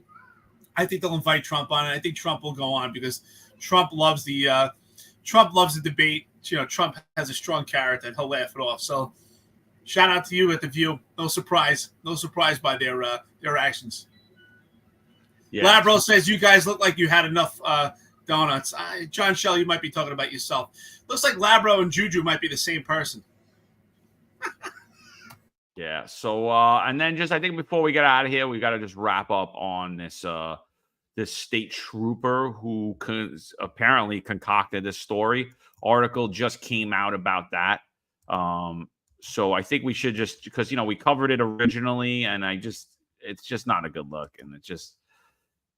Speaker 3: they'll invite Trump on, and I think Trump will go on because Trump loves the debate. You know, Trump has a strong character, and he'll laugh it off. So, shout out to you at The View. No surprise by their actions. Yeah. Labro says you guys look like you had enough donuts. John Shell, you might be talking about yourself. Looks like Labro and Juju might be the same person.
Speaker 2: Yeah. So, and then I think before we get out of here, we got to just wrap up on this state trooper who apparently concocted this story. Article just came out about that. So I think we should just, because, we covered it originally, and it's just not a good look. And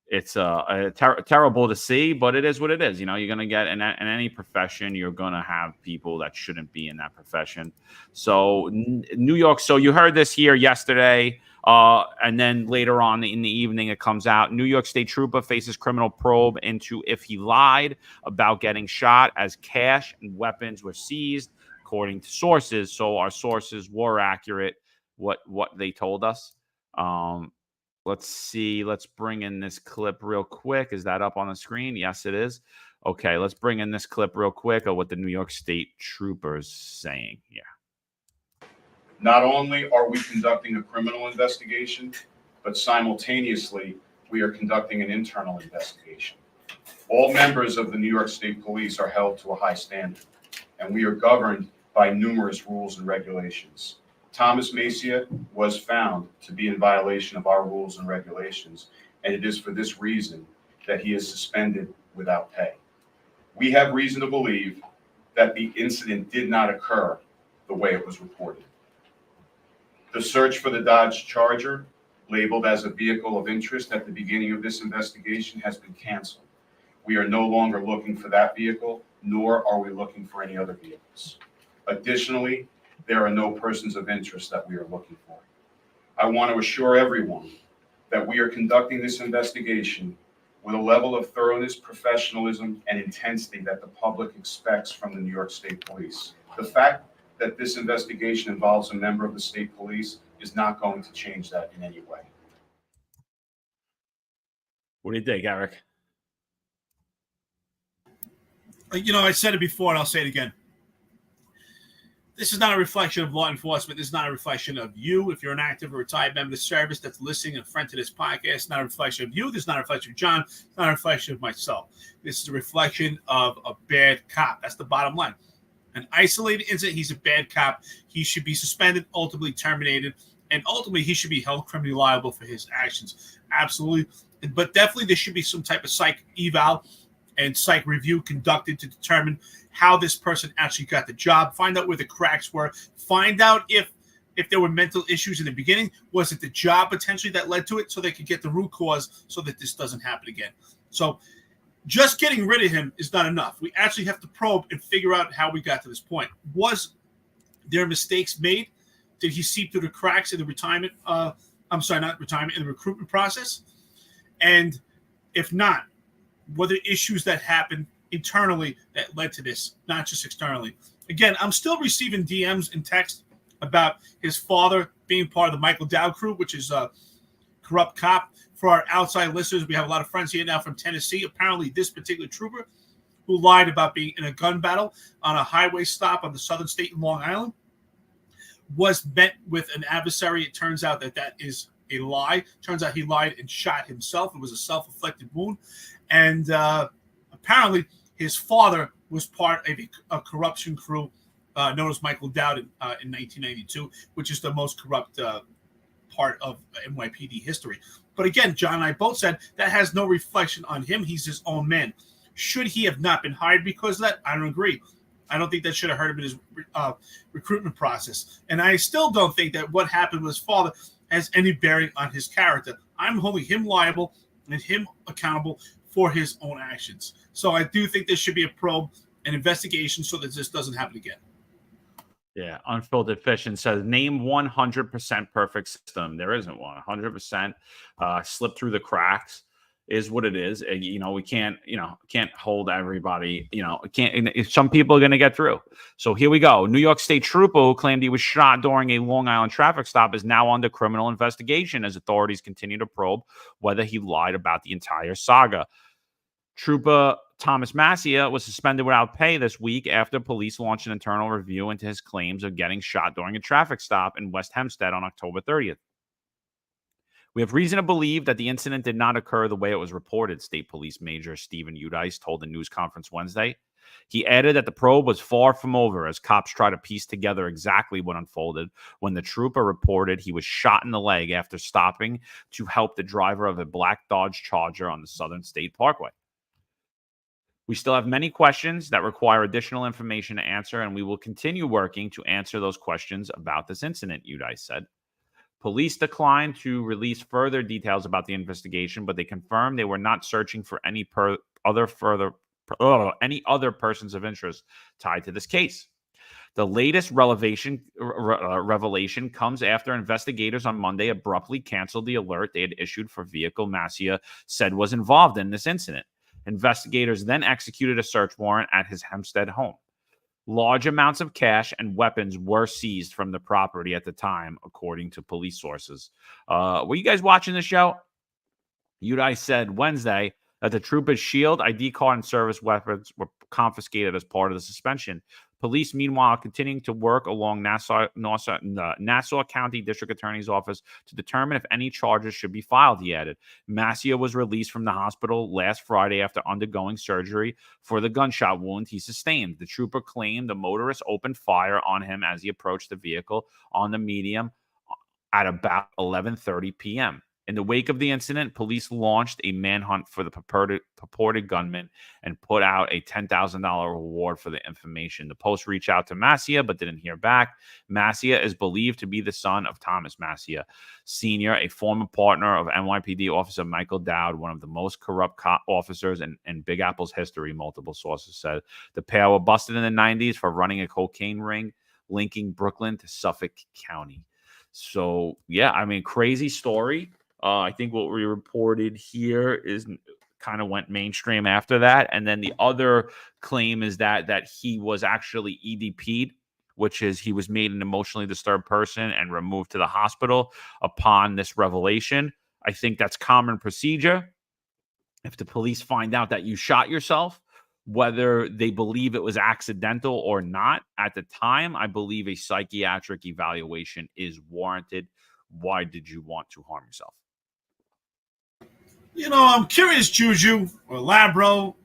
Speaker 2: it's terrible to see, but it is what it is. You're going to get in any profession, you're going to have people that shouldn't be in that profession. So New York. So you heard this here yesterday. And then later on in the evening, it comes out. New York State trooper faces criminal probe into if he lied about getting shot as cash and weapons were seized, according to sources. So our sources were accurate, what they told us. Let's see. Let's bring in this clip real quick. Is that up on the screen? Yes, it is. Okay, let's bring in this clip real quick of what the New York State troopers saying here.
Speaker 13: Not only are we conducting a criminal investigation, but simultaneously, we are conducting an internal investigation. All members of the New York State Police are held to a high standard, and we are governed by numerous rules and regulations. Thomas Macia was found to be in violation of our rules and regulations, and it is for this reason that he is suspended without pay. We have reason to believe that the incident did not occur the way it was reported. The search for the Dodge Charger, labeled as a vehicle of interest at the beginning of this investigation, has been canceled. We are no longer looking for that vehicle, nor are we looking for any other vehicles. Additionally, there are no persons of interest that we are looking for. I want to assure everyone that we are conducting this investigation with a level of thoroughness, professionalism, and intensity that the public expects from the New York State Police. The fact that this investigation involves a member of the state police is not going to change that in any way.
Speaker 2: What do you think, Eric?
Speaker 3: You know, I said it before and I'll say it again. This is not a reflection of law enforcement. This is not a reflection of you. If you're an active or retired member of the service that's listening and a friend to this podcast, it's not a reflection of you. This is not a reflection of John. It's not a reflection of myself. This is a reflection of a bad cop. That's the bottom line. An isolated incident, he's a bad cop. He should be suspended, ultimately terminated, and ultimately he should be held criminally liable for his actions. Absolutely. But definitely there should be some type of psych eval and psych review conducted to determine how this person actually got the job, find out where the cracks were, find out if there were mental issues in the beginning. Was it the job potentially that led to it, so they could get the root cause so that this doesn't happen again? So just getting rid of him is not enough. We actually have to probe and figure out how we got to this point. Was there mistakes made? Did he seep through the cracks in the retirement? In the recruitment process? And if not, were there issues that happened internally that led to this, not just externally? Again, I'm still receiving DMs and texts about his father being part of the Michael Dowd crew, which is a corrupt cop. For our outside listeners, we have a lot of friends here now from Tennessee. Apparently, this particular trooper who lied about being in a gun battle on a highway stop on the southern state in Long Island was met with an adversary. It turns out that is a lie. Turns out he lied and shot himself. It was a self-inflicted wound. And apparently his father was part of a corruption crew known as Michael Dowd in 1992, which is the most corrupt part of NYPD history. But again, John and I both said that has no reflection on him. He's his own man. Should he have not been hired because of that? I don't agree. I don't think that should have hurt him in his recruitment process. And I still don't think that what happened with his father has any bearing on his character. I'm holding him liable and him accountable for his own actions. So I do think there should be a probe, an investigation, so that this doesn't happen again.
Speaker 2: Yeah, Unfiltered Fishing says, name 100% perfect system. There isn't one. 100% slip through the cracks is what it is. We can't hold everybody. Some people are going to get through. So here we go. New York State trooper who claimed he was shot during a Long Island traffic stop is now under criminal investigation as authorities continue to probe whether he lied about the entire saga. Trooper Thomas Massia was suspended without pay this week after police launched an internal review into his claims of getting shot during a traffic stop in West Hempstead on October 30th. We have reason to believe that the incident did not occur the way it was reported, State Police Major Stephen Udice told the news conference Wednesday. He added that the probe was far from over as cops try to piece together exactly what unfolded when the trooper reported he was shot in the leg after stopping to help the driver of a black Dodge Charger on the Southern State Parkway. We still have many questions that require additional information to answer, and we will continue working to answer those questions about this incident, Udice said. Police declined to release further details about the investigation, but they confirmed they were not searching for any other persons of interest tied to this case. The latest revelation comes after investigators on Monday abruptly canceled the alert they had issued for vehicle Massia said was involved in this incident. Investigators then executed a search warrant at his Hempstead home. Large amounts of cash and weapons were seized from the property at the time, according to police sources. Were you guys watching the show? Udice said Wednesday that the trooper's shield, ID card, and service weapons were confiscated as part of the suspension. Police, meanwhile, continuing to work along Nassau County District Attorney's Office to determine if any charges should be filed, he added. Massia was released from the hospital last Friday after undergoing surgery for the gunshot wound he sustained. The trooper claimed the motorist opened fire on him as he approached the vehicle on the median at about 11:30 p.m. In the wake of the incident, police launched a manhunt for the purported gunman and put out a $10,000 reward for the information. The Post reached out to Massia but didn't hear back. Massia is believed to be the son of Thomas Massia, Sr., a former partner of NYPD Officer Michael Dowd, one of the most corrupt officers in Big Apple's history, multiple sources said. The pair were busted in the 90s for running a cocaine ring linking Brooklyn to Suffolk County. So, yeah, I mean, crazy story. I think what we reported here is kind of went mainstream after that. And then the other claim is that he was actually EDP'd which is he was made an emotionally disturbed person and removed to the hospital upon this revelation. I think that's common procedure. If the police find out that you shot yourself, whether they believe it was accidental or not, at the time, I believe a psychiatric evaluation is warranted. Why did you want to harm yourself?
Speaker 3: You know, I'm curious, Juju or Labro,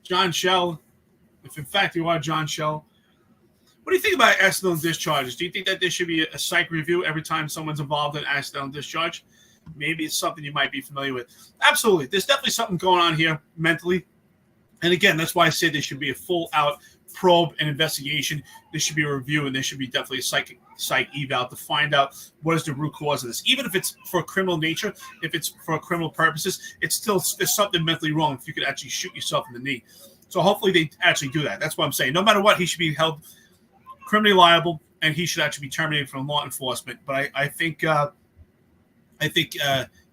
Speaker 3: John Shell, if in fact you are John Shell. What do you think about accidental discharges? Do you think that there should be a psych review every time someone's involved in accidental discharge? Maybe it's something you might be familiar with. Absolutely. There's definitely something going on here mentally. And again, that's why I said there should be a full-out probe and investigation. There should be a review, and there should be definitely a psych eval to find out what is the root cause of this. Even if it's for criminal nature, if it's for criminal purposes, there's something mentally wrong if you could actually shoot yourself in the knee. So hopefully they actually do that. That's what I'm saying. No matter what, he should be held criminally liable, and he should actually be terminated from law enforcement. But I think there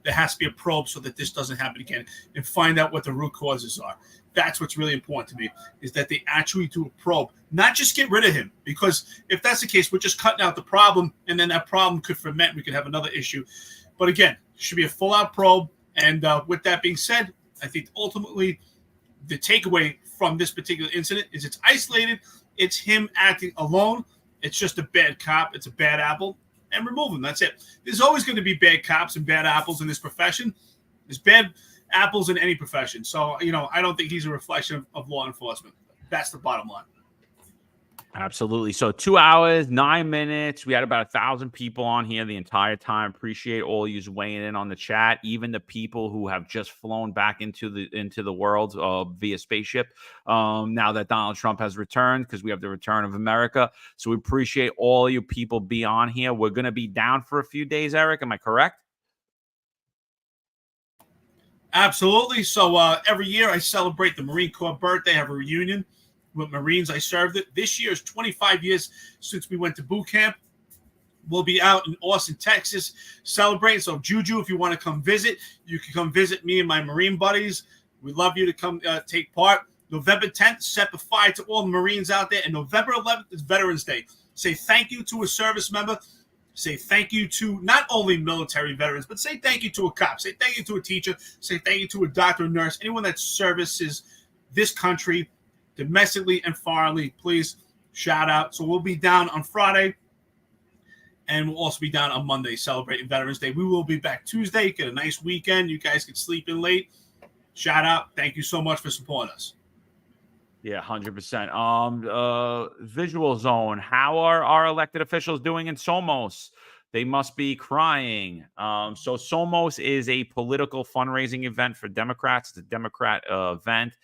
Speaker 3: has to be a probe so that this doesn't happen again, and find out what the root causes are. That's what's really important to me, is that they actually do a probe, not just get rid of him. Because if that's the case, we're just cutting out the problem, and then that problem could ferment. We could have another issue. But again, it should be a full-out probe. And with that being said, I think ultimately the takeaway from this particular incident is it's isolated. It's him acting alone. It's just a bad cop. It's a bad apple. And remove him. That's it. There's always going to be bad cops and bad apples in this profession. There's bad apples in any profession. So, I don't think he's a reflection of law enforcement. That's the bottom line.
Speaker 2: Absolutely. So 2 hours, 9 minutes. We had about 1,000 people on here the entire time. Appreciate all you weighing in on the chat. Even the people who have just flown back into the world via spaceship. Now that Donald Trump has returned, because we have the return of America. So we appreciate all you people be on here. We're going to be down for a few days, Eric. Am I correct?
Speaker 3: Absolutely. So every year I celebrate the Marine Corps birthday. I have a reunion with Marines I served it. This year is 25 years since we went to boot camp. We'll be out in Austin, Texas, celebrating. So, Juju, if you want to come visit, you can come visit me and my Marine buddies. We'd love you to come take part. November 10th, set the fire to all the Marines out there. And November 11th is Veterans Day. Say thank you to a service member. Say thank you to not only military veterans, but say thank you to a cop. Say thank you to a teacher. Say thank you to a doctor, nurse, anyone that services this country domestically and foreignly. Please shout out. So we'll be down on Friday, and we'll also be down on Monday celebrating Veterans Day. We will be back Tuesday. Get a nice weekend. You guys can sleep in late. Shout out. Thank you so much for supporting us.
Speaker 2: Yeah, 100%. Visual Zone. How are our elected officials doing in Somos? They must be crying. So Somos is a political fundraising event for Democrats. It's a Democrat event.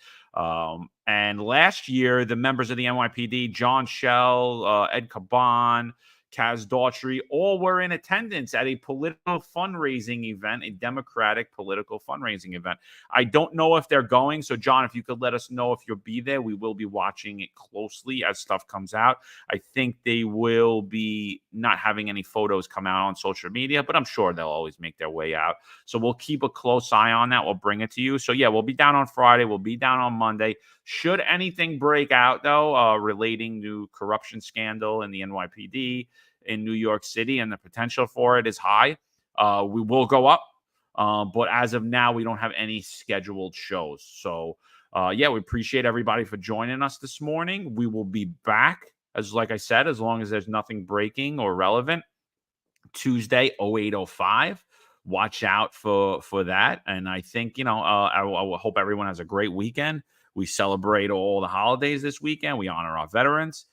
Speaker 2: And last year, the members of the NYPD, John Shell, Ed Caban, Kaz Daughtry, all were in attendance at a political fundraising event, a Democratic political fundraising event. I don't know if they're going. So, John, if you could let us know if you'll be there, we will be watching it closely as stuff comes out. I think they will be not having any photos come out on social media, but I'm sure they'll always make their way out. So we'll keep a close eye on that. We'll bring it to you. So, yeah, we'll be down on Friday. We'll be down on Monday. Should anything break out, though, relating to corruption scandal in the NYPD in New York City, and the potential for it is high, we will go up. But as of now, we don't have any scheduled shows. So, yeah, we appreciate everybody for joining us this morning. We will be back, like I said, as long as there's nothing breaking or relevant, Tuesday, 08:05. Watch out for that. And I think, I hope everyone has a great weekend. We celebrate all the holidays this weekend. We honor our veterans.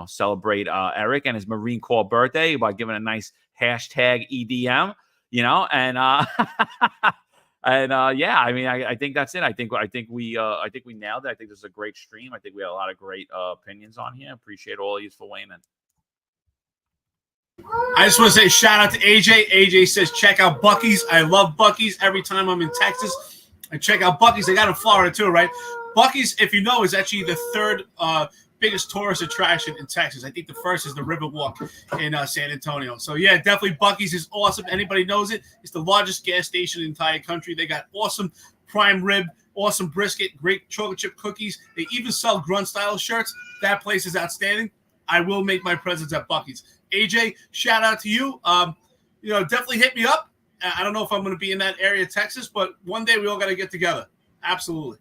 Speaker 2: Celebrate Eric and his Marine Corps birthday by giving a nice hashtag EDM, and yeah, I mean, I think that's it. I think we nailed it. I think this is a great stream. I think we had a lot of great opinions on here. Appreciate all of you for weighing in.
Speaker 3: I just want to say shout out to AJ. AJ says, check out Buc-ee's. I love Buc-ee's every time I'm in Texas. I check out Buc-ee's. They got in Florida too, right? Buc-ee's, if you know, is actually the third biggest tourist attraction in Texas. I think the first is the Riverwalk in San Antonio. So, yeah, definitely Buc-ee's is awesome. Anybody knows it. It's the largest gas station in the entire country. They got awesome prime rib, awesome brisket, great chocolate chip cookies. They even sell grunt-style shirts. That place is outstanding. I will make my presence at Buc-ee's. AJ, shout out to you. Definitely hit me up. I don't know if I'm going to be in that area of Texas, but one day we all got to get together. Absolutely.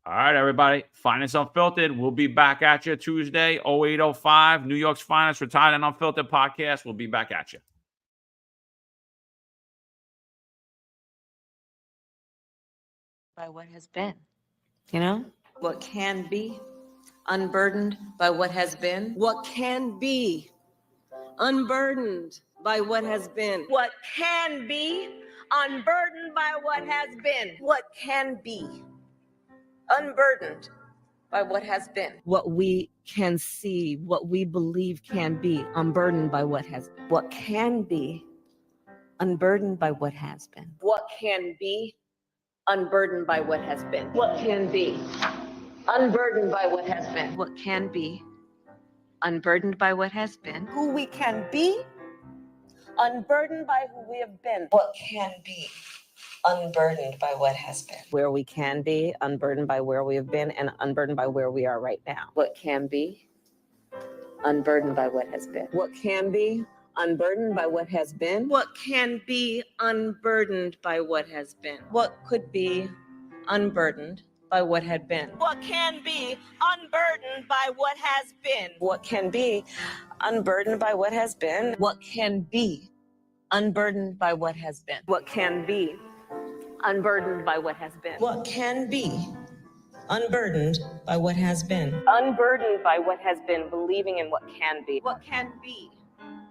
Speaker 2: All right, everybody. Finest Unfiltered. We'll be back at you Tuesday, 0805. New York's finest retired and unfiltered podcast. We'll be back at you.
Speaker 17: By what has been, what can be, unburdened by what has been, what can be, unburdened by what has been, what can be, unburdened by what has been, what can be, unburdened by what has been, what we can see, what we believe can be, unburdened by what has been, what can be, unburdened by what has been, what can be, unburdened by what has been, what can be, unburdened by what has been, what can be, unburdened by what has been, who we can be, unburdened by who we have been, what can be, unburdened by what has been, where we can be, unburdened by where we have been, and unburdened by where we are right now, what can be, unburdened by what has been, what can be, unburdened by what has been, what can be, unburdened by what has been, what could be, unburdened by what had been, what can be, unburdened by what has been, what can be, unburdened by what has been, what can be, unburdened by what has been, what can be, unburdened by what has been, what can be, unburdened by what has been, unburdened by what has been, believing in what can be, what can be,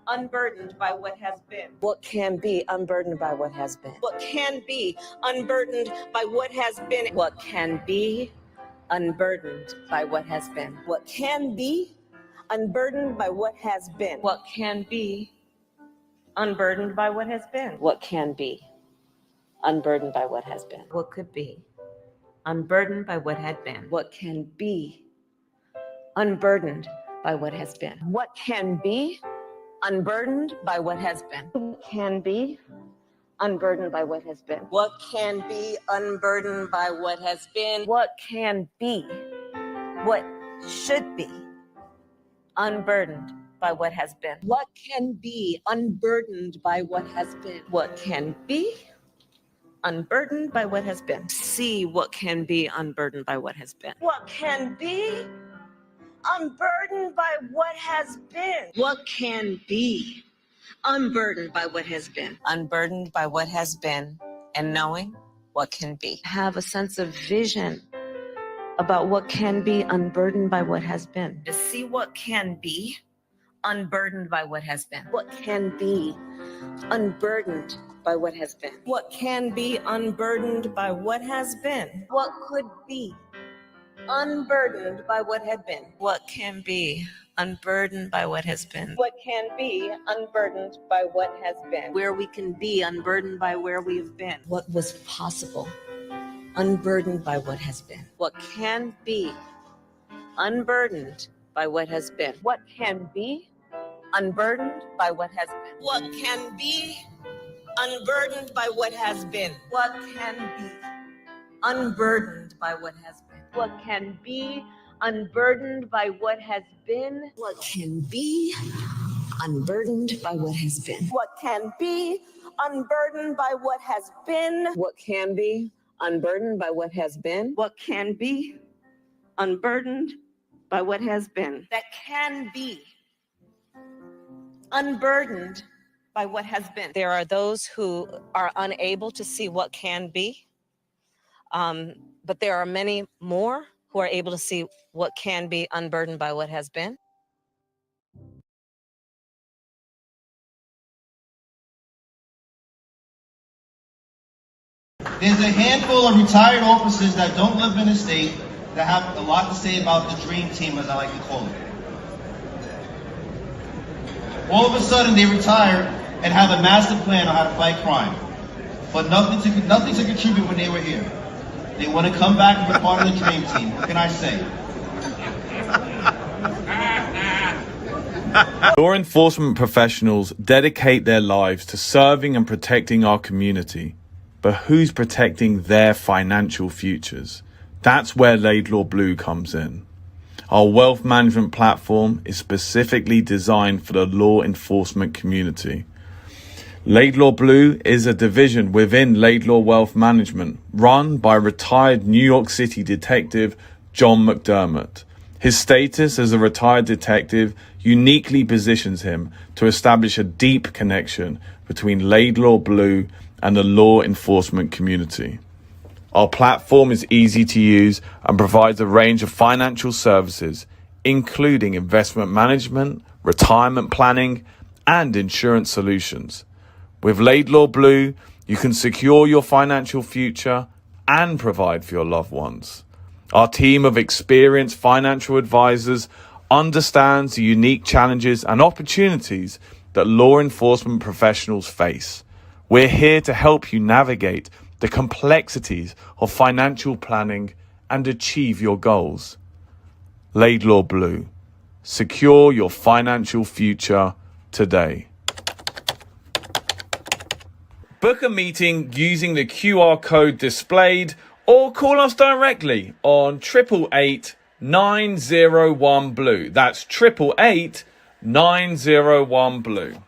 Speaker 17: unburdened by what has been, what can be, unburdened by what has been, what can be, unburdened by what has been, what can be, unburdened by what has been, what can be, unburdened by what has been, what can be, unburdened by what has been, what can be, unburdened by what has been, what could be, unburdened by what had been, what can be, unburdened by what has been, what can be, unburdened by what has been, what can be, unburdened by what has been, what can be, unburdened by what has been, what can be, what should be, unburdened by what has been, what can be, unburdened by what has been, what can be, unburdened by what has been, see what can be, unburdened by what has been, what can be, unburdened by what has been, what can be, unburdened by what has been, unburdened by what has been, and knowing what can be. Have a sense of vision about what can be, unburdened by what has been. To see what can be, unburdened by what has been. What can be, unburdened by what has been. What can be, unburdened by what has been. What could be, unburdened by what had been. What can be, unburdened by what has been. What can be, unburdened by what has been. Where we can be, unburdened by where we have been. What was possible, unburdened by what has been. What can be, unburdened by what has been. What can be, unburdened by what has been. What can be, unburdened by what has been. What can be, unburdened by what has been. What can be, unburdened by what has been. What can be, unburdened by what has been. What can be, unburdened by what has been. What can be, unburdened by what has been. What can be, unburdened by what has been. That can be, unburdened by what has been. There are those who are unable to see what can be, but there are many more who are able to see what can be, unburdened by what has been.
Speaker 18: There's a handful of retired officers that don't live in the state that have a lot to say about the dream team, as I like to call it. All of a sudden, they retire and have a master plan on how to fight crime, but nothing to contribute when they were here. They want to come back and be part of the dream team. What can I say?
Speaker 19: Law enforcement professionals dedicate their lives to serving and protecting our community. But who's protecting their financial futures? That's where Laidlaw Blue comes in. Our wealth management platform is specifically designed for the law enforcement community. Laidlaw Blue is a division within Laidlaw Wealth Management, run by retired New York City detective John McDermott. His status as a retired detective uniquely positions him to establish a deep connection between Laidlaw Blue and the law enforcement community. Our platform is easy to use and provides a range of financial services, including investment management, retirement planning, and insurance solutions. With Laidlaw Blue, you can secure your financial future and provide for your loved ones. Our team of experienced financial advisors understands the unique challenges and opportunities that law enforcement professionals face. We're here to help you navigate the complexities of financial planning and achieve your goals. Laidlaw Blue. Secure your financial future today. Book a meeting using the QR code displayed or call us directly on 888-901-BLUE. That's 888-901-BLUE.